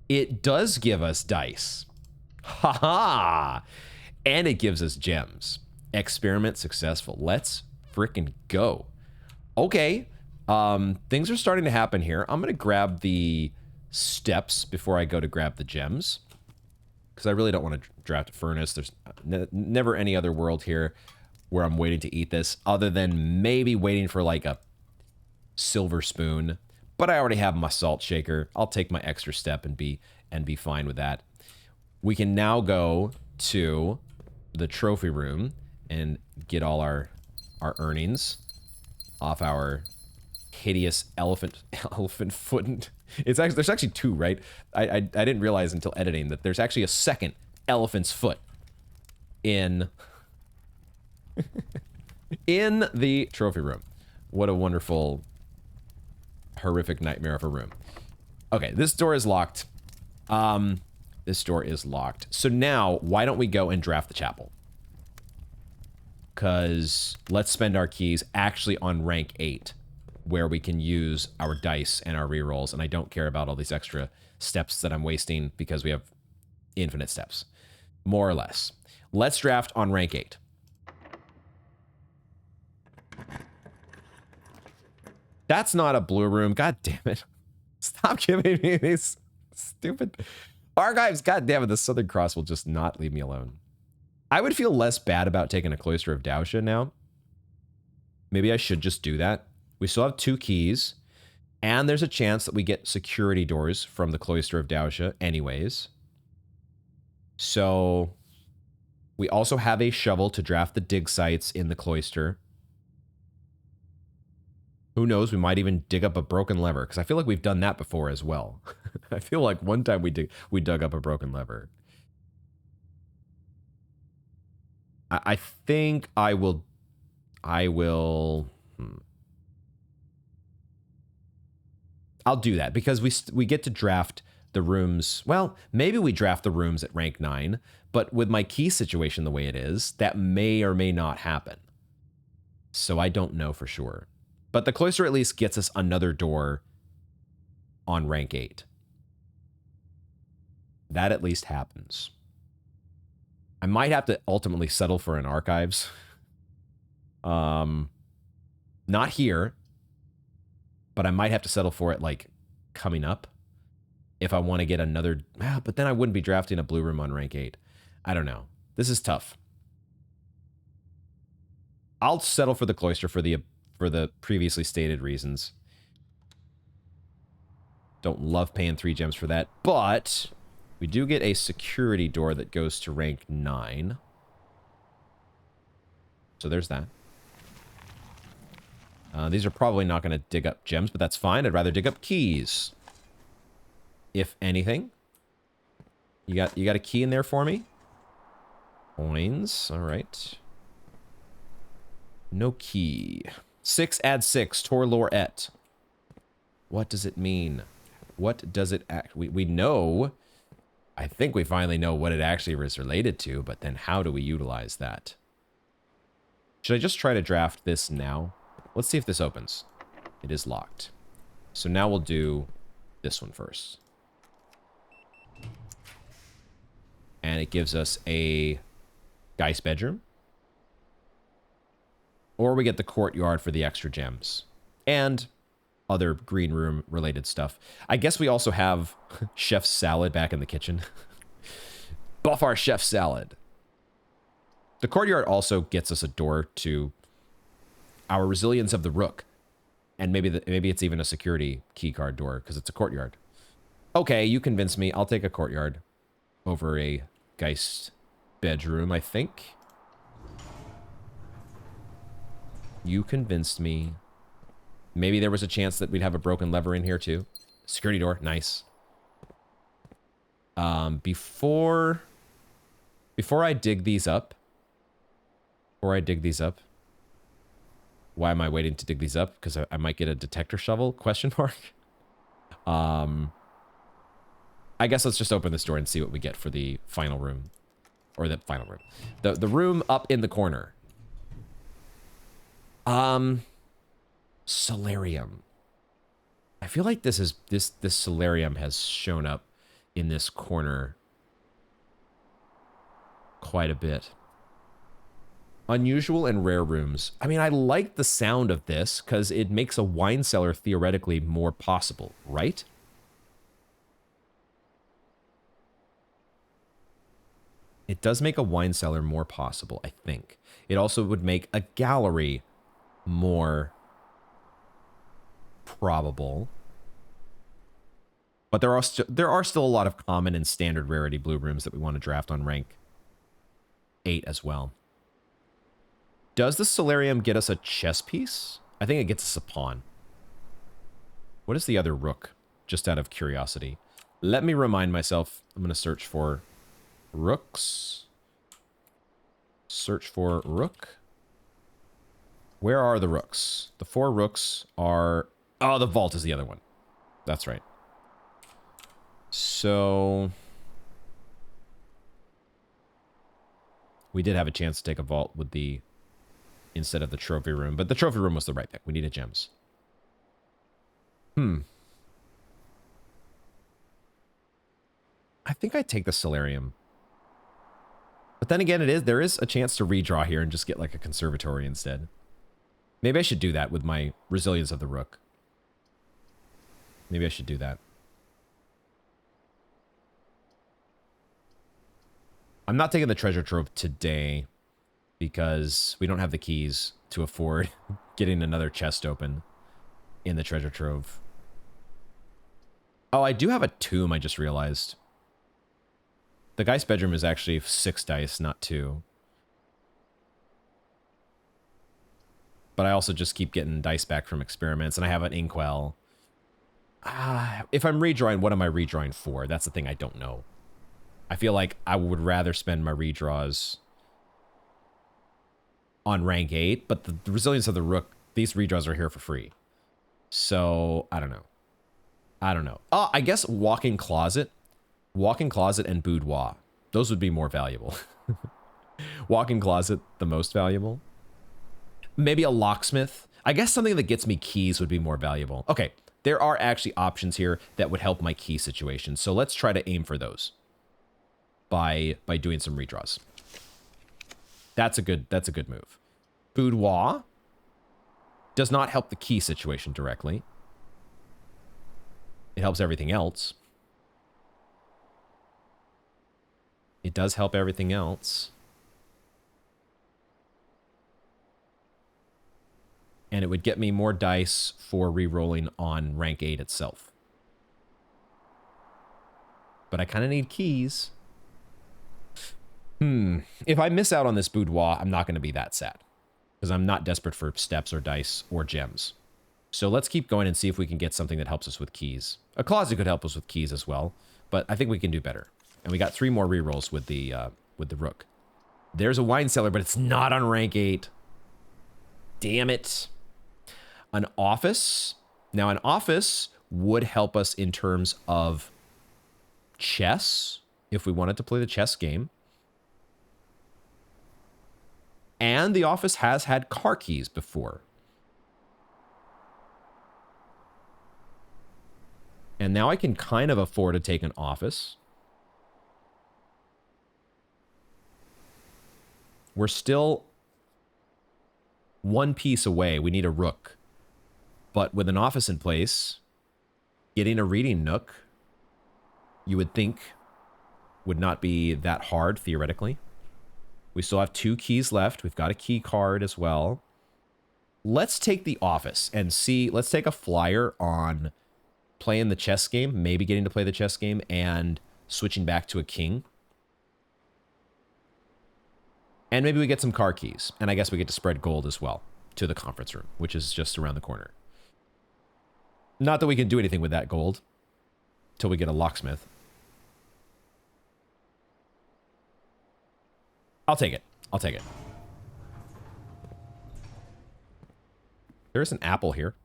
It does give us dice. Ha ha! And it gives us gems. Experiment successful. Let's freaking go. Okay, things are starting to happen here. I'm going to grab the steps before I go to grab the gems, because I really don't want to draft a furnace. There's never any other world here where I'm waiting to eat this, other than maybe waiting for like a silver spoon. But I already have my salt shaker. I'll take my extra step and be fine with that. We can now go to the trophy room and get all our earnings off our hideous elephant foot. There's actually two, right? I didn't realize until editing that there's actually a second elephant's foot in in the trophy room. What a wonderful, horrific nightmare of a room. Okay, this door is locked. This door is locked. So now, why don't we go and draft the chapel? Because let's spend our keys actually on rank 8, where we can use our dice and our rerolls, and I don't care about all these extra steps that I'm wasting because we have infinite steps, more or less. Let's draft on rank 8. That's not a blue room. God damn it. Stop giving me these stupid archives. God damn it. The Southern Cross will just not leave me alone. I would feel less bad about taking a Cloister of Dausha now. Maybe I should just do that. We still have 2 keys, and there's a chance that we get security doors from the Cloister of Dausha anyways. So we also have a shovel to draft the dig sites in the cloister. Who knows, we might even dig up a broken lever, because I feel like we've done that before as well. I feel like one time we dug up a broken lever. I think I will. I'll do that because we get to draft the rooms. Well, maybe we draft the rooms at rank 9, but with my key situation the way it is, that may or may not happen. So I don't know for sure. But the cloister at least gets us another door on rank 8. That at least happens. I might have to ultimately settle for an archives. Not here, but I might have to settle for it like coming up if I want to get another. But then I wouldn't be drafting a blue room on rank 8. I don't know. This is tough. I'll settle for the cloister for the previously stated reasons. Don't love paying 3 gems for that, but we do get a security door that goes to rank 9. So there's that. These are probably not going to dig up gems, but that's fine. I'd rather dig up keys. If anything. You got a key in there for me? Coins. All right. No key. 6 add 6. Tor lore et. What does it mean? What does it act? We know. I think we finally know what it actually is related to, but then how do we utilize that? Should I just try to draft this now? Let's see if this opens. It is locked. So now we'll do this one first. And it gives us a Geist bedroom. Or we get the courtyard for the extra gems. And other green room related stuff. I guess we also have chef's salad back in the kitchen. Buff our chef's salad. The courtyard also gets us a door to our resilience of the rook. And maybe it's even a security keycard door because it's a courtyard. Okay, you convinced me. I'll take a courtyard over a Geist bedroom, I think. You convinced me. Maybe there was a chance that we'd have a broken lever in here too. Security door, nice. Before I dig these up. Why am I waiting to dig these up? Because I might get a detector shovel? Question mark. I guess let's just open this door and see what we get for the final room. Or the final room. The room up in the corner. Solarium. I feel like this solarium has shown up in this corner quite a bit. Unusual and rare rooms. I mean, I like the sound of this because it makes a wine cellar theoretically more possible, right? It does make a wine cellar more possible, I think. It also would make a gallery more probable. But there are still a lot of common and standard rarity blue rooms that we want to draft on rank 8 as well. Does the solarium get us a chess piece? I think it gets us a pawn. What is the other rook? Just out of curiosity. Let me remind myself. I'm going to search for rooks. Search for rook. Where are the rooks? The 4 rooks are... Oh, the vault is the other one. That's right. So... we did have a chance to take a vault with the... instead of the trophy room. But the trophy room was the right pick. We needed gems. I think I'd take the solarium. But then again, there is a chance to redraw here and just get like a conservatory instead. Maybe I should do that with my resilience of the rook. Maybe I should do that. I'm not taking the treasure trove today because we don't have the keys to afford getting another chest open in the treasure trove. Oh, I do have a tomb, I just realized. The Geist bedroom is actually 6 dice, not 2. But I also just keep getting dice back from experiments, and I have an inkwell. If I'm redrawing, what am I redrawing for? That's the thing I don't know. I feel like I would rather spend my redraws on rank 8, but the resilience of the rook, these redraws are here for free. So, I don't know. I don't know. Oh, I guess walk-in closet and boudoir. Those would be more valuable. Walk-in closet, the most valuable. Maybe a locksmith. I guess something that gets me keys would be more valuable. Okay, there are actually options here that would help my key situation. So let's try to aim for those by doing some redraws. That's a good move. Boudoir does not help the key situation directly. It helps everything else. It does help everything else. And it would get me more dice for re-rolling on rank 8 itself. But I kind of need keys. If I miss out on this boudoir, I'm not going to be that sad. Because I'm not desperate for steps or dice or gems. So let's keep going and see if we can get something that helps us with keys. A closet could help us with keys as well. But I think we can do better. And we got 3 more re-rolls with the rook. There's a wine cellar, but it's not on rank 8. Damn it. An office. Now, an office would help us in terms of chess, if we wanted to play the chess game. And the office has had car keys before. And now I can kind of afford to take an office. We're still 1 piece away. We need a rook. But with an office in place, getting a reading nook, you would think, would not be that hard, theoretically. We still have 2 keys left. We've got a key card as well. Let's take the office and see. Let's take a flyer on playing the chess game, maybe getting to play the chess game, and switching back to a king. And maybe we get some car keys. And I guess we get to spread gold as well to the conference room, which is just around the corner. Not that we can do anything with that gold till we get a locksmith. I'll take it. I'll take it. There's an apple here.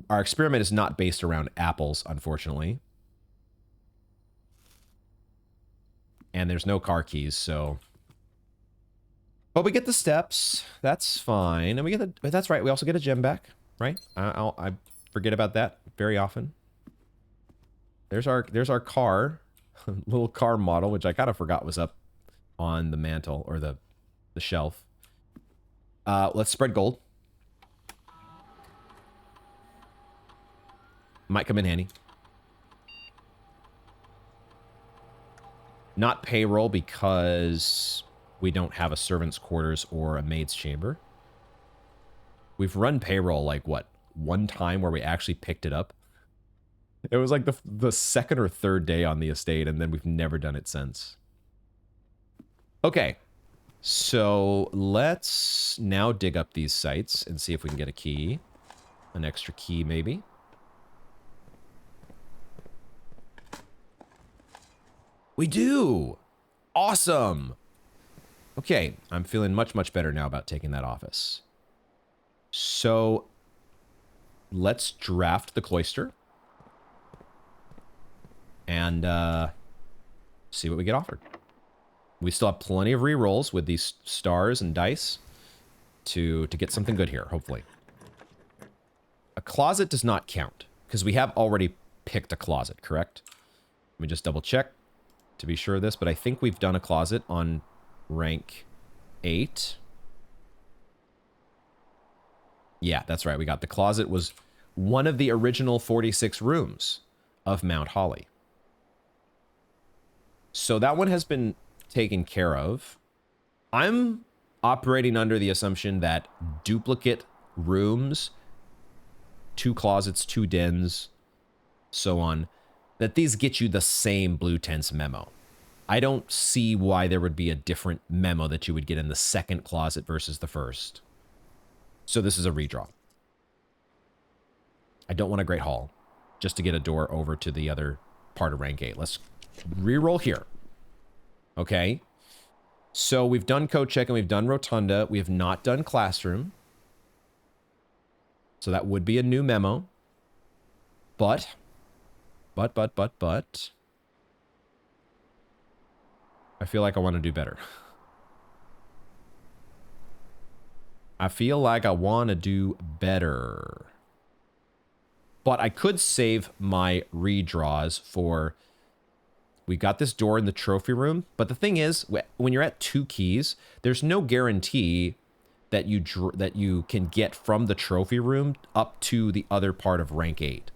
Our experiment is not based around apples, unfortunately. And there's no car keys, so... But we get the steps. That's fine. And we get the... That's right. We also get a gem back, right? I forget about that very often. There's our car. Little car model, which I kind of forgot was up on the mantle or the shelf. Let's spread gold. Might come in handy. Not payroll because we don't have a servant's quarters or a maid's chamber. We've run payroll like, what, 1 time where we actually picked it up? It was like the 2nd or 3rd day on the estate, and then we've never done it since. Okay, so let's now dig up these sites and see if we can get a key. An extra key, maybe. We do! Awesome! Okay, I'm feeling much, much better now about taking that office. So, let's draft the cloister. And see what we get offered. We still have plenty of rerolls with these stars and dice to get something good here, hopefully. A closet does not count, because we have already picked a closet, correct? Let me just double check to be sure of this, but I think we've done a closet on rank 8. Yeah, that's right. We got the closet was one of the original 46 rooms of Mount Holly. So that one has been taken care of. I'm operating under the assumption that duplicate rooms, 2 closets, 2 dens, so on, that these get you the same blue tents memo. I don't see why there would be a different memo that you would get in the 2nd closet versus the 1st. So this is a redraw. I don't want a Great Hall just to get a door over to the other part of rank 8. Let's reroll here. Okay. So we've done coat check and we've done rotunda. We have not done classroom. So that would be a new memo. But. I feel like I want to do better. I feel like I want to do better. But I could save my redraws for... We got this door in the trophy room. But the thing is, when you're at 2 keys, there's no guarantee that you can get from the trophy room up to the other part of rank 8.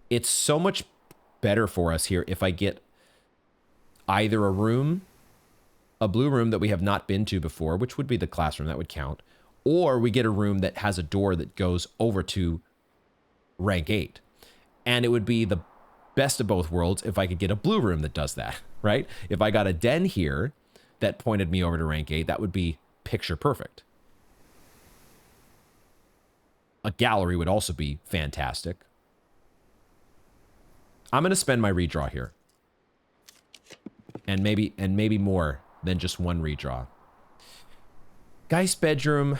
It's so much better for us here if I get either a room, a blue room that we have not been to before, which would be the classroom, that would count, or we get a room that has a door that goes over to rank 8. And it would be the best of both worlds if I could get a blue room that does that, right? If I got a den here that pointed me over to rank 8, that would be picture perfect. A gallery would also be fantastic. I'm going to spend my redraw here. And maybe more than just one redraw. Geist bedroom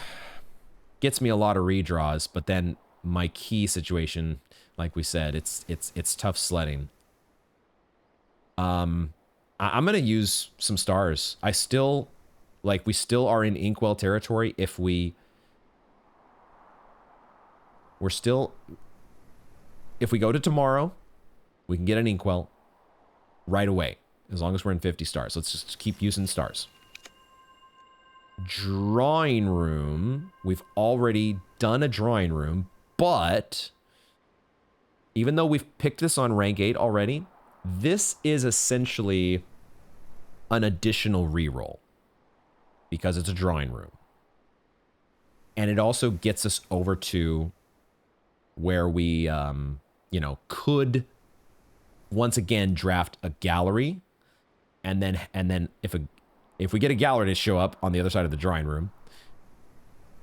gets me a lot of redraws, but then my key situation, like we said, it's tough sledding. I'm going to use some stars. We still are in Inkwell territory if we go to tomorrow, we can get an Inkwell right away, as long as we're in 50 stars. Let's just keep using stars. Drawing room. We've already done a drawing room, but even though we've picked this on rank 8 already, this is essentially an additional reroll because it's a drawing room. And it also gets us over to where we, could once again draft a gallery, and then if we get a gallery to show up on the other side of the drawing room,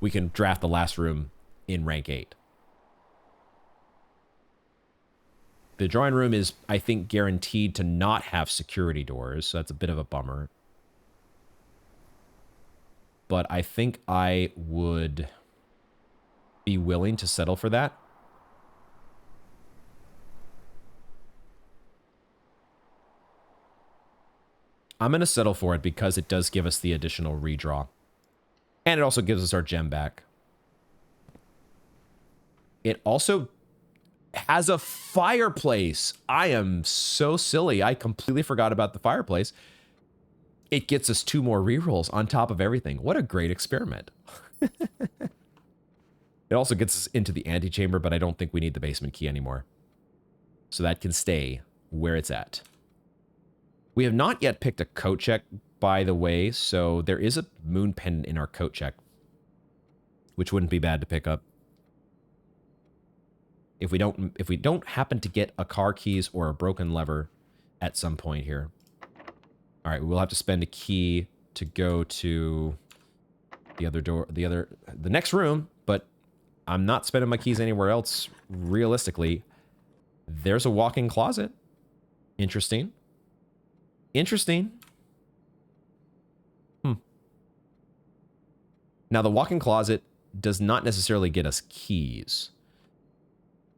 we can draft the last room in rank 8. The drawing room is, I think, guaranteed to not have security doors, so that's a bit of a bummer. But I think I would be willing to settle for that. I'm going to settle for it because it does give us the additional redraw. And it also gives us our gem back. It also has a fireplace. I am so silly. I completely forgot about the fireplace. It gets us 2 more rerolls on top of everything. What a great experiment. It also gets us into the antechamber, but I don't think we need the basement key anymore. So that can stay where it's at. We have not yet picked a coat check, by the way, so there is a moon pendant in our coat check, which wouldn't be bad to pick up. If we don't happen to get a car keys or a broken lever at some point here. All right, we'll have to spend a key to go to the next room, but I'm not spending my keys anywhere else realistically. There's a walk-in closet. Interesting. Interesting. Now, the walk-in closet does not necessarily get us keys.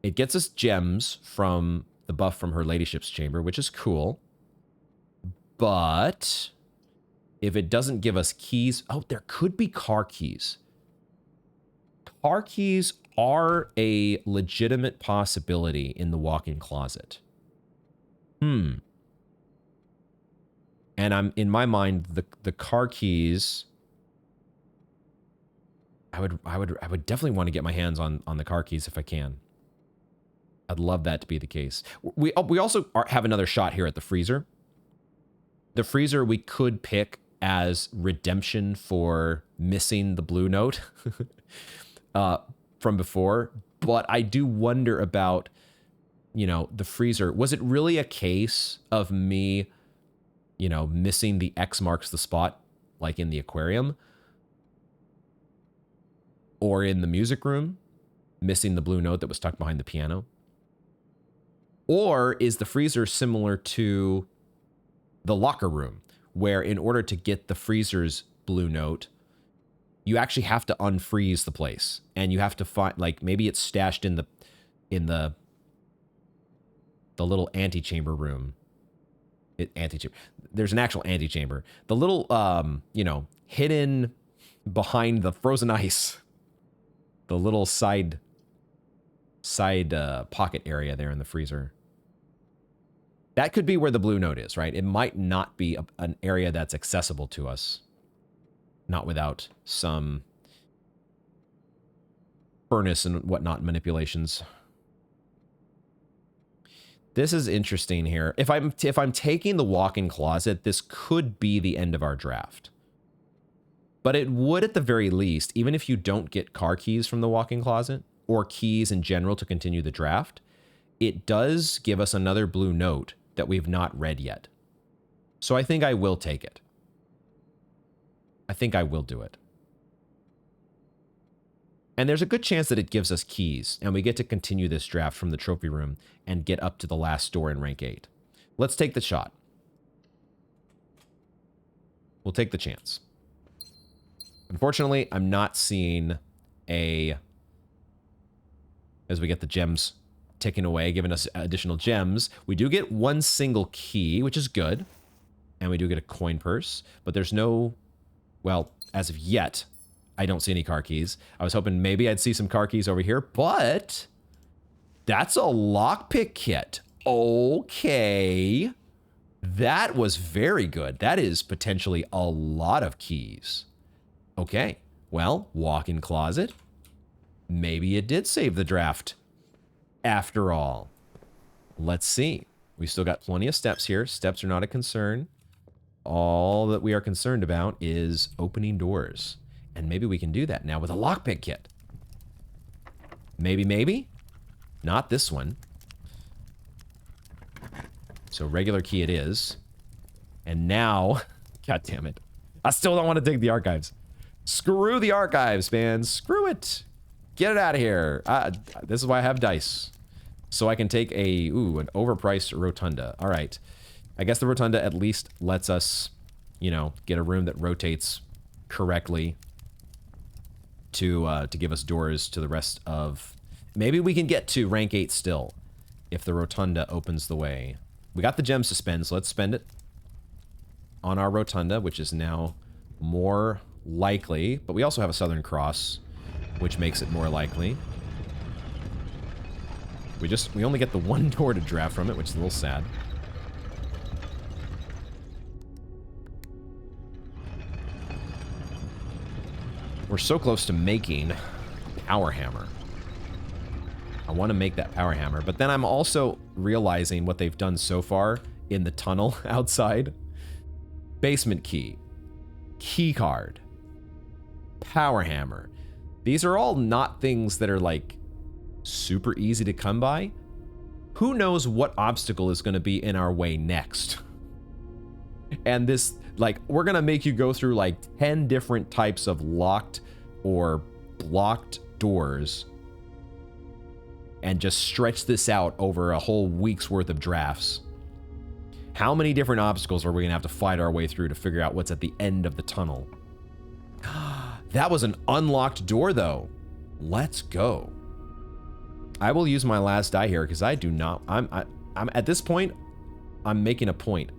It gets us gems from the buff from her ladyship's chamber, which is cool. But if it doesn't give us keys... Oh, there could be car keys. Car keys are a legitimate possibility in the walk-in closet. And in my mind, the car keys... I would definitely want to get my hands on the car keys if I can. I'd love that to be the case. We also have another shot here at the freezer. The freezer we could pick as redemption for missing the blue note from before, but I do wonder about, the freezer. Was it really a case of me, missing the X marks the spot, like in the aquarium? Or in the music room, missing the blue note that was tucked behind the piano? Or is the freezer similar to the locker room, where in order to get the freezer's blue note, you actually have to unfreeze the place, and you have to find, like, maybe it's stashed in the little antechamber room. Antechamber. There's an actual antechamber. The little, you know, hidden behind the frozen ice. The little side pocket area there in the freezer. That could be where the blue note is, right? It might not be an area that's accessible to us. Not without some furnace and whatnot manipulations. This is interesting here. If I'm taking the walk-in closet, this could be the end of our draft. But it would, at the very least, even if you don't get car keys from the walk-in closet, or keys in general to continue the draft, it does give us another blue note that we've not read yet. So I think I will take it. I think I will do it. And there's a good chance that it gives us keys, and we get to continue this draft from the trophy room and get up to the last door in rank 8. Let's take the shot. We'll take the chance. Unfortunately, I'm not seeing as we get the gems ticking away, giving us additional gems. We do get one single key, which is good. And we do get a coin purse, but there's no, well, as of yet, I don't see any car keys. I was hoping maybe I'd see some car keys over here, but that's a lockpick kit. Okay. That was very good. That is potentially a lot of keys. Okay. Well, walk-in closet. Maybe it did save the draft after all. Let's see. We still got plenty of steps here. Steps are not a concern. All that we are concerned about is opening doors. And maybe we can do that now with a lockpick kit. Maybe. Not this one. So regular key it is. And now, god damn it. I still don't want to take the archives. Screw the archives, man. Screw it. Get it out of here. This is why I have dice. So I can take an overpriced rotunda. All right. I guess the rotunda at least lets us, you know, get a room that rotates correctly to give us doors to the rest of... Maybe we can get to rank 8 still if the rotunda opens the way. We got the gems to spend, so let's spend it on our rotunda, which is now more likely. But we also have a Southern Cross, which makes it more likely. We only get the one door to draft from it, which is a little sad. We're so close to making a power hammer. I want to make that power hammer, but then I'm also realizing what they've done so far in the tunnel outside. Basement key, key card, power hammer. These are all not things that are like super easy to come by. Who knows what obstacle is going to be in our way next? And this, like, we're going to make you go through like 10 different types of locked or blocked doors and just stretch this out over a whole week's worth of drafts. How many different obstacles are we going to have to fight our way through to figure out what's at the end of the tunnel? That was an unlocked door, though. Let's go. I will use my last die here because I do not... I'm at this point, I'm making a point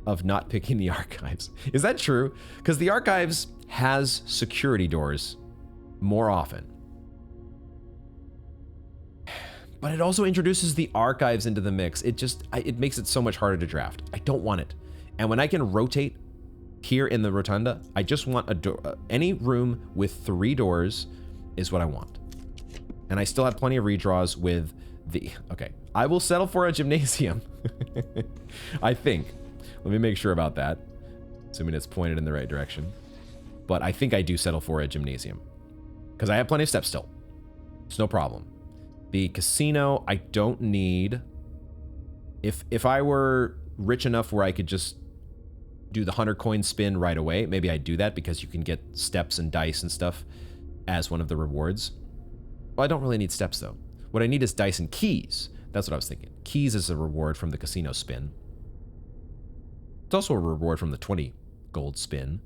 of not picking the archives. Is that true? Because the archives has security doors more often. But it also introduces the archives into the mix. It makes it so much harder to draft. I don't want it. And when I can rotate here in the rotunda, I just want a door. Any room with 3 doors is what I want. And I still have plenty of redraws with the... Okay, I will settle for a gymnasium. I think. Let me make sure about that. Assuming it's pointed in the right direction. But I think I do settle for a gymnasium. Because I have plenty of steps still. It's no problem. The casino, I don't need. If I were rich enough where I could just do the 100 coin spin right away, maybe I'd do that because you can get steps and dice and stuff as one of the rewards. Well, I don't really need steps though. What I need is dice and keys. That's what I was thinking. Keys is a reward from the casino spin. It's also a reward from the 20 gold spin,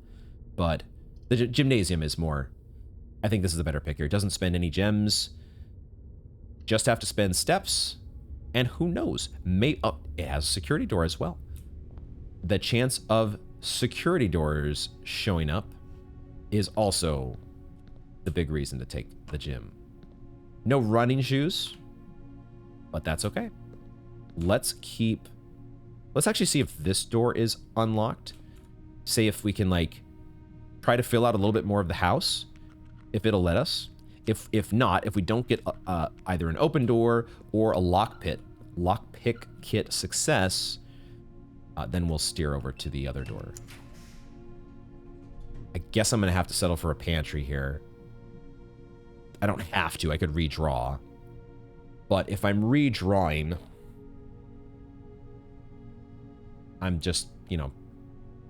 but the gymnasium is more... I think this is a better pick here. It doesn't spend any gems. Just have to spend steps. And who knows? Oh, it has a security door as well. The chance of security doors showing up is also the big reason to take the gym. No running shoes, but that's okay. Let's actually see if this door is unlocked. See if we can, like, try to fill out a little bit more of the house, if it'll let us. If not, if we don't get either an open door or a lockpick kit success, then we'll steer over to the other door. I guess I'm going to have to settle for a pantry here. I don't have to. I could redraw. But if I'm redrawing, I'm just, you know,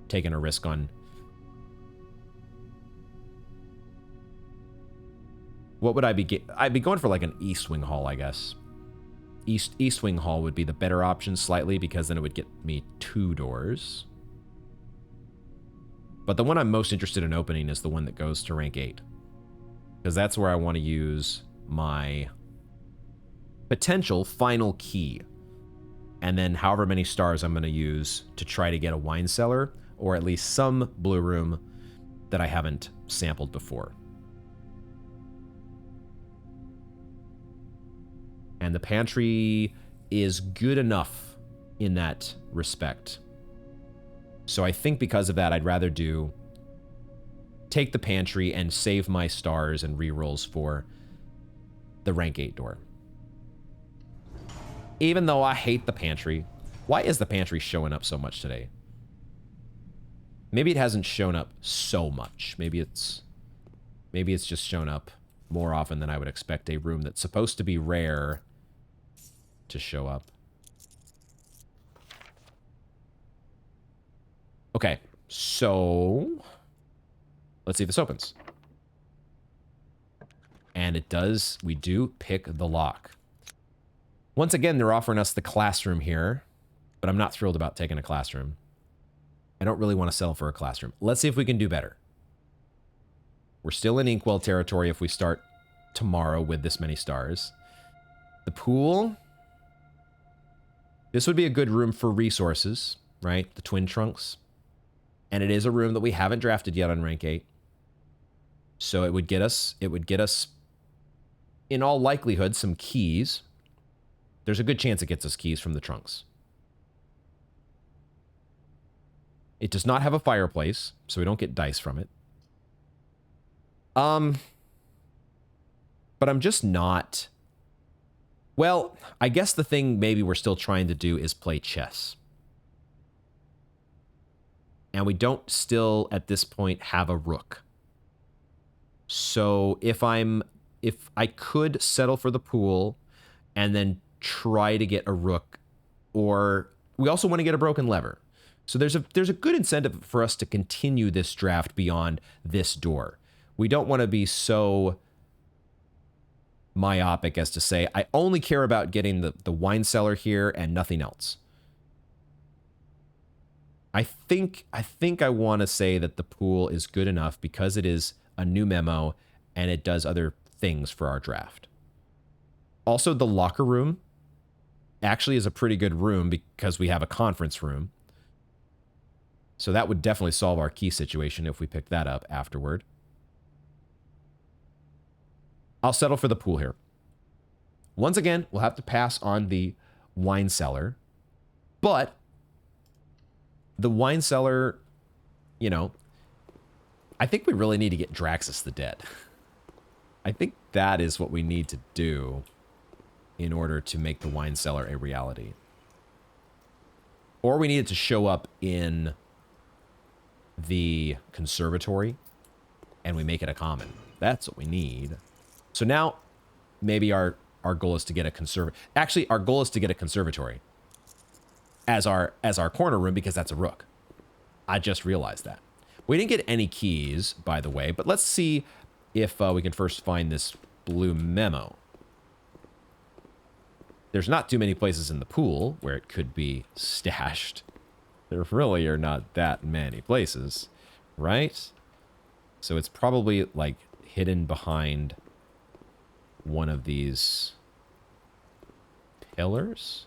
taking a risk on... What would I be... I'd be going for like an East Wing Hall, I guess. East Wing Hall would be the better option slightly, because then it would get me 2 doors. But the one I'm most interested in opening is the one that goes to rank 8. Because that's where I want to use my potential final key. And then however many stars I'm going to use to try to get a wine cellar, or at least some blue room that I haven't sampled before. And the pantry is good enough in that respect. So I think because of that, I'd rather take the pantry and save my stars and rerolls for the rank 8 door. Even though I hate the pantry. Why is the pantry showing up so much today? Maybe it hasn't shown up so much. Maybe it's just shown up more often than I would expect a room that's supposed to be rare to show up. Okay, so let's see if this opens. And it does. We do pick the lock. Once again, they're offering us the classroom here, but I'm not thrilled about taking a classroom. I don't really want to settle for a classroom. Let's see if we can do better. We're still in Inkwell territory if we start tomorrow with this many stars. The pool. This would be a good room for resources, right? The twin trunks. And it is a room that we haven't drafted yet on rank 8. So it would get us, in all likelihood, some keys. There's a good chance it gets us keys from the trunks. It does not have a fireplace, so we don't get dice from it. But I'm just not... Well, I guess the thing maybe we're still trying to do is play chess. And we don't still, at this point, have a rook. So if I could settle for the pool and then try to get a rook, or we also want to get a broken lever. So there's a good incentive for us to continue this draft beyond this door. We don't want to be so myopic as to say, I only care about getting the wine cellar here and nothing else. I think I want to say that the pool is good enough because it is a new memo and it does other things for our draft. Also, the locker room actually is a pretty good room because we have a conference room. So that would definitely solve our key situation if we pick that up afterward. I'll settle for the pool here. Once again, we'll have to pass on the wine cellar. But the wine cellar, you know, I think we really need to get Draxus the Dead. I think that is what we need to do in order to make the wine cellar a reality. Or we need it to show up in the conservatory and we make it a common. That's what we need. So now maybe our goal is to get a actually, our goal is to get a conservatory as our corner room because that's a rook. I just realized that. We didn't get any keys, by the way, but let's see if we can first find this blue memo. There's not too many places in the pool where it could be stashed. There really are not that many places, right? So it's probably like hidden behind one of these pillars.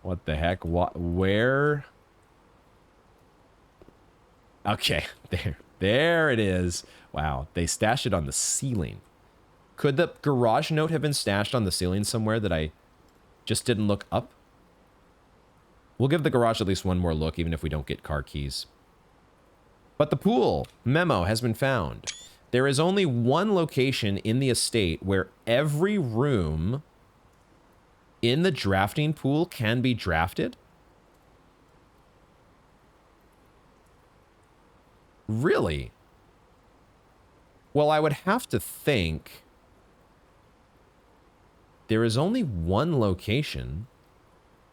What the heck? What? Where? Okay, there it is. Wow, they stashed it on the ceiling. Could the garage note have been stashed on the ceiling somewhere that I just didn't look up? We'll give the garage at least one more look, even if we don't get car keys. But the pool memo has been found. There is only one location in the estate where every room in the drafting pool can be drafted. Really? Well, I would have to think there is only one location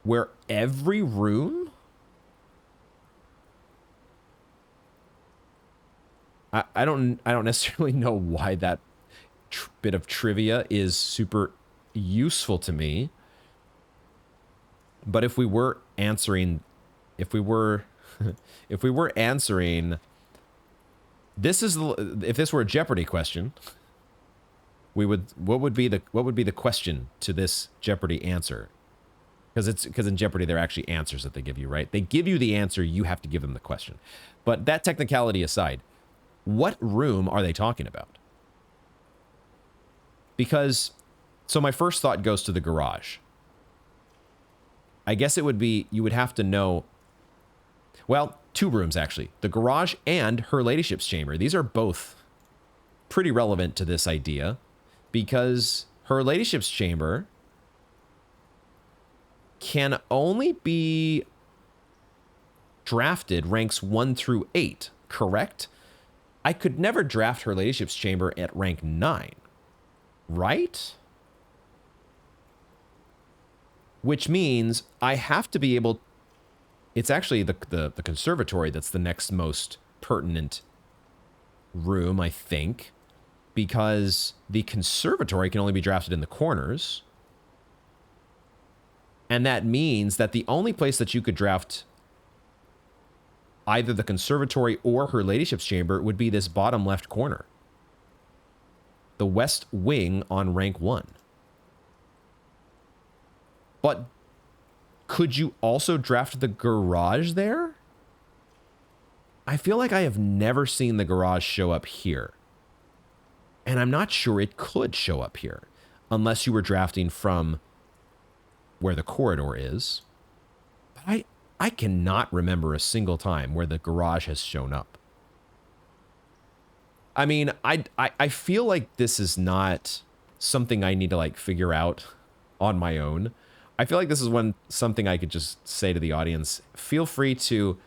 where every room? I don't necessarily know why that bit of trivia is super useful to me. But if we were answering, if we were answering, if this were a Jeopardy question, what would be the question to this Jeopardy answer? Because in Jeopardy there are actually answers that they give you, right? They give you the answer, you have to give them the question. But that technicality aside, what room are they talking about? Because, so my first thought goes to the garage. I guess it would be, you would have to know, well, two rooms actually. The garage and her ladyship's chamber. These are both pretty relevant to this idea because her ladyship's chamber can only be drafted ranks 1 through 8, correct? I could never draft her ladyship's chamber at rank 9, right? Which means I have to be able... It's actually the conservatory that's the next most pertinent room, I think, because the conservatory can only be drafted in the corners. And that means that the only place that you could draft either the conservatory or her ladyship's chamber would be this bottom left corner. The west wing on rank 1. But could you also draft the garage there? I feel like I have never seen the garage show up here. And I'm not sure it could show up here unless you were drafting from where the corridor is. But I cannot remember a single time where the garage has shown up. I mean, I feel like this is not something I need to like figure out on my own. I feel like this is something I could just say to the audience. Feel free to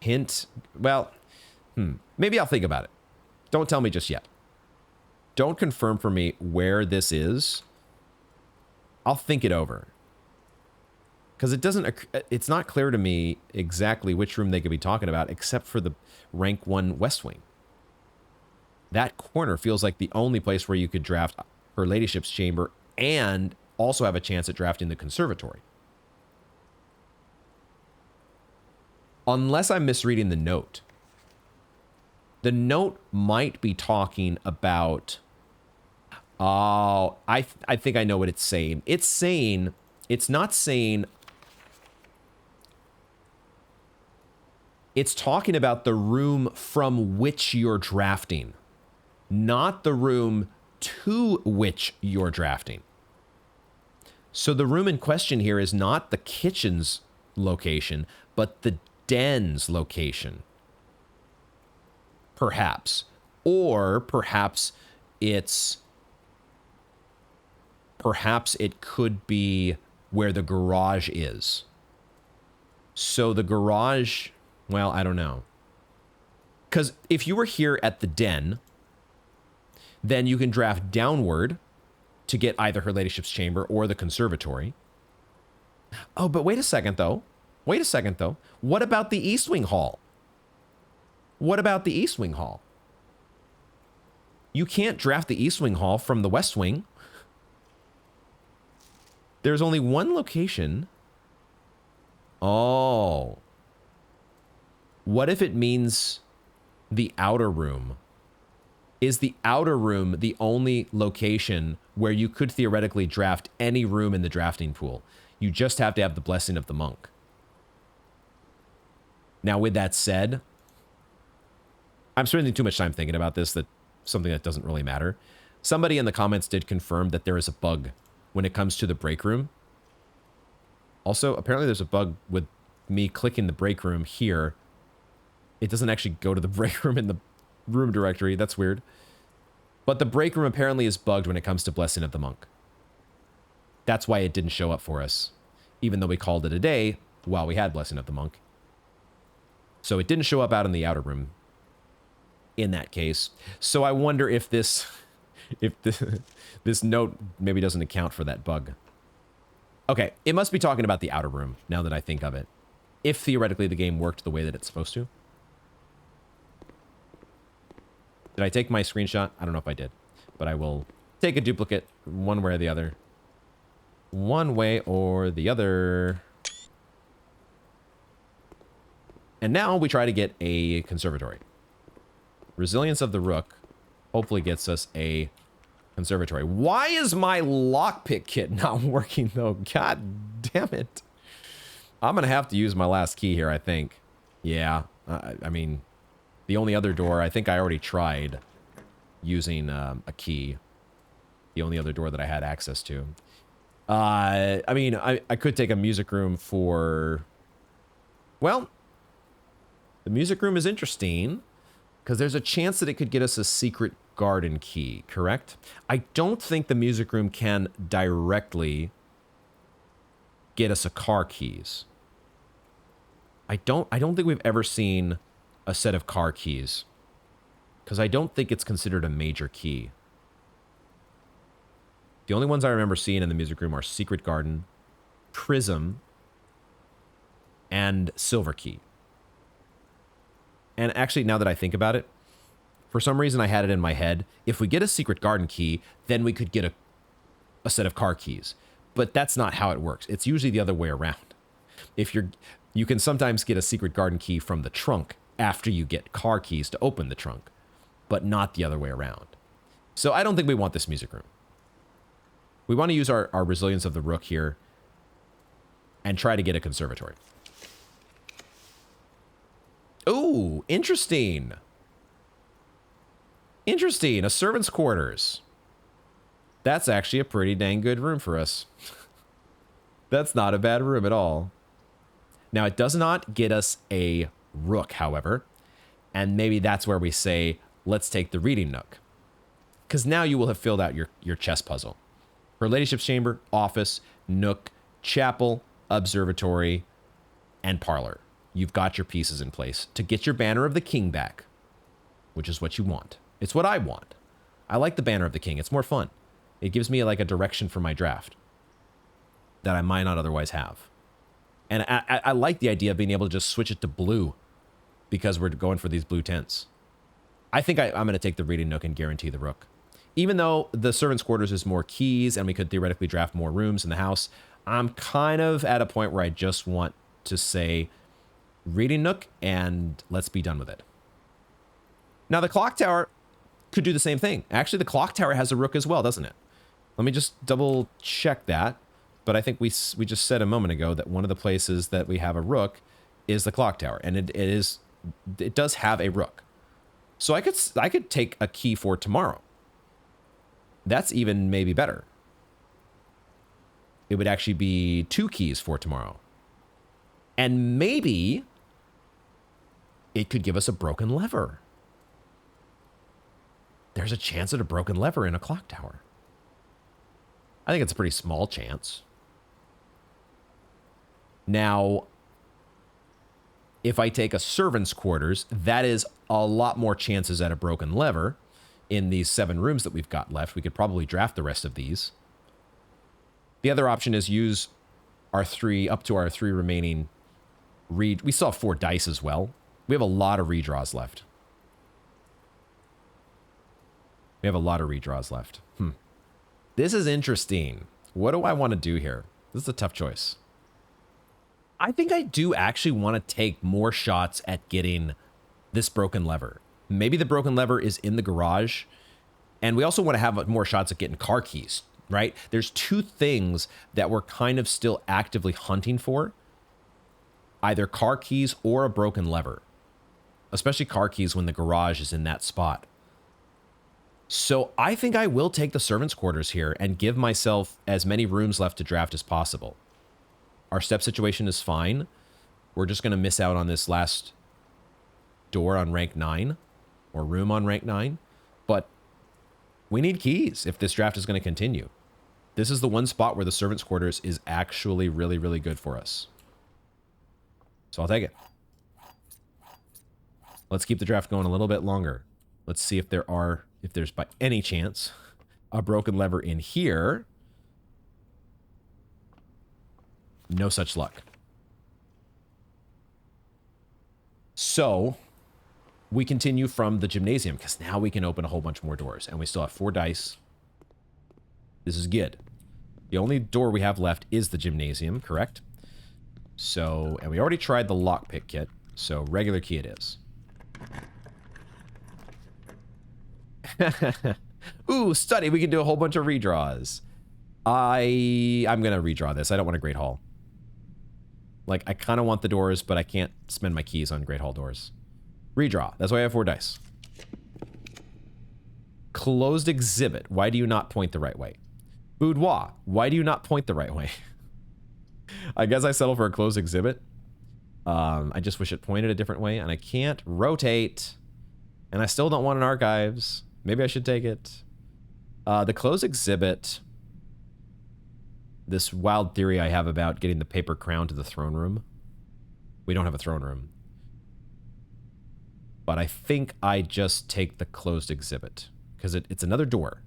hint. Well, maybe I'll think about it. Don't tell me just yet. Don't confirm for me where this is. I'll think it over. Because it's not clear to me exactly which room they could be talking about, except for the rank 1 West Wing. That corner feels like the only place where you could draft her ladyship's chamber and also have a chance at drafting the conservatory. Unless I'm misreading the note. The note might be talking about... Oh, I think I know what it's saying. It's saying... It's not saying... It's talking about the room from which you're drafting, not the room to which you're drafting. So the room in question here is not the kitchen's location, but the den's location. Perhaps. Or perhaps it could be where the garage is. So the garage... Well, I don't know. Because if you were here at the den, then you can draft downward to get either her ladyship's chamber or the conservatory. Oh, but wait a second, though. Wait a second, though. What about the East Wing Hall? What about the East Wing Hall? You can't draft the East Wing Hall from the West Wing. There's only one location. Oh. What if it means the outer room? Is the outer room the only location where you could theoretically draft any room in the drafting pool? You just have to have the blessing of the monk. Now, with that said, I'm spending too much time thinking about this, that something that doesn't really matter. Somebody in the comments did confirm that there is a bug when it comes to the break room. Also, apparently there's a bug with me clicking the break room here. It doesn't actually go to the break room in the room directory. That's weird. But the break room apparently is bugged when it comes to Blessing of the Monk. That's why it didn't show up for us, even though we called it a day while we had Blessing of the Monk. So it didn't show up out in the outer room in that case. So I wonder if this note maybe doesn't account for that bug. Okay, it must be talking about the outer room now that I think of it. If theoretically the game worked the way that it's supposed to. Did I take my screenshot? I don't know if I did, but I will take a duplicate one way or the other. One way or the other. And now we try to get a conservatory. Resilience of the Rook hopefully gets us a conservatory. Why is my lockpick kit not working though? God damn it. I'm going to have to use my last key here, I think. Yeah, I mean, the only other door, I think I already tried using a key. The only other door that I had access to. I mean, I could take a music room for... Well, the music room is interesting because there's a chance that it could get us a secret garden key, correct? I don't think the music room can directly get us a car keys. I don't think we've ever seen a set of car keys because I don't think it's considered a major key. The only ones I remember seeing in the music room are Secret Garden, Prism, and Silver Key. And actually, now that I think about it, for some reason I had it in my head, if we get a Secret Garden key, then we could get a set of car keys. But that's not how it works. It's usually the other way around. You can sometimes get a Secret Garden key from the trunk after you get car keys to open the trunk, but not the other way around. So I don't think we want this music room. We want to use our Resilience of the Rook here and try to get a conservatory. Ooh, interesting. Interesting, a servant's quarters. That's actually a pretty dang good room for us. That's not a bad room at all. Now, it does not get us a rook, however, and maybe that's where we say, let's take the reading nook. Because now you will have filled out your chess puzzle. Her ladyship's chamber, office, nook, chapel, observatory, and parlor. You've got your pieces in place to get your banner of the king back, which is what you want. It's what I want. I like the banner of the king. It's more fun. It gives me like a direction for my draft that I might not otherwise have. And I like the idea of being able to just switch it to blue because we're going for these blue tents. I think I'm going to take the reading nook and guarantee the rook. Even though the servant's quarters is more keys and we could theoretically draft more rooms in the house, I'm kind of at a point where I just want to say reading nook and let's be done with it. Now the clock tower could do the same thing. Actually, the clock tower has a rook as well, doesn't it? Let me just double check that. But I think we just said a moment ago that one of the places that we have a rook is the clock tower, and it does have a rook. So I could take a key for tomorrow. That's even maybe better. It would actually be 2 keys for tomorrow. And maybe it could give us a broken lever. There's a chance at a broken lever in a clock tower. I think it's a pretty small chance. Now, if I take a servant's quarters, that is a lot more chances at a broken lever in these 7 rooms that we've got left. We could probably draft the rest of these. The other option is use our 3 up to our 3 remaining we still have 4 dice as well. We have a lot of redraws left. We have a lot of redraws left. This is interesting. What do I want to do here? This is a tough choice. I think I do actually want to take more shots at getting this broken lever. Maybe the broken lever is in the garage. And we also want to have more shots at getting car keys, right? There's two things that we're kind of still actively hunting for. Either car keys or a broken lever. Especially car keys when the garage is in that spot. So I think I will take the servants' quarters here and give myself as many rooms left to draft as possible. Our step situation is fine. We're just going to miss out on this last door on rank 9 or room on rank 9. But we need keys if this draft is going to continue. This is the one spot where the servants' quarters is actually really, really good for us. So I'll take it. Let's keep the draft going a little bit longer. Let's see if there's by any chance a broken lever in here. No such luck. So we continue from the gymnasium because now we can open a whole bunch more doors and we still have 4 dice. This is good. The only door we have left is the gymnasium, correct? So, and we already tried the lockpick kit, so regular key it is. Ooh, study. We can do a whole bunch of redraws. I'm going to redraw this. I don't want a Great Hall. Like, I kind of want the doors, but I can't spend my keys on Great Hall doors. Redraw. That's why I have 4 dice. Closed exhibit. Why do you not point the right way? Boudoir. Why do you not point the right way? I guess I settle for a closed exhibit. I just wish it pointed a different way, and I can't rotate. And I still don't want an archives. Maybe I should take it. The closed exhibit. This wild theory I have about getting the paper crown to the throne room. We don't have a throne room. But I think I just take the closed exhibit. Because it's another door.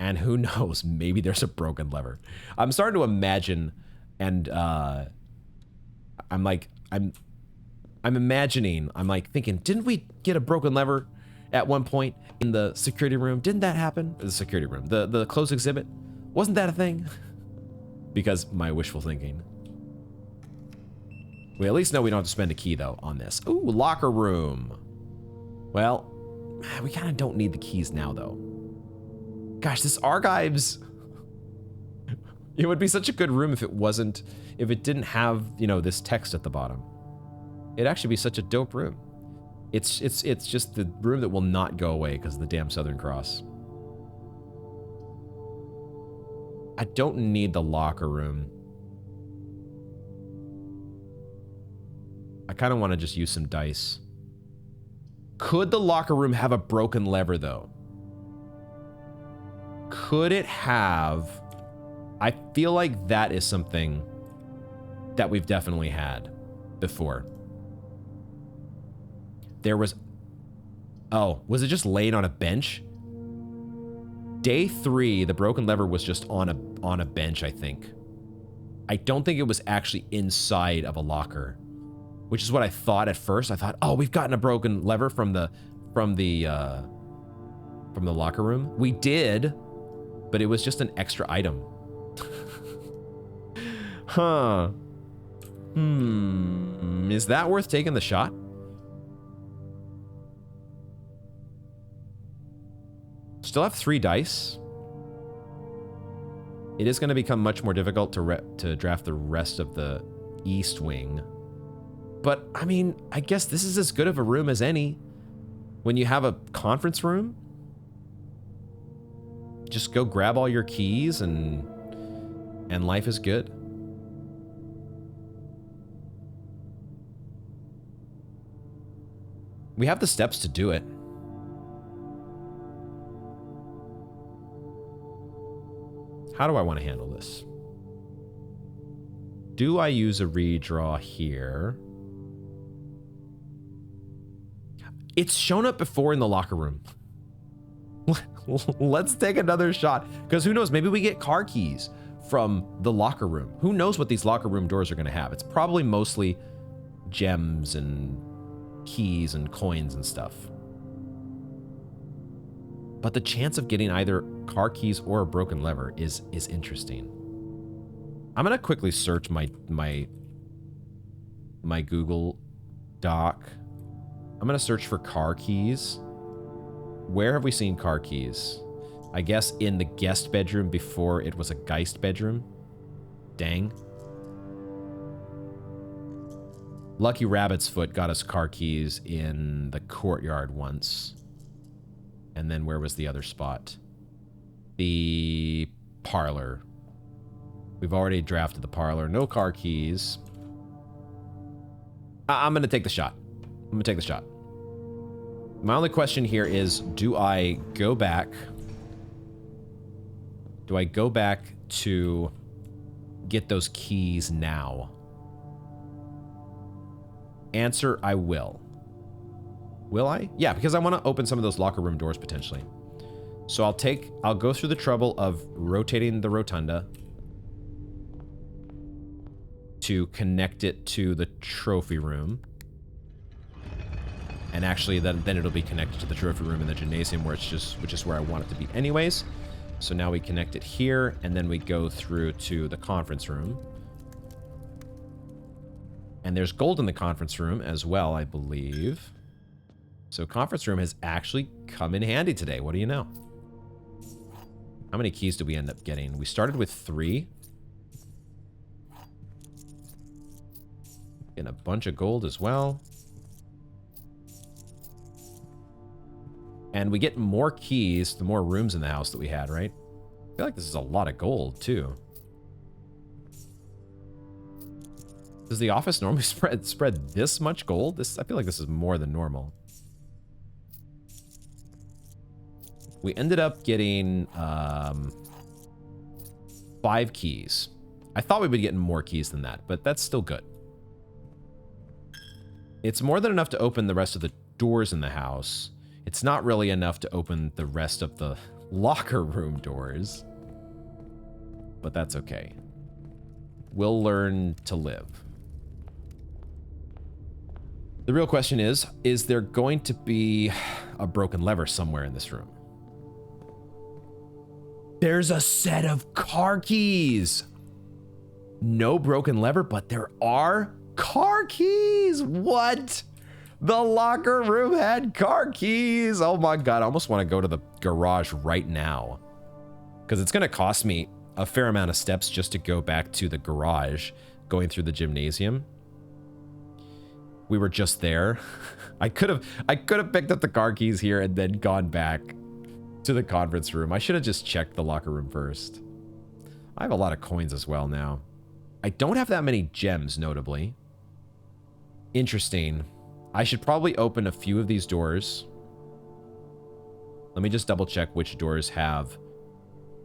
And who knows, maybe there's a broken lever. I'm starting to imagine, and I'm imagining, I'm like thinking, didn't we get a broken lever at one point in the security room? Didn't that happen? The security room, the closed exhibit, wasn't that a thing? Because my wishful thinking. We at least know we don't have to spend a key though on this. Ooh, locker room. Well, we kind of don't need the keys now though. Gosh, this archives. It would be such a good room if it didn't have, you know, this text at the bottom. It'd actually be such a dope room. It's just the room that will not go away because of the damn Southern Cross. I don't need the locker room. I kind of want to just use some dice. Could the locker room have a broken lever though? Could it have? I feel like that is something that we've definitely had before. There was... Oh, was it just laying on a bench? Day 3, the broken lever was just on a bench, I think. I don't think it was actually inside of a locker, which is what I thought at first. I thought, oh, we've gotten a broken lever from the locker room. We did, but it was just an extra item. Huh. Is that worth taking the shot? Still have 3 dice. It is going to become much more difficult to draft the rest of the east wing. But, I mean, I guess this is as good of a room as any. When you have a conference room, just go grab all your keys and life is good. We have the steps to do it. How do I want to handle this? Do I use a redraw here? It's shown up before in the locker room. Let's take another shot. Because who knows, maybe we get car keys from the locker room. Who knows what these locker room doors are going to have? It's probably mostly gems and keys and coins and stuff. But the chance of getting either car keys or a broken lever is interesting. I'm gonna quickly search my Google Doc. I'm gonna search for car keys. Where have we seen car keys? I guess in the guest bedroom before it was a Geist bedroom. Dang. Lucky Rabbit's Foot got us car keys in the courtyard once. And then where was the other spot? The parlor. We've already drafted the parlor. No car keys. I'm going to take the shot. I'm going to take the shot. My only question here is, do I go back? Do I go back to get those keys now? Answer, I will. Will I? Yeah, because I want to open some of those locker room doors potentially. So I'll go through the trouble of rotating the rotunda to connect it to the trophy room. And actually then it'll be connected to the trophy room in the gymnasium which is where I want it to be anyways. So now we connect it here and then we go through to the conference room. And there's gold in the conference room as well, I believe. So conference room has actually come in handy today. What do you know? How many keys did we end up getting? We started with 3. Getting a bunch of gold as well. And we get more keys the more rooms in the house that we had, right? I feel like this is a lot of gold, too. Does the office normally spread this much gold? I feel like this is more than normal. We ended up getting 5 keys. I thought we would get more keys than that, but that's still good. It's more than enough to open the rest of the doors in the house. It's not really enough to open the rest of the locker room doors. But that's okay. We'll learn to live. The real question is there going to be a broken lever somewhere in this room? There's a set of car keys. No broken lever, but there are car keys. What? The locker room had car keys. Oh my God, I almost want to go to the garage right now. Because it's going to cost me a fair amount of steps just to go back to the garage, going through the gymnasium. We were just there. I could have picked up the car keys here and then gone back to the conference room. I should have just checked the locker room first. I have a lot of coins as well now. I don't have that many gems, notably. Interesting. I should probably open a few of these doors. Let me just double check which doors have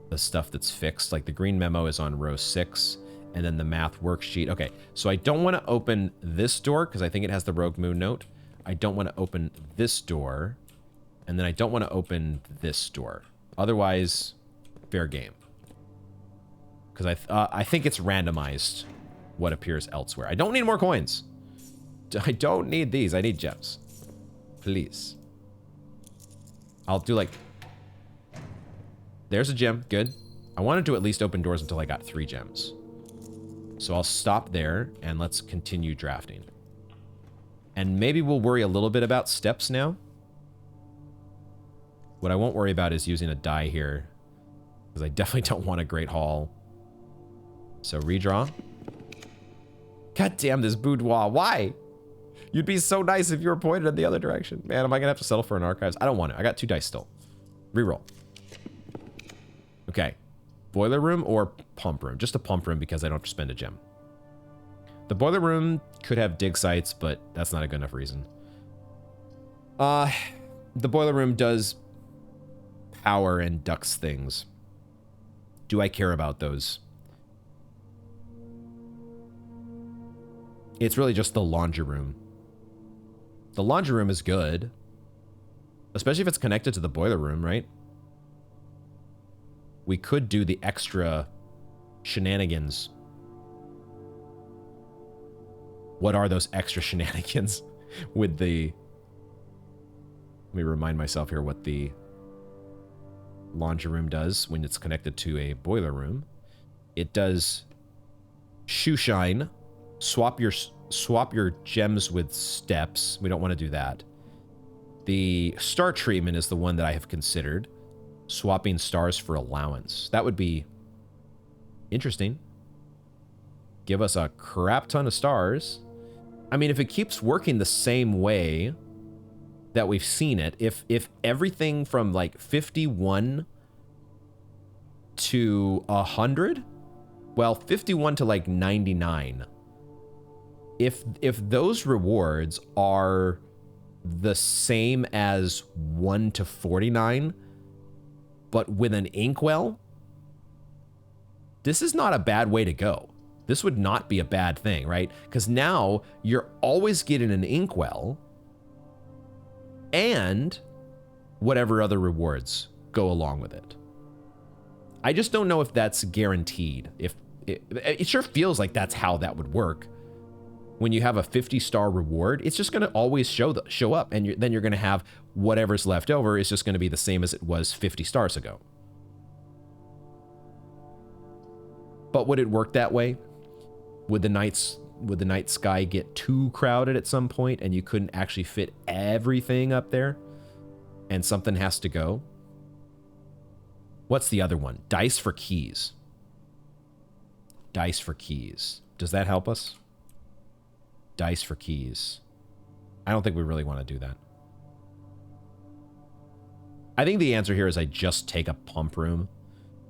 the stuff that's fixed. Like the green memo is on row 6. And then the math worksheet. Okay, so I don't want to open this door because I think it has the Rogue Moon note. I don't want to open this door. And then I don't want to open this door. Otherwise, fair game. Because I think it's randomized what appears elsewhere. I don't need more coins. I don't need these. I need gems. Please. I'll do like... There's a gem. Good. I wanted to at least open doors until I got 3 gems. So I'll stop there and let's continue drafting. And maybe we'll worry a little bit about steps now. What I won't worry about is using a die here, because I definitely don't want a Great Hall. So redraw. God damn this boudoir. Why? You'd be so nice if you were pointed in the other direction. Man, am I going to have to settle for an archives? I don't want it. I got 2 dice still. Reroll. Okay. Boiler room or pump room? Just a pump room because I don't have to spend a gem. The boiler room could have dig sites, but that's not a good enough reason. The boiler room does power and ducts things. Do I care about those? It's really just the laundry room. The laundry room is good. Especially if it's connected to the boiler room, right? We could do the extra shenanigans. What are those extra shenanigans with the... Let me remind myself here what the laundry room does when it's connected to a boiler room. It does shoe shine, swap your gems with steps. We don't want to do that. The star treatment is the one that I have considered. Swapping stars for allowance. That would be interesting. Give us a crap ton of stars. I mean, if it keeps working the same way that we've seen it, if everything from like 51 to 100, well, 51 to like 99, if those rewards are the same as 1 to 49, but with an inkwell, this is not a bad way to go. This would not be a bad thing, right? Because now you're always getting an inkwell and whatever other rewards go along with it. I just don't know if that's guaranteed. If it sure feels like that's how that would work. When you have a 50-star reward, it's just going to always show up, and then you're going to have whatever's left over is just going to be the same as it was 50 stars ago. But would it work that way? Would the night sky get too crowded at some point and you couldn't actually fit everything up there and something has to go? What's the other one? Dice for keys. Dice for keys. Does that help us? Dice for keys. I don't think we really want to do that. I think the answer here is I just take a pump room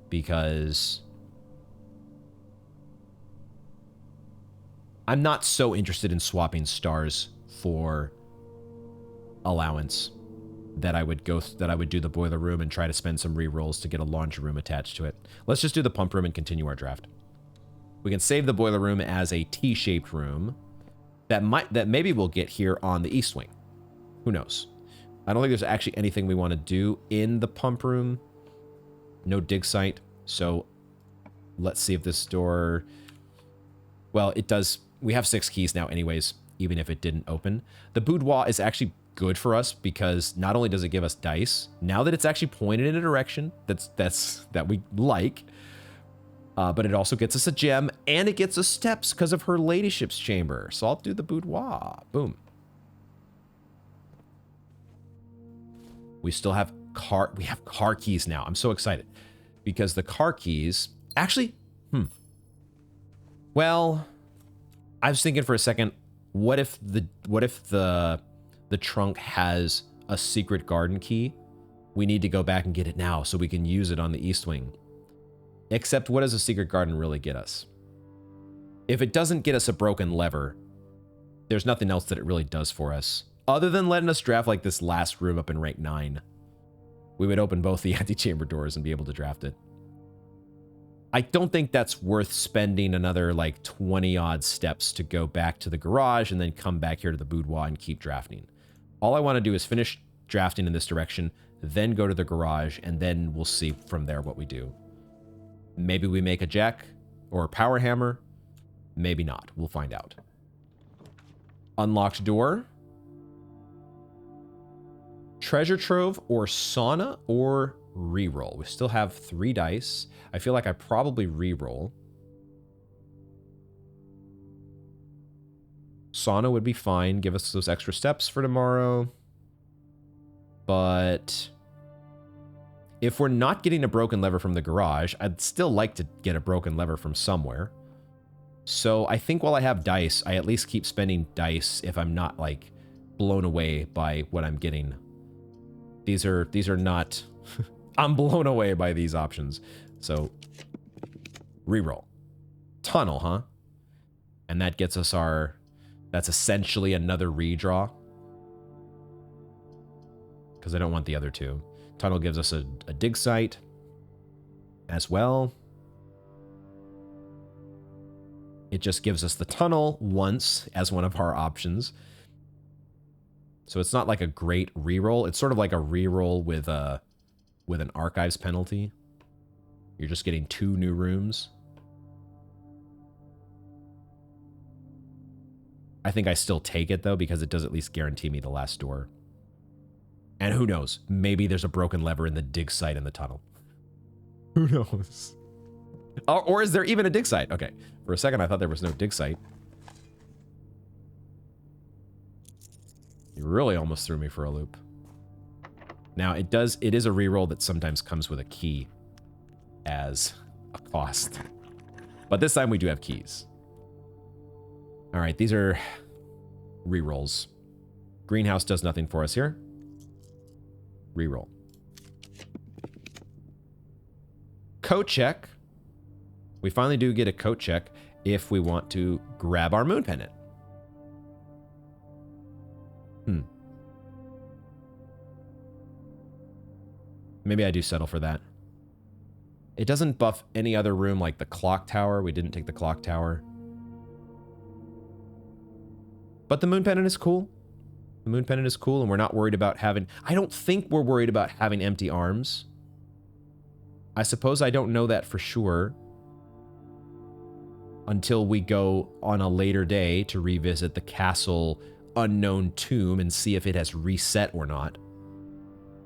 because I'm not so interested in swapping stars for allowance that I would do the boiler room and try to spend some rerolls to get a laundry room attached to it. Let's just do the pump room and continue our draft. We can save the boiler room as a T-shaped room that maybe we'll get here on the east wing. Who knows? I don't think there's actually anything we want to do in the pump room. No dig site. So let's see if this door... Well, it does... We have 6 keys now anyways, even if it didn't open. The boudoir is actually good for us because not only does it give us dice, now that it's actually pointed in a direction that we like, but it also gets us a gem and it gets us steps because of her ladyship's chamber. So I'll do the boudoir. Boom. We still have car keys now. I'm so excited because the car keys actually, well, I was thinking for a second, what if the trunk has a secret garden key? We need to go back and get it now so we can use it on the east wing. Except what does a secret garden really get us? If it doesn't get us a broken lever, there's nothing else that it really does for us. Other than letting us draft like this last room up in rank 9. We would open both the antechamber doors and be able to draft it. I don't think that's worth spending another like 20 odd steps to go back to the garage and then come back here to the boudoir and keep drafting. All I want to do is finish drafting in this direction, then go to the garage, and then we'll see from there what we do. Maybe we make a jack or a power hammer. Maybe not. We'll find out. Unlocked door. Treasure trove or sauna or reroll. We still have 3 dice. I feel like I probably reroll. Sauna would be fine. Give us those extra steps for tomorrow. But if we're not getting a broken lever from the garage, I'd still like to get a broken lever from somewhere. So I think while I have dice, I at least keep spending dice if I'm not like blown away by what I'm getting. These are not... I'm blown away by these options. So, reroll. Tunnel, huh? And that gets us our... That's essentially another redraw. Because I don't want the other 2. Tunnel gives us a dig site as well. It just gives us the tunnel once as one of our options. So it's not like a great reroll. It's sort of like a reroll with an archives penalty. You're just getting 2 new rooms. I think I still take it though, because it does at least guarantee me the last door. And who knows, maybe there's a broken lever in the dig site in the tunnel. Who knows? Or is there even a dig site? Okay. For a second, I thought there was no dig site. You really almost threw me for a loop. Now, it is a reroll that sometimes comes with a key as a cost. But this time we do have keys. All right, these are rerolls. Greenhouse does nothing for us here. Reroll. Coat check. We finally do get a coat check if we want to grab our moon pendant. Maybe I do settle for that. It doesn't buff any other room like the clock tower. We didn't take the clock tower. But the moon pendant is cool. The moon pendant is cool, and we're not worried about having... I don't think we're worried about having empty arms. I suppose I don't know that for sure until we go on a later day to revisit the castle unknown tomb and see if it has reset or not.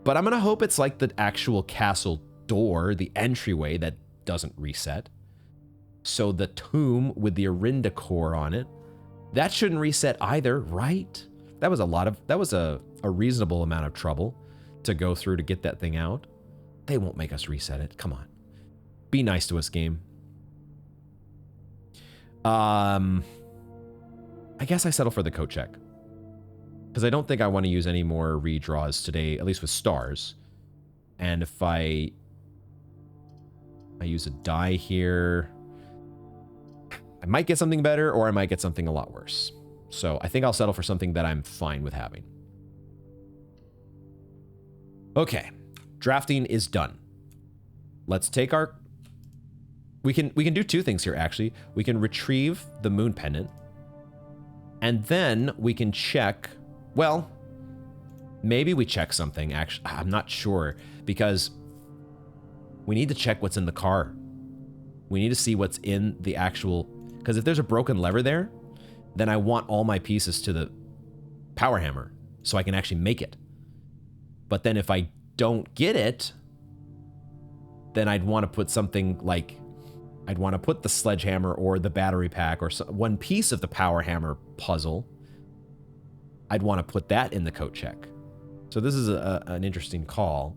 But I'm going to hope it's like the actual castle door, the entryway, that doesn't reset. So the tomb with the Arinda core on it, that shouldn't reset either, right? That was a reasonable amount of trouble to go through to get that thing out. They won't make us reset it. Come on. Be nice to us, game. I guess I settle for the coat check. Because I don't think I want to use any more redraws today, at least with stars. And if I use a die here, I might get something better, or I might get something a lot worse. So I think I'll settle for something that I'm fine with having. Okay, drafting is done. Let's take our... We can do two things here, actually. We can retrieve the moon pendant, and then we can check... Well, maybe we check something, actually. I'm not sure, because we need to check what's in the car. We need to see what's in the actual... Because if there's a broken lever there, then I want all my pieces to the power hammer so I can actually make it. But then if I don't get it, then I'd want to put something like... I'd want to put the sledgehammer or the battery pack or one piece of the power hammer puzzle. I'd want to put that in the coat check. So this is an interesting call.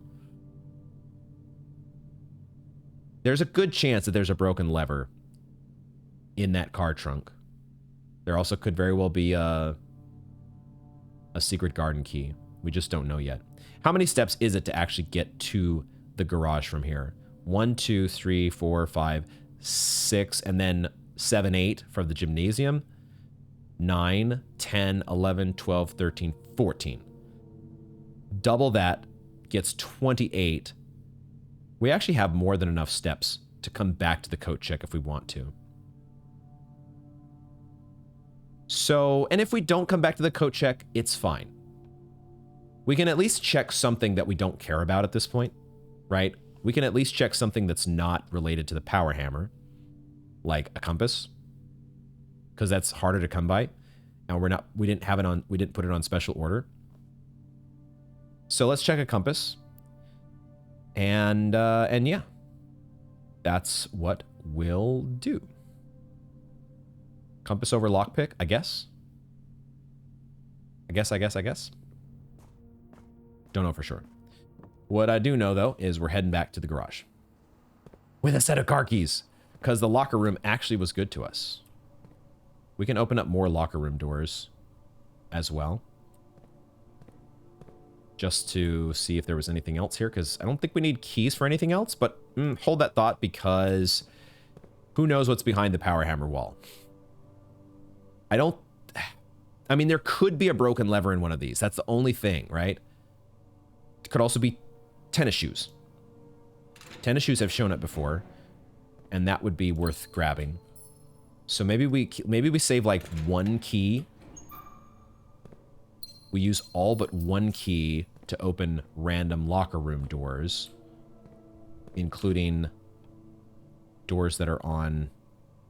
There's a good chance that there's a broken lever in that car trunk. There also could very well be a secret garden key. We just don't know yet. How many steps is it to actually get to the garage from here? 1, 2, 3, 4, 5, 6, and then 7, 8 from the gymnasium. 9, 10, 11, 12, 13, 14. Double that gets 28. We actually have more than enough steps to come back to the coat check if we want to. So, and if we don't come back to the coat check, it's fine. We can at least check something that we don't care about at this point, right? We can at least check something that's not related to the power hammer, like a compass, because that's harder to come by, and we didn't put it on special order. So let's check a compass, and yeah, that's what we'll do. Compass over lockpick, I guess. I guess. Don't know for sure. What I do know, though, is we're heading back to the garage with a set of car keys, because the locker room actually was good to us. We can open up more locker room doors as well, just to see if there was anything else here, because I don't think we need keys for anything else, but hold that thought, because who knows what's behind the power hammer wall. I mean, there could be a broken lever in one of these. That's the only thing, right? It could also be tennis shoes. Tennis shoes have shown up before, and that would be worth grabbing. So maybe we save like one key. We use all but one key to open random locker room doors, including doors that are on...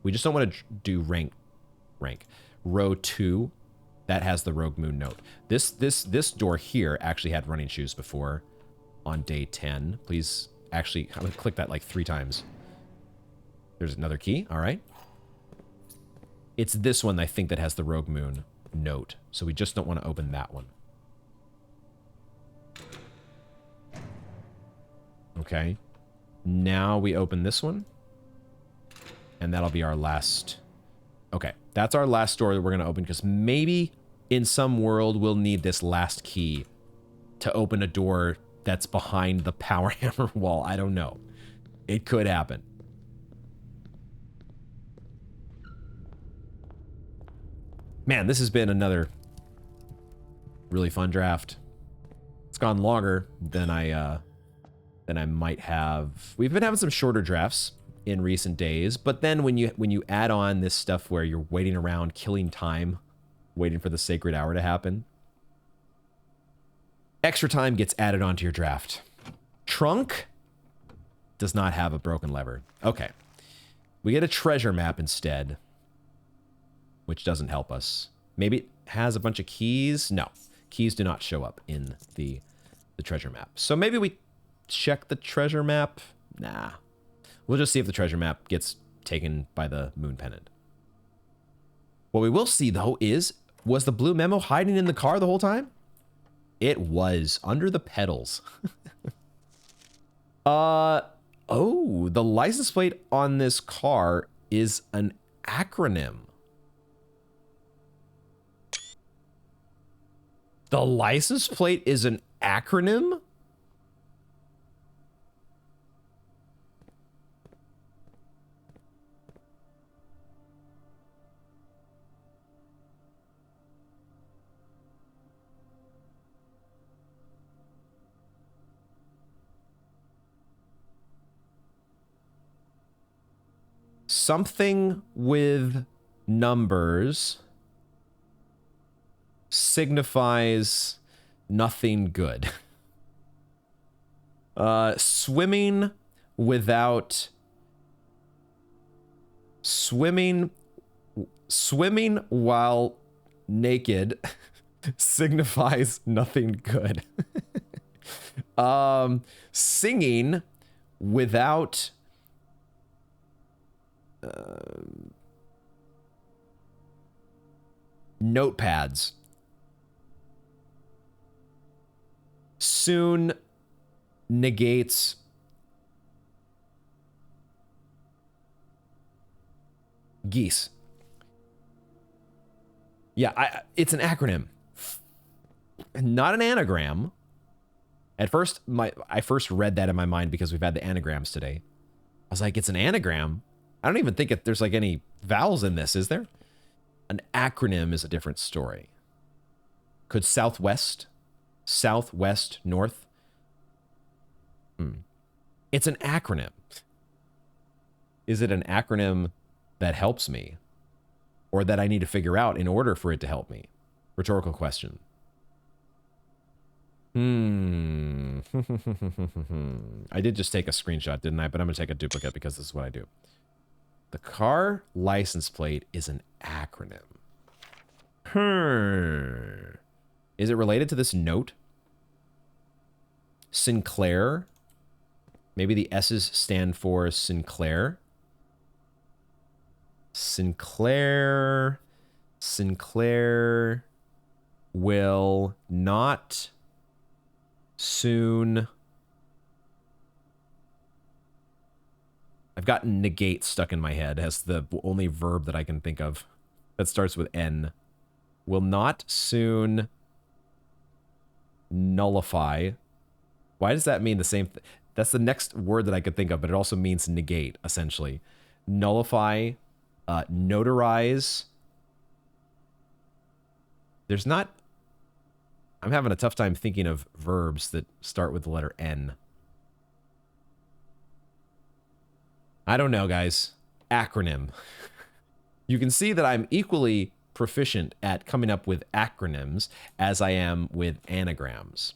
We just don't want to do rank. Row 2, that has the Rogue Moon note. This door here actually had running shoes before on day 10. Please actually, I'm gonna click that like 3 times. There's another key. All right. It's this one, I think, that has the Rogue Moon note. So we just don't want to open that one. Okay. Now we open this one. And that'll be our last... Okay, that's our last door that we're going to open, because maybe in some world we'll need this last key to open a door that's behind the power hammer wall. I don't know. It could happen. Man, this has been another really fun draft. It's gone longer than I might have. We've been having some shorter drafts in recent days, but then when you add on this stuff where you're waiting around, killing time, waiting for the sacred hour to happen, extra time gets added onto your draft. Trunk does not have a broken lever. Okay. We get a treasure map instead, which doesn't help us. Maybe it has a bunch of keys. No, keys do not show up in the treasure map. So maybe we check the treasure map. Nah. We'll just see if the treasure map gets taken by the moon pendant. What we will see, though, was the blue memo hiding in the car the whole time? It was, under the pedals. Oh, the license plate on this car is an acronym. The license plate is an acronym? Something with numbers signifies nothing good. Swimming while naked signifies nothing good. Singing without notepads soon negates geese. Yeah, it's an acronym, not an anagram. At first, I first read that in my mind because we've had the anagrams today. I was like, it's an anagram. I don't even think there's like any vowels in this, is there? An acronym is a different story. Could southwest, north? It's an acronym. Is it an acronym that helps me? Or that I need to figure out in order for it to help me? Rhetorical question. I did just take a screenshot, didn't I? But I'm going to take a duplicate because this is what I do. The car license plate is an acronym. Is it related to this note? Sinclair? Maybe the S's stand for Sinclair. Sinclair will not soon... I've got negate stuck in my head as the only verb that I can think of that starts with N. Will not soon nullify. Why does that mean the same thing? That's the next word that I could think of, but it also means negate, essentially. Nullify, notarize. There's not... I'm having a tough time thinking of verbs that start with the letter N. I don't know, guys. Acronym. You can see that I'm equally proficient at coming up with acronyms as I am with anagrams.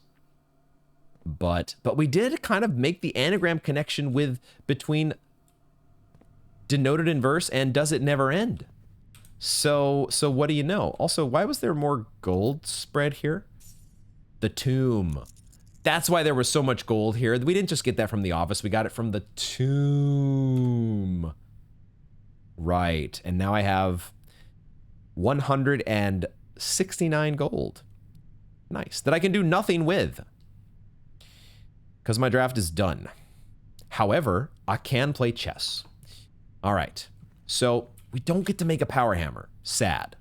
But we did kind of make the anagram connection between denoted in verse and does it never end. So what do you know? Also, why was there more gold spread here? The tomb. That's why there was so much gold here. We didn't just get that from the office. We got it from the tomb. Right. And now I have 169 gold. Nice. That I can do nothing with. Because my draft is done. However, I can play chess. All right. So we don't get to make a power hammer. Sad.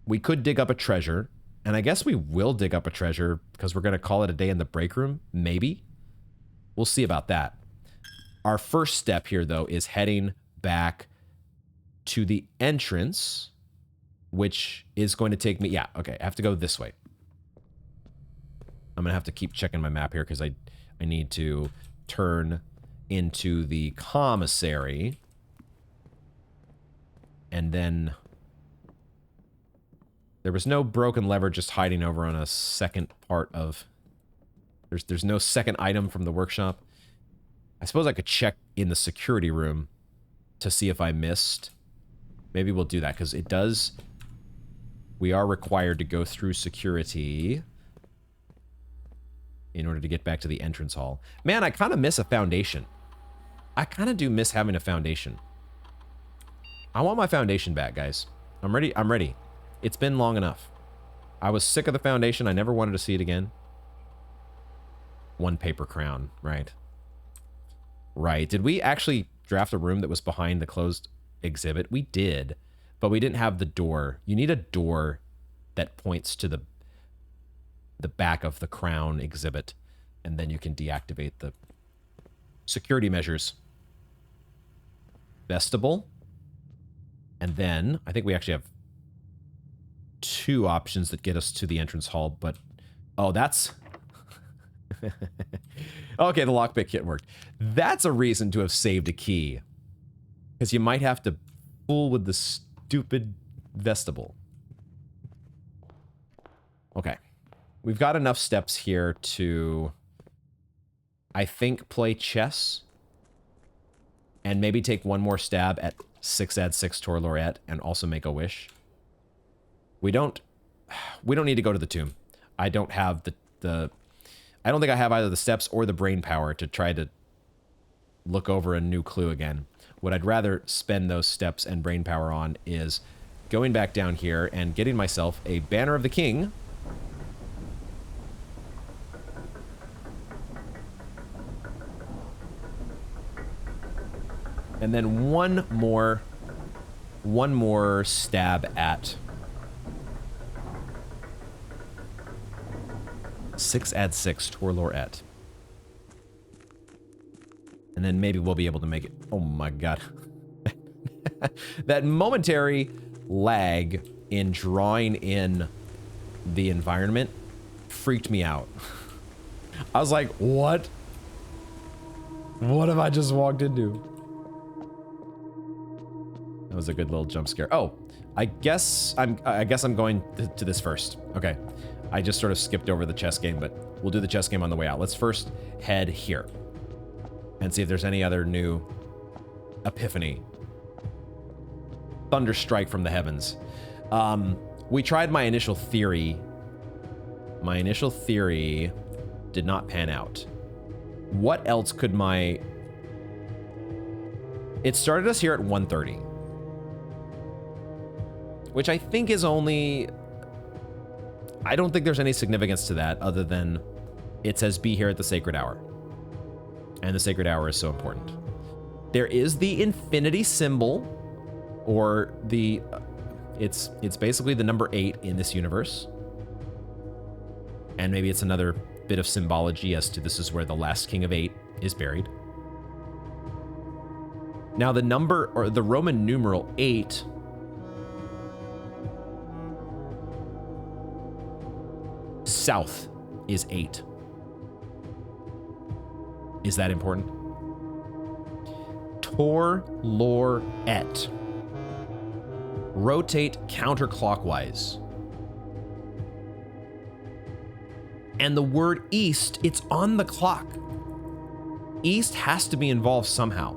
We could dig up a treasure. And I guess we will dig up a treasure because we're going to call it a day in the break room. Maybe. We'll see about that. Our first step here, though, is heading back to the entrance, which is going to take me... Yeah, okay. I have to go this way. I'm going to have to keep checking my map here because I need to turn into the commissary. And then... There was no broken lever just hiding over on a second part of... There's no second item from the workshop. I suppose I could check in the security room to see if I missed. Maybe we'll do that, because it does... We are required to go through security in order to get back to the entrance hall. Man, I kind of miss a foundation. I kind of do miss having a foundation. I want my foundation back, guys. I'm ready. I'm ready. It's been long enough. I was sick of the foundation. I never wanted to see it again. One paper crown, right. Right. Did we actually draft a room that was behind the closed exhibit? We did, but we didn't have the door. You need a door that points to the back of the crown exhibit, and then you can deactivate the security measures. Vestibule. And then, I think we actually have two options that get us to the entrance hall, but... Oh, that's... Okay, the lockpick kit worked. That's a reason to have saved a key. Because you might have to fool with the stupid vestibule. Okay. We've got enough steps here to... I think play chess. And maybe take one more stab at 6 add 6 Tor Lorette and also make a wish. We don't need to go to the tomb. I don't have I don't think I have either the steps or the brain power to try to look over a new clue again. What I'd rather spend those steps and brain power on is going back down here and getting myself a Banner of the King. And then one more stab at 6 add 6 Tor Lorette. And then maybe we'll be able to make it. Oh my god. That momentary lag in drawing in the environment freaked me out. I was like, what? What have I just walked into? That was a good little jump scare. Oh, I guess I'm going to this first. Okay. I just sort of skipped over the chess game, but we'll do the chess game on the way out. Let's first head here and see if there's any other new epiphany. Thunderstrike from the heavens. We tried my initial theory. My initial theory did not pan out. What else could my... It started us here at 1:30. Which I think is only... I don't think there's any significance to that other than it says be here at the sacred hour. And the sacred hour is so important. There is the infinity symbol, or the... It's basically the number 8 in this universe. And maybe it's another bit of symbology as to this is where the last king of 8 is buried. Now the number, or the Roman numeral 8... South is 8. Is that important? Tor Lorette. Rotate counterclockwise. And the word east, it's on the clock. East has to be involved somehow.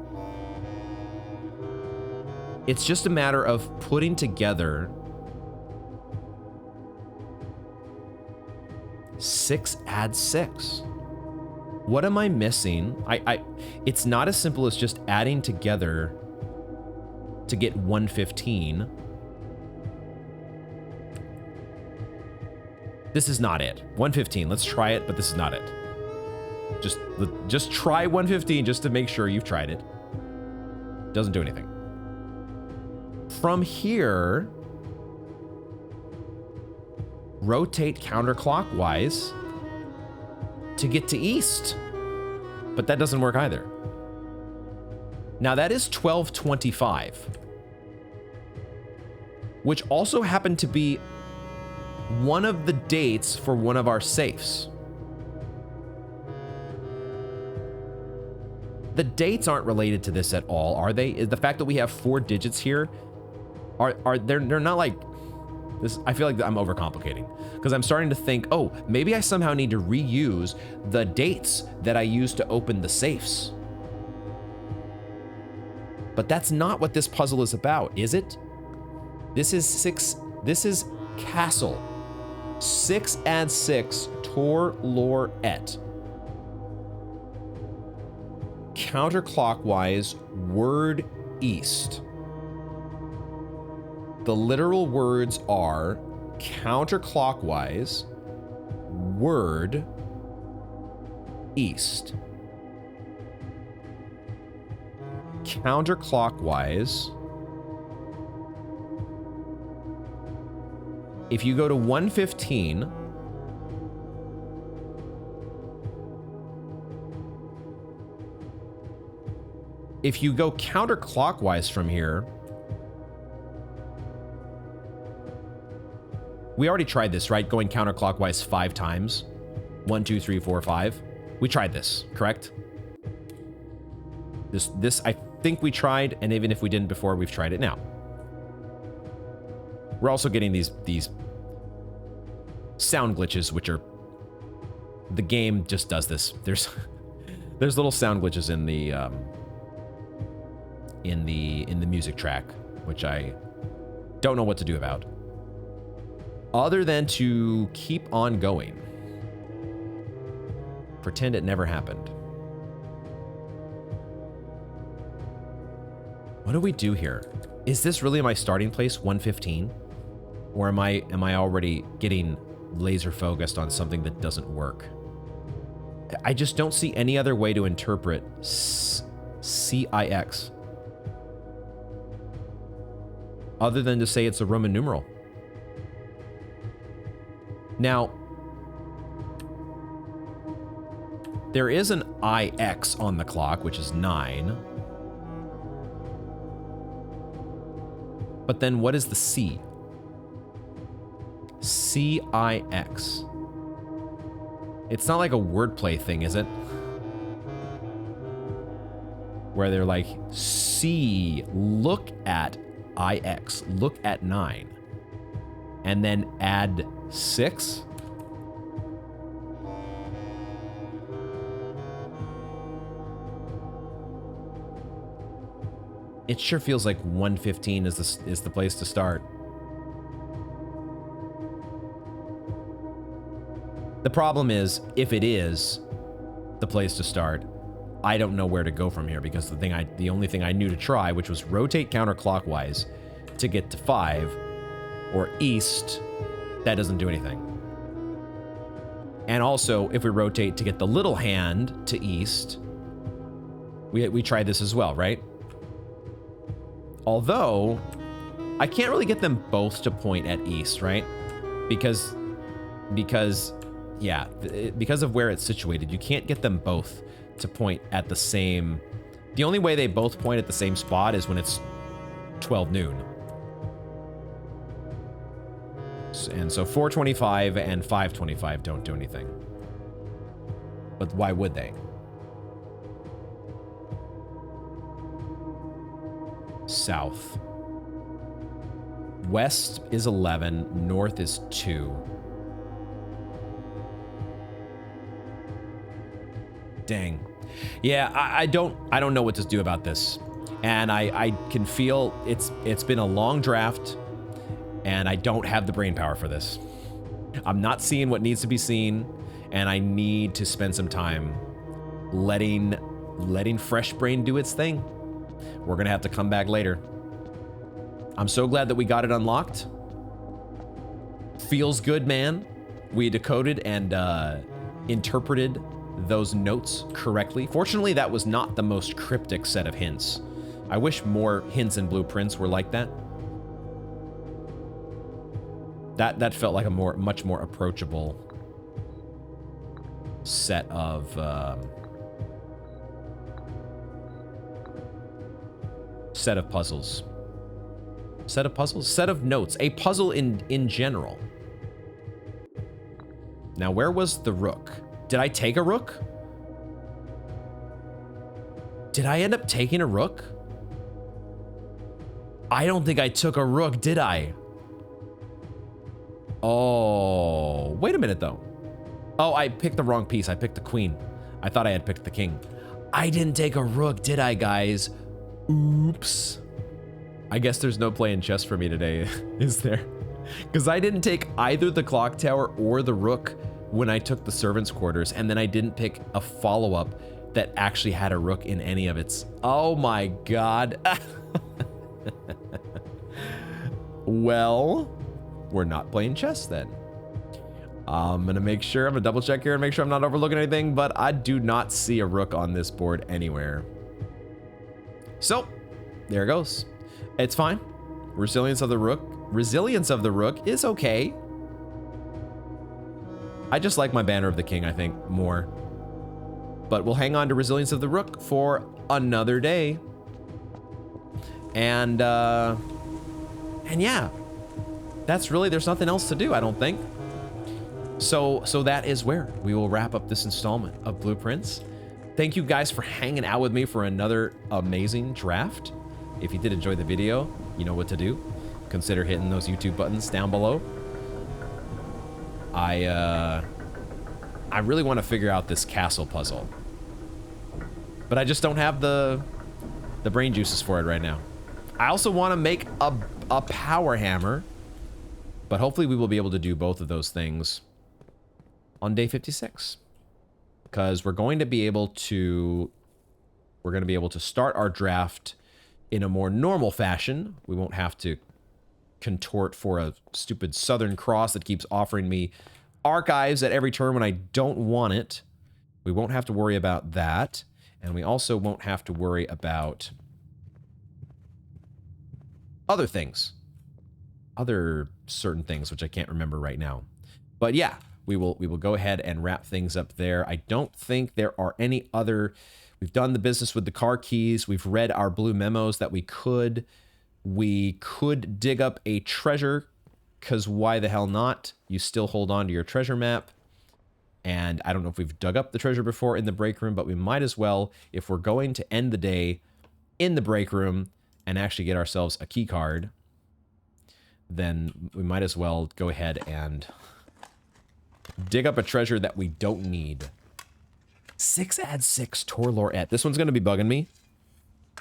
It's just a matter of putting together 6 add 6. What am I missing? It's not as simple as just adding together to get 115. This is not it. 115, let's try it, but this is not it. Just try 115 just to make sure you've tried it. Doesn't do anything. From here, rotate counterclockwise to get to east. But that doesn't work either. Now that is 1225, which also happened to be one of the dates for one of our safes. The dates aren't related to this at all, are they? Is the fact that we have 4 digits here, they're not like this? I feel like I'm overcomplicating because I'm starting to think, oh, maybe I somehow need to reuse the dates that I used to open the safes. But that's not what this puzzle is about, is it? This is 6. This is castle. 6 add 6, Tor Lor Et. Counterclockwise, word east. The literal words are counterclockwise, word east. Counterclockwise. If you go to 115, if you go counterclockwise from here, we already tried this, right? Going counterclockwise 5 times. 1, 2, 3, 4, 5. We tried this, correct? This I think we tried, and even if we didn't before, we've tried it now. We're also getting these sound glitches, which are, the game just does this. There's little sound glitches in the music track, which I don't know what to do about, other than to keep on going. Pretend it never happened. What do we do here? Is this really my starting place, 115? Or am I already getting laser focused on something that doesn't work? I just don't see any other way to interpret CIX other than to say it's a Roman numeral. Now, there is an IX on the clock, which is 9. But then what is the C? CIX. It's not like a wordplay thing, is it? Where they're like, C, look at IX, look at 9, and then add 6? It sure feels like 115 is the place to start. The problem is, if it is the place to start, I don't know where to go from here, because the only thing I knew to try, which was rotate counterclockwise to get to 5 or east, that doesn't do anything. And also, if we rotate to get the little hand to east, we tried this as well, right? Although, I can't really get them both to point at east, right? Because yeah, because of where it's situated, you can't get them both to point at the same... The only way they both point at the same spot is when it's 12 noon. And so 425 and 525 don't do anything. But why would they? South. West is 11, north is 2. Dang. Yeah, I don't know what to do about this. And I can feel it's been a long draft, and I don't have the brain power for this. I'm not seeing what needs to be seen, and I need to spend some time letting Fresh Brain do its thing. We're gonna have to come back later. I'm so glad that we got it unlocked. Feels good, man. We decoded and interpreted those notes correctly. Fortunately, that was not the most cryptic set of hints. I wish more hints and blueprints were like that. That felt like a much more approachable set of puzzles. Set of puzzles? Set of notes. A puzzle in general. Now, where was the rook? Did I take a rook? Did I end up taking a rook? I don't think I took a rook, did I? Oh, wait a minute though. Oh, I picked the wrong piece. I picked the queen. I thought I had picked the king. I didn't take a rook, did I, guys? Oops. I guess there's no playing chess for me today, is there? Because I didn't take either the clock tower or the rook when I took the servants' quarters, and then I didn't pick a follow-up that actually had a rook in any of its... Oh my god. Well, we're not playing chess then. I'm gonna double check here and make sure I'm not overlooking anything, but I do not see a rook on this board anywhere. So, there it goes. It's fine. Resilience of the rook is okay. I just like my Banner of the King, I think, more. But we'll hang on to Resilience of the Rook for another day. And yeah, there's nothing else to do, I don't think. So that is where we will wrap up this installment of Blueprints. Thank you guys for hanging out with me for another amazing draft. If you did enjoy the video, you know what to do. Consider hitting those YouTube buttons down below. I really want to figure out this castle puzzle, but I just don't have the brain juices for it right now. I also want to make a power hammer, but hopefully we will be able to do both of those things on day 56, because we're going to be able to start our draft in a more normal fashion. We won't have to contort for a stupid Southern Cross that keeps offering me archives at every turn when I don't want it. We won't have to worry about that, and we also won't have to worry about other things, other certain things which I can't remember right now. But yeah, we will go ahead and wrap things up there. I don't think there are any other. We've done the business with the car keys. We've read our blue memos that we could dig up a treasure, because why the hell not? You still hold on to your treasure map. And I don't know if we've dug up the treasure before in the break room, but we might as well, if we're going to end the day in the break room and actually get ourselves a key card, then we might as well go ahead and dig up a treasure that we don't need. 6 add 6 Torlorette. This one's going to be bugging me.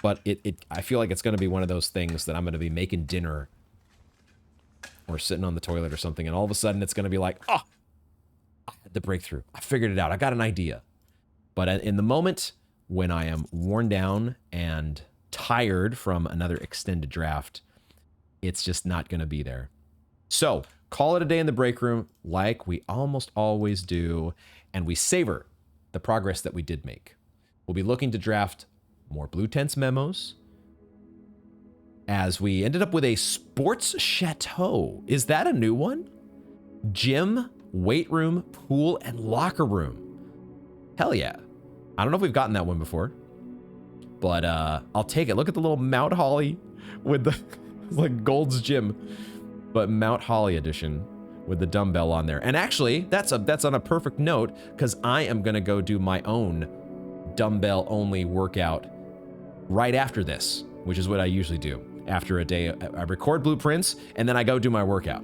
But I feel like it's going to be one of those things that I'm going to be making dinner or sitting on the toilet or something, and all of a sudden it's going to be like, oh, I had the breakthrough. I figured it out. I got an idea. But in the moment when I am worn down and tired from another extended draft, it's just not going to be there. So call it a day in the break room like we almost always do, and we savor the progress that we did make. We'll be looking to draft more Blue Tents memos, as we ended up with a sports chateau. Is that a new one? Gym, weight room, pool, and locker room. Hell yeah. I don't know if we've gotten that one before, but I'll take it. Look at the little Mount Holly with the it's like Gold's Gym, but Mount Holly edition with the dumbbell on there. And actually, that's on a perfect note, because I am gonna go do my own dumbbell only workout right after this, which is what I usually do. After a day, I record blueprints and then I go do my workout.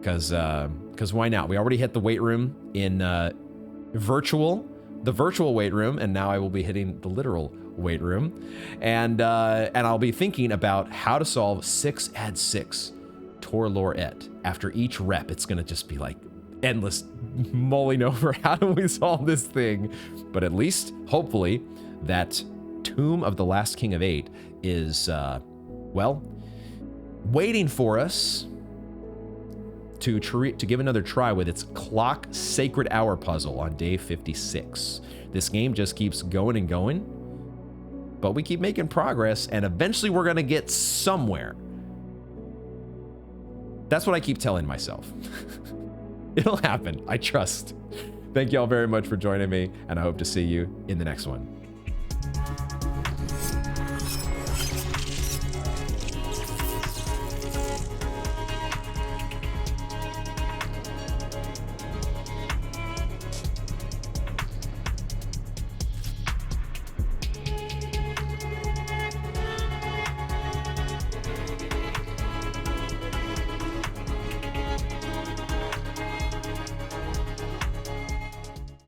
Because why not? We already hit the weight room in the virtual weight room, and now I will be hitting the literal weight room. And I'll be thinking about how to solve 6 add 6 Torlorette. After each rep, it's gonna just be like endless mulling over how do we solve this thing. But at least, hopefully, that Tomb of the Last King of Eight is, well, waiting for us to give another try with its clock sacred hour puzzle on day 56. This game just keeps going and going, but we keep making progress, and eventually we're gonna get somewhere. That's what I keep telling myself. It'll happen, I trust. Thank you all very much for joining me, and I hope to see you in the next one.